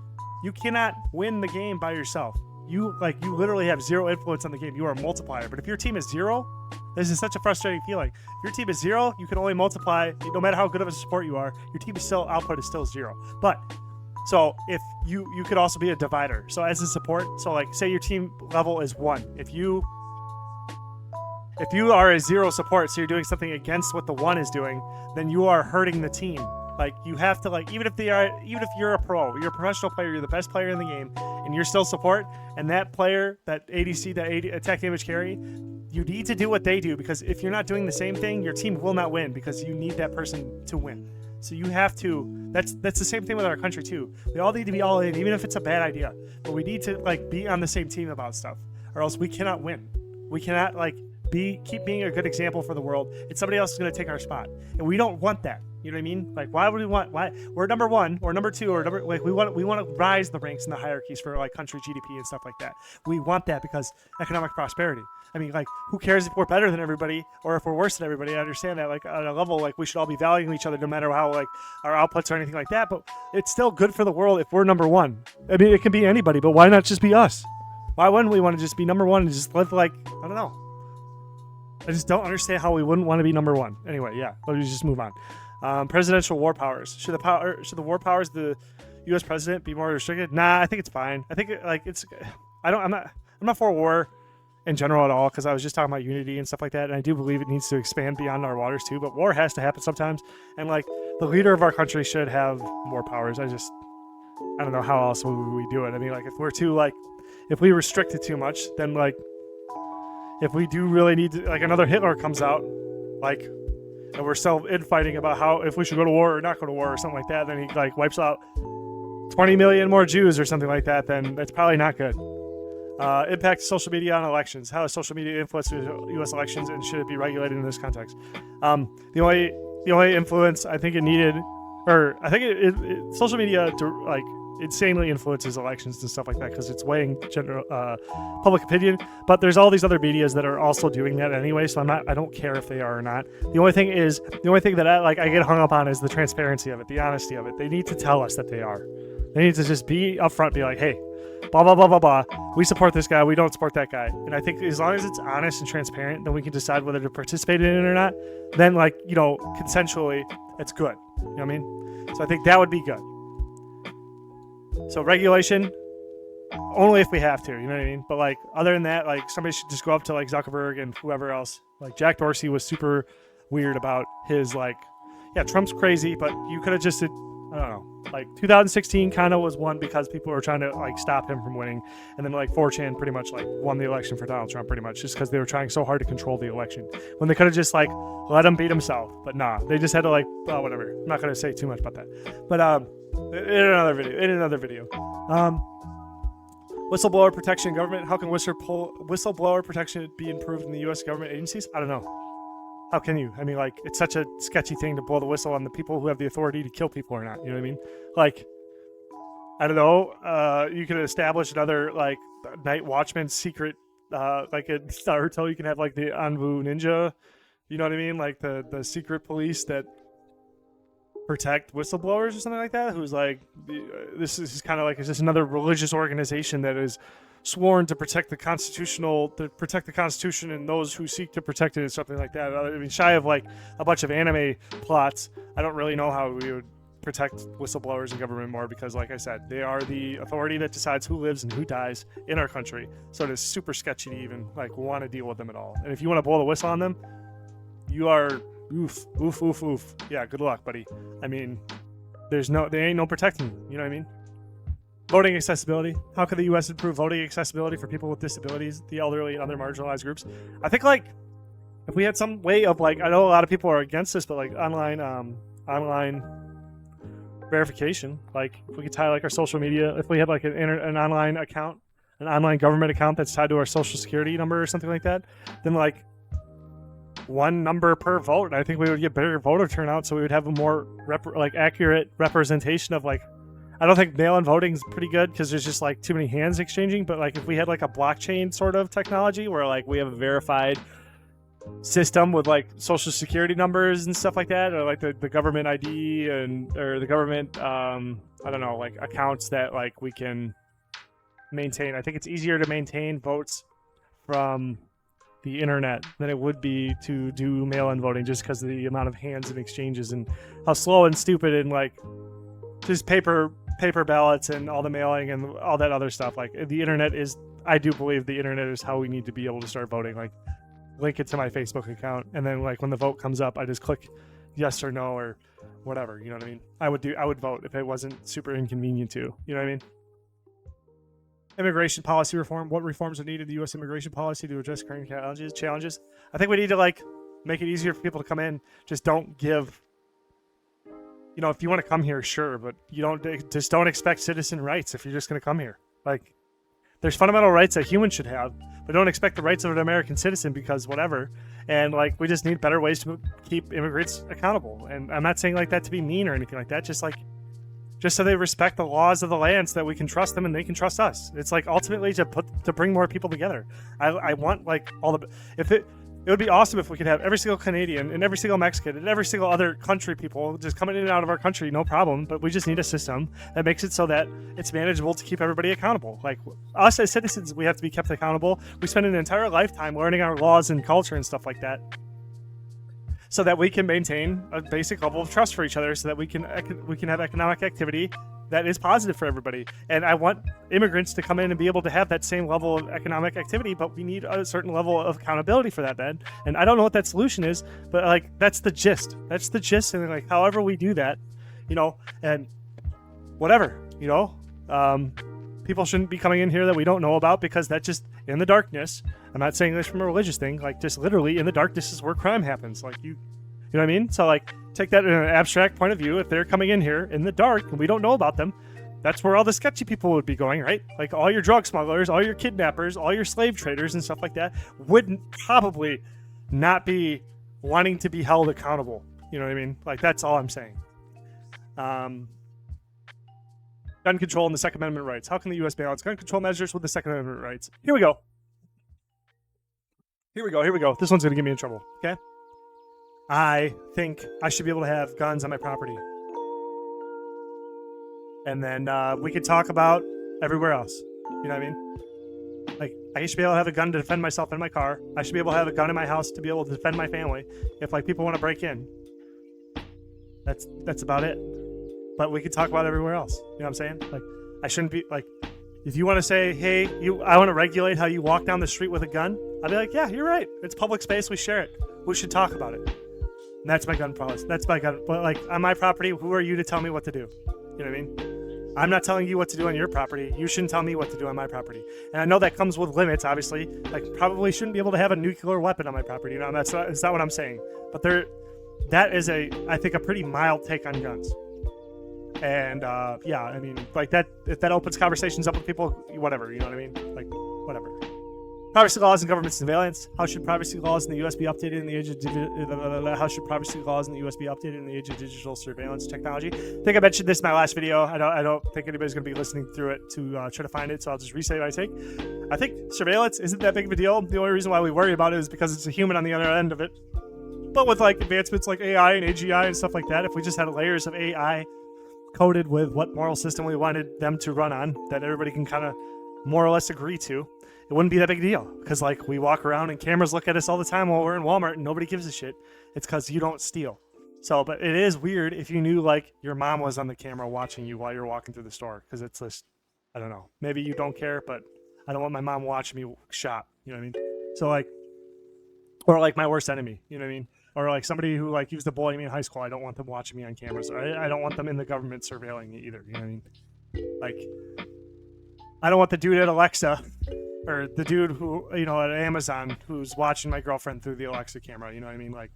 you cannot win the game by yourself. You literally have zero influence on the game. You are a multiplier. But if your team is zero, this is such a frustrating feeling. If your team is zero, you can only multiply. No matter how good of a support you are, your team output is still zero. But so if you could also be a divider. So as a support, so like say your team level is 1. If you are a 0 support, so you're doing something against what the 1 is doing, then you are hurting the team. Like, you have to, like, even if you're a pro, you're a professional player, you're the best player in the game, and you're still support, and that player, that ADC, that attack damage carry, you need to do what they do, because if you're not doing the same thing, your team will not win, because you need that person to win. So you have to, that's the same thing with our country too. We all need to be all in, even if it's a bad idea, but we need to, like, be on the same team about stuff, or else we cannot win. We cannot, like, keep being a good example for the world, and somebody else is going to take our spot, and we don't want that. You know what I mean? Like, why would we want? Why we're number 1 or number 2 or we want to rise the ranks in the hierarchies for like country GDP and stuff like that. We want that because economic prosperity. I mean, like, who cares if we're better than everybody or if we're worse than everybody? I understand that, like, on a level, like, we should all be valuing each other no matter how, like, our outputs or anything like that. But it's still good for the world if we're number 1. I mean, it can be anybody, but why not just be us? Why wouldn't we want to just be number 1 and just live like, I don't know. I just don't understand how we wouldn't want to be number 1. Anyway, yeah, let's just move on. Presidential war powers. Should the war powers of the U.S. president be more restricted? Nah, I think it's fine. I think I'm not for war in general at all, because I was just talking about unity and stuff like that, and I do believe it needs to expand beyond our waters too. But war has to happen sometimes, and like the leader of our country should have more powers. I don't know how else would we do it. I mean, like, if we restrict it too much, then like if we do really need to, like, another Hitler comes out, like, and we're still infighting about if we should go to war or not go to war or something like that, then he like wipes out 20 million more Jews or something like that, then that's probably not good. Impact social media on elections. How does social media influence U.S. elections, and should it be regulated in this context? The only influence I think it needed, or I think social media like insanely influences elections and stuff like that, because it's weighing general public opinion. But there's all these other medias that are also doing that anyway, so I don't care if they are or not. The only thing that I get hung up on is the transparency of it, the honesty of it. They need to tell us that they are. They need to just be upfront, be like, hey, blah blah blah blah blah, we support this guy, we don't support that guy. And I think as long as it's honest and transparent, then we can decide whether to participate in it or not. Then, like, you know, consensually, it's good. You know what I mean? So I think that would be good. So regulation, only if we have to, you know what I mean? But, like, other than that, like, somebody should just go up to, like, Zuckerberg and whoever else. Like, Jack Dorsey was super weird about his, like, yeah, Trump's crazy, but you could have just, I don't know, like, 2016 kind of was one because people were trying to, like, stop him from winning. And then, like, 4chan pretty much, like, won the election for Donald Trump pretty much just because they were trying so hard to control the election when they could have just, like, let him beat himself. But nah, they just had to, like, whatever. I'm not going to say too much about that. But, in another video. Whistleblower protection in government. How can whistleblower protection be improved in the U.S. government agencies? I don't know. How can you? I mean, like, it's such a sketchy thing to blow the whistle on the people who have the authority to kill people or not. You know what I mean? Like, I don't know. You can establish another, like, night watchman secret, like in Naruto. You can have, like, the Anbu Ninja. You know what I mean? Like the secret police that protect whistleblowers or something like that, who's like, this is kind of like, it's just another religious organization that is sworn to protect the Constitution and those who seek to protect it, and something like that. I mean, shy of, like, a bunch of anime plots, I don't really know how we would protect whistleblowers in government more, because, like I said, they are the authority that decides who lives and who dies in our country. So it is super sketchy to even, like, want to deal with them at all. And if you want to blow the whistle on them, you are oof. Yeah, good luck, buddy. I mean, there ain't no protecting you. You know what I mean? Voting accessibility. How can the U.S. improve voting accessibility for people with disabilities, the elderly, and other marginalized groups? I think, like, if we had some way of, like, I know a lot of people are against this, but, like, online verification. Like, if we could tie, like, our social media, if we had, like, an online account, an online government account that's tied to our social security number or something like that, then, like, one number per vote, I think we would get better voter turnout, so we would have a more accurate representation of, like, I don't think mail-in voting is pretty good because there's just like too many hands exchanging. But like if we had like a blockchain sort of technology where like we have a verified system with like social security numbers and stuff like that, or like the government ID or the government I don't know, like accounts that like we can maintain. I think it's easier to maintain votes from the internet than it would be to do mail-in voting, just because of the amount of hands and exchanges and how slow and stupid and like just paper ballots and all the mailing and all that other stuff. Like the internet is, I do believe the internet is how we need to be able to start voting. Like link it to my Facebook account, and then like when the vote comes up, I just click yes or no or whatever. You know what I mean? I would vote if it wasn't super inconvenient to. You know what I mean? Immigration policy reform. What reforms are needed in the U.S. immigration policy to address current challenges? I think we need to like make it easier for people to come in. Just don't give. You know, if you want to come here, sure, but you don't expect citizen rights if you're just going to come here. Like, there's fundamental rights that humans should have, but don't expect the rights of an American citizen because whatever. And like, we just need better ways to keep immigrants accountable. And I'm not saying like that to be mean or anything like that. Just so they respect the laws of the land, so that we can trust them and they can trust us. It's like ultimately to bring more people together. I want like all the it would be awesome if we could have every single Canadian and every single Mexican and every single other country people just coming in and out of our country, no problem. But we just need a system that makes it so that it's manageable to keep everybody accountable. Like us as citizens, we have to be kept accountable. We spend an entire lifetime learning our laws and culture and stuff like that, so that we can maintain a basic level of trust for each other, so that we can have economic activity that is positive for everybody. And I want immigrants to come in and be able to have that same level of economic activity, but we need a certain level of accountability for that, man. And I don't know what that solution is, but like that's the gist. And like however we do that, you know, and whatever, you know, people shouldn't be coming in here that we don't know about, because that just in the darkness. I'm not saying this from a religious thing, like just literally in the darkness is where crime happens. Like you know what I mean? So like take that in an abstract point of view. If they're coming in here in the dark and we don't know about them, that's where all the sketchy people would be going, right? Like all your drug smugglers, all your kidnappers, all your slave traders and stuff like that wouldn't probably not be wanting to be held accountable. You know what I mean? Like that's all I'm saying. Gun control and the Second Amendment rights. How can the U.S. balance gun control measures with the Second Amendment rights? Here we go. This one's going to get me in trouble, okay? I think I should be able to have guns on my property. And then we could talk about everywhere else. You know what I mean? Like, I should be able to have a gun to defend myself in my car. I should be able to have a gun in my house to be able to defend my family if, like, people want to break in. That's about it. But we could talk about everywhere else. You know what I'm saying? Like, I shouldn't be, like, if you want to say, hey, I want to regulate how you walk down the street with a gun, I'd be like, yeah, you're right. It's public space. We share it. We should talk about it. And that's my gun policy. That's my gun. But like on my property, who are you to tell me what to do? You know what I mean? I'm not telling you what to do on your property. You shouldn't tell me what to do on my property. And I know that comes with limits, obviously. Like probably shouldn't be able to have a nuclear weapon on my property. You know, that's not what I'm saying. But that is I think a pretty mild take on guns. And yeah, I mean, like that, if that opens conversations up with people, whatever, you know what I mean? Like, whatever. Privacy laws and government surveillance. How should privacy laws in the U.S. be updated in the age of digital surveillance technology? I think I mentioned this in my last video. I don't think anybody's going to be listening through it to try to find it, so I'll just restate my take. I think surveillance isn't that big of a deal. The only reason why we worry about it is because it's a human on the other end of it. But with like advancements like AI and AGI and stuff like that, if we just had layers of AI coded with what moral system we wanted them to run on, that everybody can kind of more or less agree to, it wouldn't be that big a deal. Because like we walk around and cameras look at us all the time while we're in Walmart and nobody gives a shit. It's because you don't steal. So, but it is weird if you knew like your mom was on the camera watching you while you're walking through the store. Because it's just, I don't know. Maybe you don't care, but I don't want my mom watching me shop. You know what I mean? So like, or like my worst enemy. You know what I mean? Or like somebody who like used to bully me in high school. I don't want them watching me on cameras. Or I don't want them in the government surveilling me either. You know what I mean? Like, I don't want the dude at Alexa or the dude who, you know, at Amazon who's watching my girlfriend through the Alexa camera. You know what I mean? Like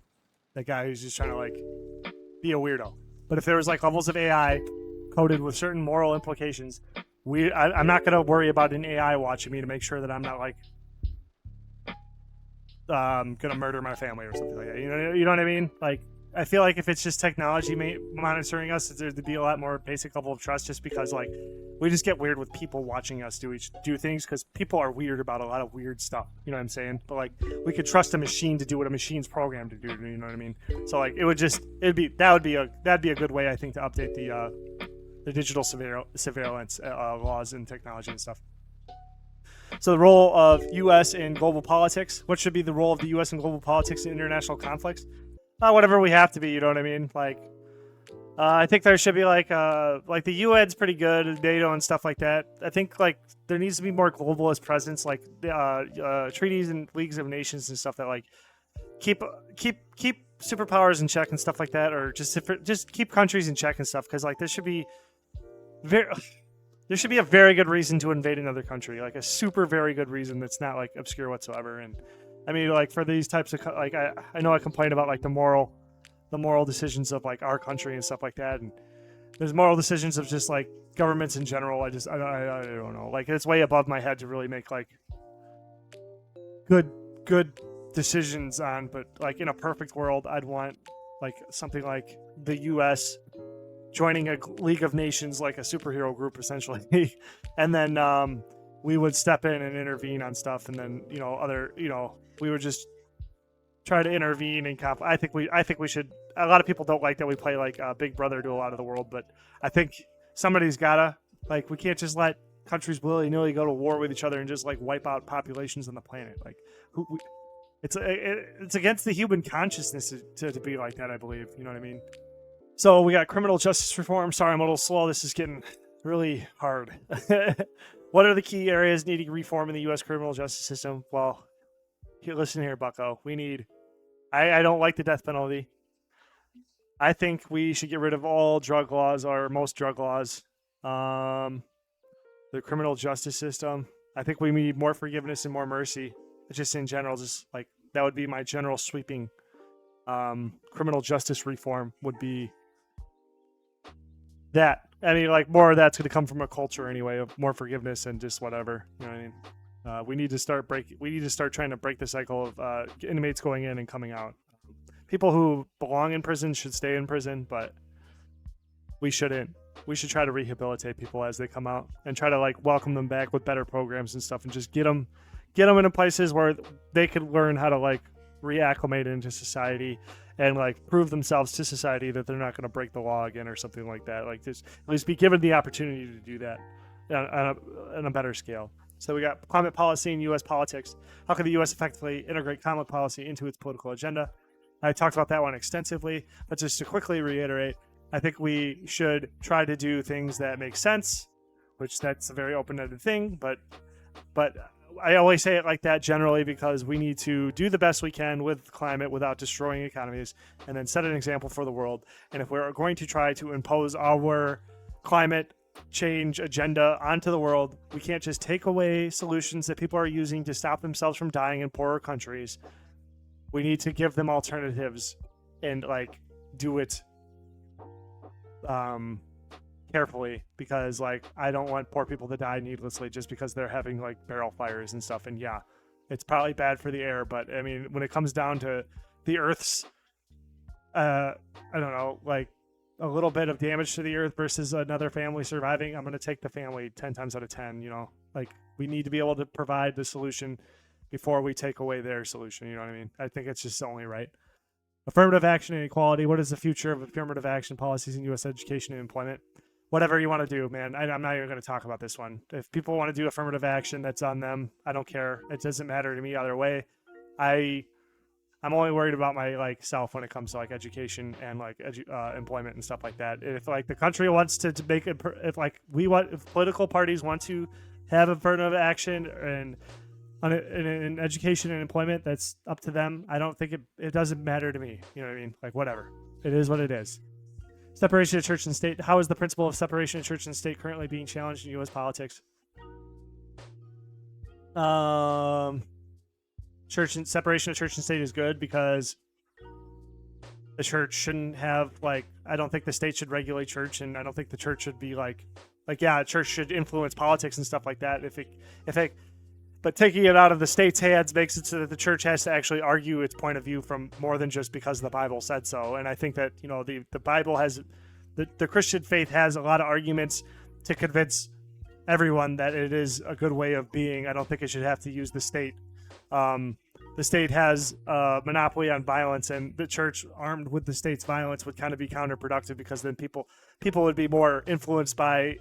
that guy who's just trying to like be a weirdo. But if there was like levels of AI coded with certain moral implications, I'm not going to worry about an AI watching me to make sure that I'm not like gonna murder my family or something like that. You know what I mean? Like I feel like if it's just technology monitoring us, there'd be a lot more basic level of trust, just because like we just get weird with people watching us do things, because people are weird about a lot of weird stuff. You know what I'm saying? But like we could trust a machine to do what a machine's programmed to do. You know what I mean? So like that'd be a good way, I think, to update the digital surveillance laws and technology and stuff. So the role of U.S. in global politics. What should be the role of the U.S. in global politics and international conflicts? Whatever we have to be. You know what I mean? Like, I think there should be like the UN's pretty good, NATO and stuff like that. I think like there needs to be more globalist presence, like treaties and leagues of nations and stuff that like keep superpowers in check and stuff like that, or just keep countries in check and stuff. Because like there should be a very good reason to invade another country, like a super very good reason that's not like obscure whatsoever. And I mean, like for these types of like I know I complain about like the moral decisions of like our country and stuff like that, and there's moral decisions of just like governments in general. I don't know, like it's way above my head to really make like good decisions on. But like in a perfect world, I'd want like something like the U.S. joining a League of Nations, like a superhero group essentially, and then we would step in and intervene on stuff, and then we would just try to intervene and I think we should. A lot of people don't like that we play like Big Brother to a lot of the world, but I think somebody's gotta, like, we can't just let countries willy-nilly go to war with each other and just like wipe out populations on the planet. Like, it's against the human consciousness to be like that, I believe. You know what I mean? So we got criminal justice reform. Sorry, I'm a little slow. This is getting really hard. What are the key areas needing reform in the U.S. criminal justice system? Well, listen here, bucko. We need... I don't like the death penalty. I think we should get rid of all drug laws, or most drug laws. The criminal justice system. I think we need more forgiveness and more mercy. Just in general, just like that would be my general sweeping criminal justice reform would be that. I mean, like, more of that's going to come from a culture anyway of more forgiveness and just whatever. You know what I mean? We need to start trying to break the cycle of inmates going in and coming out. People who belong in prison should stay in prison, but we shouldn't. We should try to rehabilitate people as they come out and try to like welcome them back with better programs and stuff, and just get them into places where they could learn how to like reacclimate into society and like prove themselves to society that they're not going to break the law again or something like that. Like, just at least be given the opportunity to do that on a better scale. So we got climate policy and U.S. politics. How can the U.S. effectively integrate climate policy into its political agenda? I talked about that one extensively, but just to quickly reiterate, I think we should try to do things that make sense, which that's a very open-ended thing, but I always say it like that generally because we need to do the best we can with climate without destroying economies, and then set an example for the world. And if we're going to try to impose our climate change agenda onto the world, we can't just take away solutions that people are using to stop themselves from dying in poorer countries. We need to give them alternatives and like do it carefully, because like I don't want poor people to die needlessly just because they're having like barrel fires and stuff. And yeah, it's probably bad for the air, but I mean, when it comes down to the Earth's I don't know, like a little bit of damage to the Earth versus another family surviving, I'm going to take the family 10 times out of 10. You know, like we need to be able to provide the solution before we take away their solution. You know what I mean? I think it's just only right. Affirmative action and equality. What is the future of affirmative action policies in U.S. education and employment? Whatever you want to do, man. I'm not even going to talk about this one. If people want to do affirmative action, that's on them. I don't care. It doesn't matter to me either way. I'm only worried about my like self when it comes to like education and like employment and stuff like that. If like the country wants to make it, if political parties want to have affirmative action and in education and employment, that's up to them. I don't think it doesn't matter to me. You know what I mean? Like, whatever. It is what it is. Separation of church and state. How is the principle of separation of church and state currently being challenged in U.S. politics? Separation of church and state is good because the church shouldn't have I don't think the state should regulate church, and I don't think the church should be church should influence politics and stuff like that. But taking it out of the state's hands makes it so that the church has to actually argue its point of view from more than just because the Bible said so. And I think that, the Bible has, the Christian faith has a lot of arguments to convince everyone that it is a good way of being. I don't think it should have to use the state. The state has a monopoly on violence, and the church armed with the state's violence would kind of be counterproductive, because then people would be more influenced by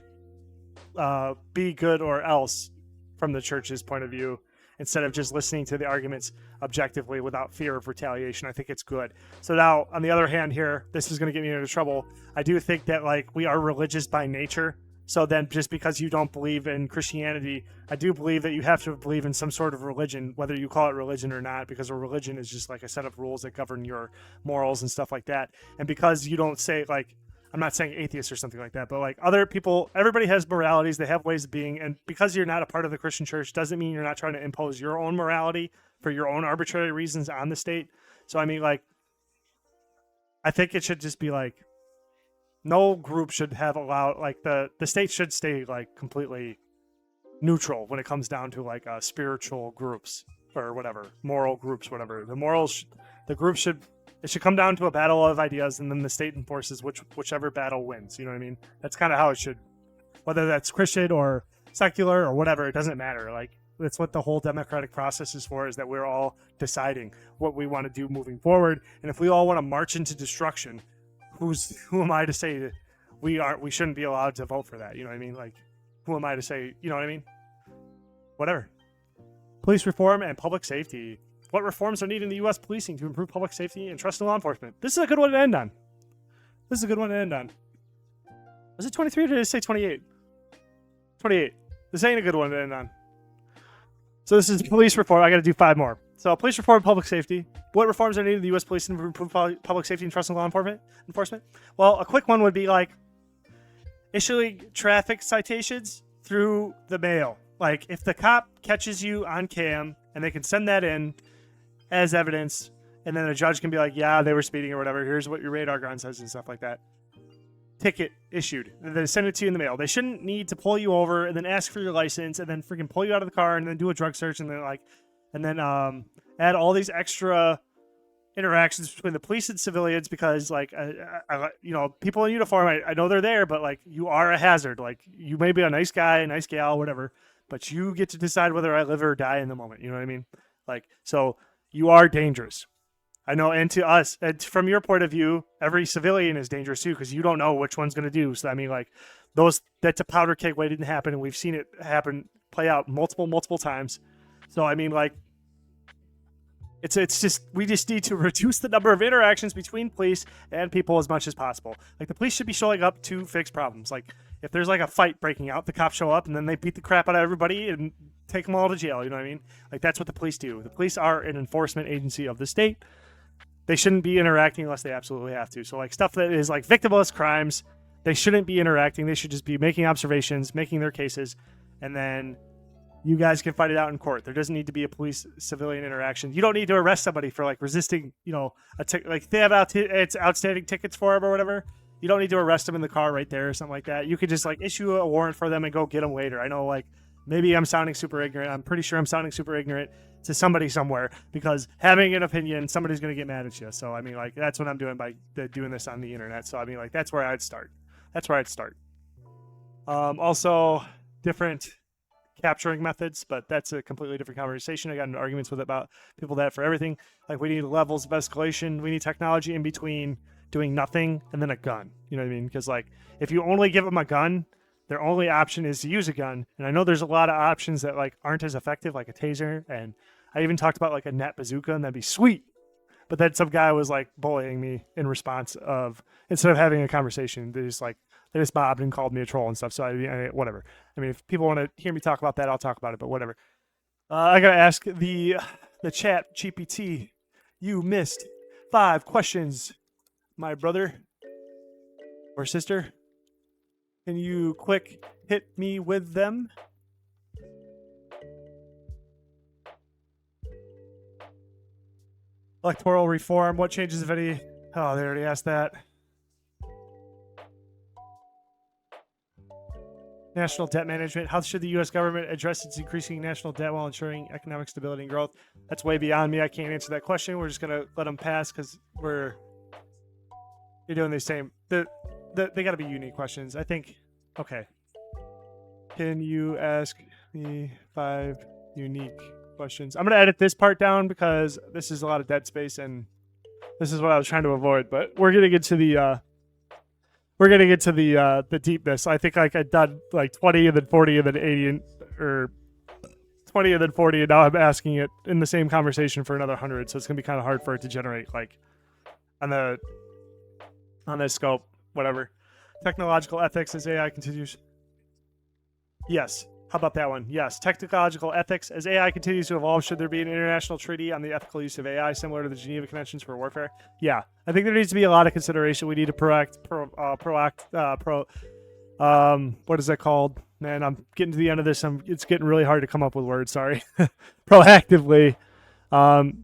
be good or else from the church's point of view, instead of just listening to the arguments objectively without fear of retaliation. I think it's good. So now, on the other hand here, this is going to get me into trouble. I do think that we are religious by nature. So then just because you don't believe in Christianity, I do believe that you have to believe in some sort of religion, whether you call it religion or not, because a religion is just like a set of rules that govern your morals and stuff like that. And because you don't say, I'm not saying atheist or something like that, but other people, everybody has moralities, they have ways of being. And because you're not a part of the Christian church doesn't mean you're not trying to impose your own morality for your own arbitrary reasons on the state. So, I mean, I think it should just be no group should have allowed, the state should stay completely neutral when it comes down to spiritual groups or whatever, moral groups, whatever. The group should, it should come down to a battle of ideas, and then the state enforces whichever battle wins. You know what I mean? That's kind of how it should, whether that's Christian or secular or whatever, it doesn't matter. That's what the whole democratic process is for, is that we're all deciding what we want to do moving forward. And if we all want to march into destruction, who am I to say that we shouldn't be allowed to vote for that? You know what I mean? Who am I to say, you know what I mean? Whatever. Police reform and public safety. What reforms are needed in the U.S. policing to improve public safety and trust in law enforcement? This is a good one to end on. Was it 23 or did it say 28? 28. This ain't a good one to end on. So this is police reform. I got to do 5 more. So police reform and public safety. What reforms are needed in the U.S. police to improve public safety and trust in law enforcement? Well, a quick one would be issuing traffic citations through the mail. If the cop catches you on cam and they can send that in as evidence, and then a judge can be yeah, they were speeding or whatever. Here's what your radar gun says and stuff like that. Ticket issued. And they send it to you in the mail. They shouldn't need to pull you over and then ask for your license and then freaking pull you out of the car and then do a drug search and then add all these extra interactions between the police and civilians, because people in uniform, I know they're there, but you are a hazard. You may be a nice guy, a nice gal, whatever, but you get to decide whether I live or die in the moment. You know what I mean? So you are dangerous. I know, and to us, and from your point of view, every civilian is dangerous too, because you don't know which one's going to do. So I mean, that's a powder keg waiting to happen, and we've seen it play out multiple times. So I mean, it's just, we just need to reduce the number of interactions between police and people as much as possible. The police should be showing up to fix problems. If there's a fight breaking out, the cops show up and then they beat the crap out of everybody and take them all to jail. You know what I mean? That's what the police do. The police are an enforcement agency of the state. They shouldn't be interacting unless they absolutely have to. So stuff that is victimless crimes, they shouldn't be interacting. They should just be making observations, making their cases, and then you guys can fight it out in court. There doesn't need to be a police-civilian interaction. You don't need to arrest somebody for resisting, if they have it's outstanding tickets for them or whatever. You don't need to arrest them in the car right there or something like that. You could just issue a warrant for them and go get them later. I know maybe I'm sounding super ignorant. I'm pretty sure I'm sounding super ignorant to somebody somewhere, because having an opinion, somebody's going to get mad at you. So I mean, that's what I'm doing by doing this on the internet. So I mean, that's where I'd start. Also, different capturing methods, but that's a completely different conversation. I got into arguments with about people that for everything, we need levels of escalation. We need technology in between doing nothing and then a gun. You know what I mean? Because if you only give them a gun, their only option is to use a gun. And I know there's a lot of options that aren't as effective, like a taser. And I even talked about a net bazooka, and that'd be sweet. But then some guy was bullying me in response of, instead of having a conversation, they just mobbed and called me a troll and stuff. So I mean, whatever. I mean, if people want to hear me talk about that, I'll talk about it, but whatever. I got to ask the ChatGPT. You missed 5 questions, my brother or sister. Can you quick hit me with them? Electoral reform. What changes, if any? Oh, they already asked that. National debt management. How should the U.S. government address its increasing national debt while ensuring economic stability and growth? That's way beyond me. I can't answer that question. We're just gonna let them pass because you're doing the same. They got to be unique questions. I think. Okay. Can you ask me 5 unique questions? I'm gonna edit this part down because this is a lot of dead space and this is what I was trying to avoid. But we're gonna get to the the deepness. I think like I've done like 20 and then 40 and then 80 or 20 and then 40, and now I'm asking it in the same conversation for another 100. So it's gonna be kind of hard for it to generate like on this scope, whatever. Technological ethics as AI continues. Yes. How about that one? Yes. Technological ethics. As AI continues to evolve, should there be an international treaty on the ethical use of AI similar to the Geneva Conventions for warfare? Yeah. I think there needs to be a lot of consideration. We need to what is that called? Man, I'm getting to the end of this. It's getting really hard to come up with words. Sorry. Proactively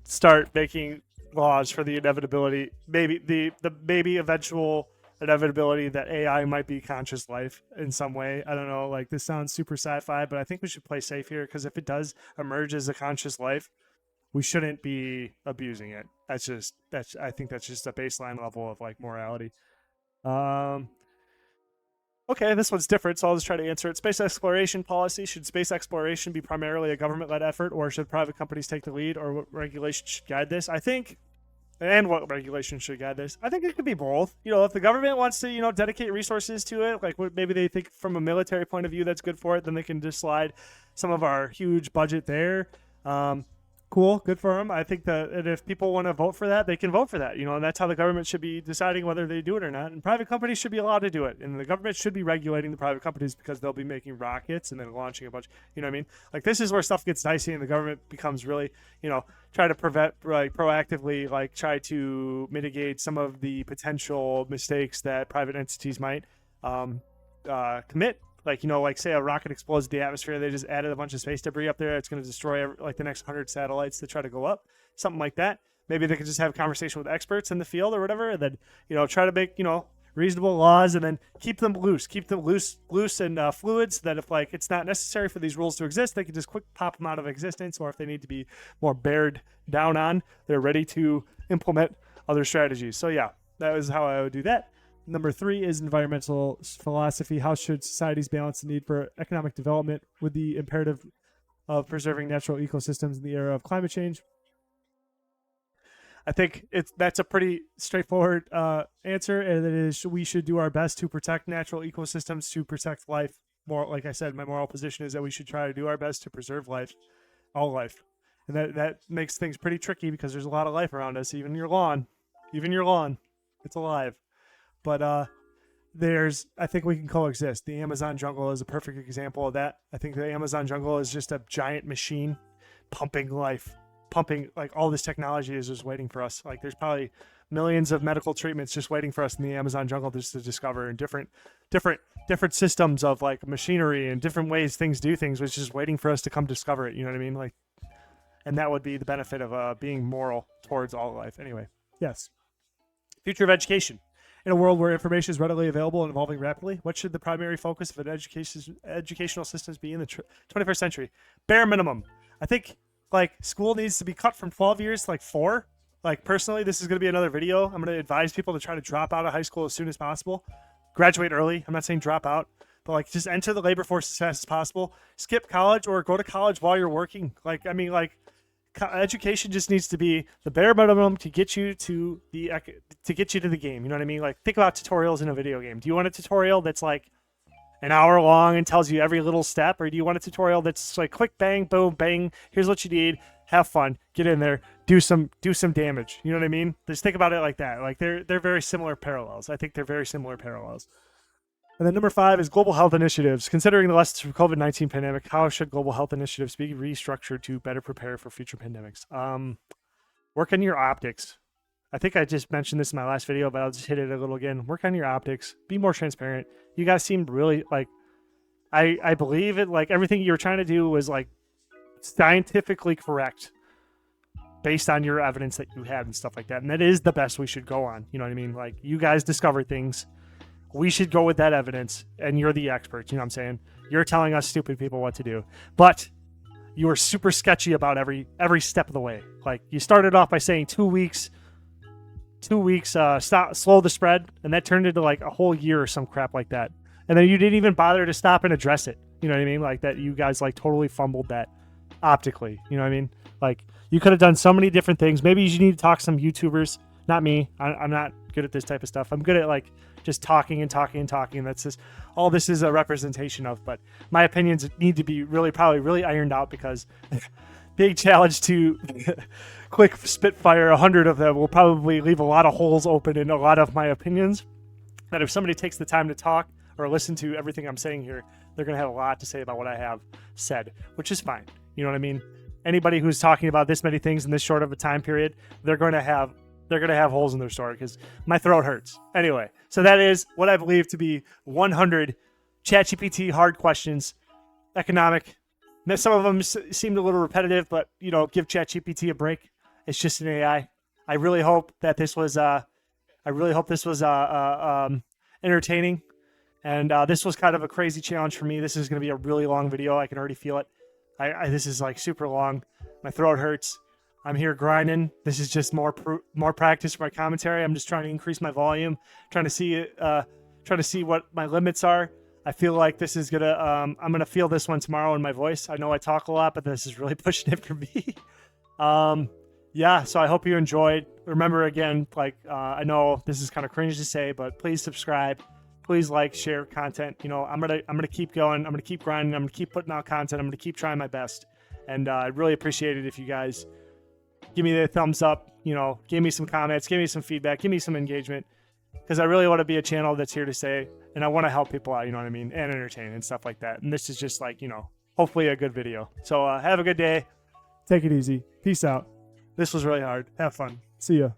start making laws for the inevitability, maybe the maybe eventual inevitability that AI might be conscious life in some way. I don't know, like this sounds super sci-fi, but I think we should play safe here because if it does emerge as a conscious life, we shouldn't be abusing it. I think that's just a baseline level of like morality. Okay, this one's different, so I'll just try to answer it. Space exploration policy. Should space exploration be primarily a government-led effort, or should private companies take the lead, or what regulation should guide this? I think what regulation should guide this? I think it could be both. You know, if the government wants to, dedicate resources to it, like maybe they think from a military point of view that's good for it, then they can just slide some of our huge budget there. Cool, good for them. I think that if people want to vote for that, they can vote for that. And that's how the government should be deciding whether they do it or not. And private companies should be allowed to do it. And the government should be regulating the private companies because they'll be making rockets and then launching a bunch. You know what I mean? Like this is where stuff gets dicey and the government becomes really, try to prevent, like proactively, like try to mitigate some of the potential mistakes that private entities might commit. Like, say a rocket explodes in the atmosphere, they just added a bunch of space debris up there. It's going to destroy like the next 100 satellites that try to go up, something like that. Maybe they could just have a conversation with experts in the field or whatever, and then, try to make, reasonable laws and then keep them loose and fluid so that if like it's not necessary for these rules to exist, they can just quick pop them out of existence. Or if they need to be more bared down on, they're ready to implement other strategies. So yeah, that is how I would do that. Number 3 is environmental philosophy. How should societies balance the need for economic development with the imperative of preserving natural ecosystems in the era of climate change? I think that's a pretty straightforward answer, and it is we should do our best to protect natural ecosystems, to protect life. More, like I said, my moral position is that we should try to do our best to preserve life, all life, and that makes things pretty tricky because there's a lot of life around us. Even your lawn, it's alive. But I think we can coexist. The Amazon jungle is a perfect example of that. I think the Amazon jungle is just a giant machine pumping life, like all this technology is just waiting for us. Like there's probably millions of medical treatments just waiting for us in the Amazon jungle just to discover, and different systems of like machinery and different ways things do things, which is just waiting for us to come discover it. You know what I mean? Like, and that would be the benefit of being moral towards all life. Anyway, yes. Future of education. In a world where information is readily available and evolving rapidly, what should the primary focus of an educational systems be in the 21st century? Bare minimum. I think like school needs to be cut from 12 years to like 4. Like personally, this is going to be another video. I'm going to advise people to try to drop out of high school as soon as possible. Graduate early. I'm not saying drop out, but like just enter the labor force as fast as possible. Skip college or go to college while you're working. Education just needs to be the bare minimum to get you to the game. You know what I mean? Like think about tutorials in a video game. Do you want a tutorial that's like an hour long and tells you every little step, or do you want a tutorial that's like quick, bang, boom, bang? Here's what you need. Have fun. Get in there. Do some damage. You know what I mean? Just think about it like that. Like they're very similar parallels. I think they're very similar parallels. And then number 5 is global health initiatives. Considering the lessons from COVID-19 pandemic, how should global health initiatives be restructured to better prepare for future pandemics? Work on your optics. I think I just mentioned this in my last video, but I'll just hit it a little again. Work on your optics. Be more transparent. You guys seem really like, I believe it. Like everything you were trying to do was like scientifically correct based on your evidence that you had and stuff like that. And that is the best we should go on. You know what I mean? Like you guys discovered things. We should go with that evidence, and you're the expert. You know what I'm saying? You're telling us stupid people what to do, but you were super sketchy about every step of the way. Like, you started off by saying 2 weeks, slow the spread, and that turned into like a whole year or some crap like that. And then you didn't even bother to stop and address it. You know what I mean? Like, that you guys like totally fumbled that optically. You know what I mean? Like, you could have done so many different things. Maybe you need to talk to some YouTubers. Not me. I'm not good at this type of stuff. I'm good at like just talking and talking and talking. That's just all this is a representation of. But my opinions need to be probably really ironed out, because big challenge to quick spitfire 100 of them will probably leave a lot of holes open in a lot of my opinions. That if somebody takes the time to talk or listen to everything I'm saying here, they're going to have a lot to say about what I have said, which is fine. You know what I mean? Anybody who's talking about this many things in this short of a time period, they're going to have holes in their story, because my throat hurts. Anyway, so that is what I believe to be 100 ChatGPT hard questions, economic. Some of them seemed a little repetitive, but, you know, give ChatGPT a break. It's just an AI. I really hope that this was entertaining. And this was kind of a crazy challenge for me. This is going to be a really long video. I can already feel it. This is like super long. My throat hurts. I'm here grinding. This is just more practice for my commentary. I'm just trying to increase my volume, trying to see what my limits are. I feel like this is gonna. I'm gonna feel this one tomorrow in my voice. I know I talk a lot, but this is really pushing it for me. Yeah. So I hope you enjoyed. Remember, again, like I know this is kind of cringe to say, but please subscribe. Please like, share content. You know, I'm gonna keep going. I'm gonna keep grinding. I'm gonna keep putting out content. I'm gonna keep trying my best. And I'd really appreciate it if you guys give me the thumbs up. You know, give me some comments, give me some feedback, give me some engagement, because I really want to be a channel that's here to say, and I want to help people out. You know what I mean, and entertain and stuff like that. And this is just like, you know, hopefully a good video. So have a good day. Take it easy. Peace out. This was really hard. Have fun. See ya.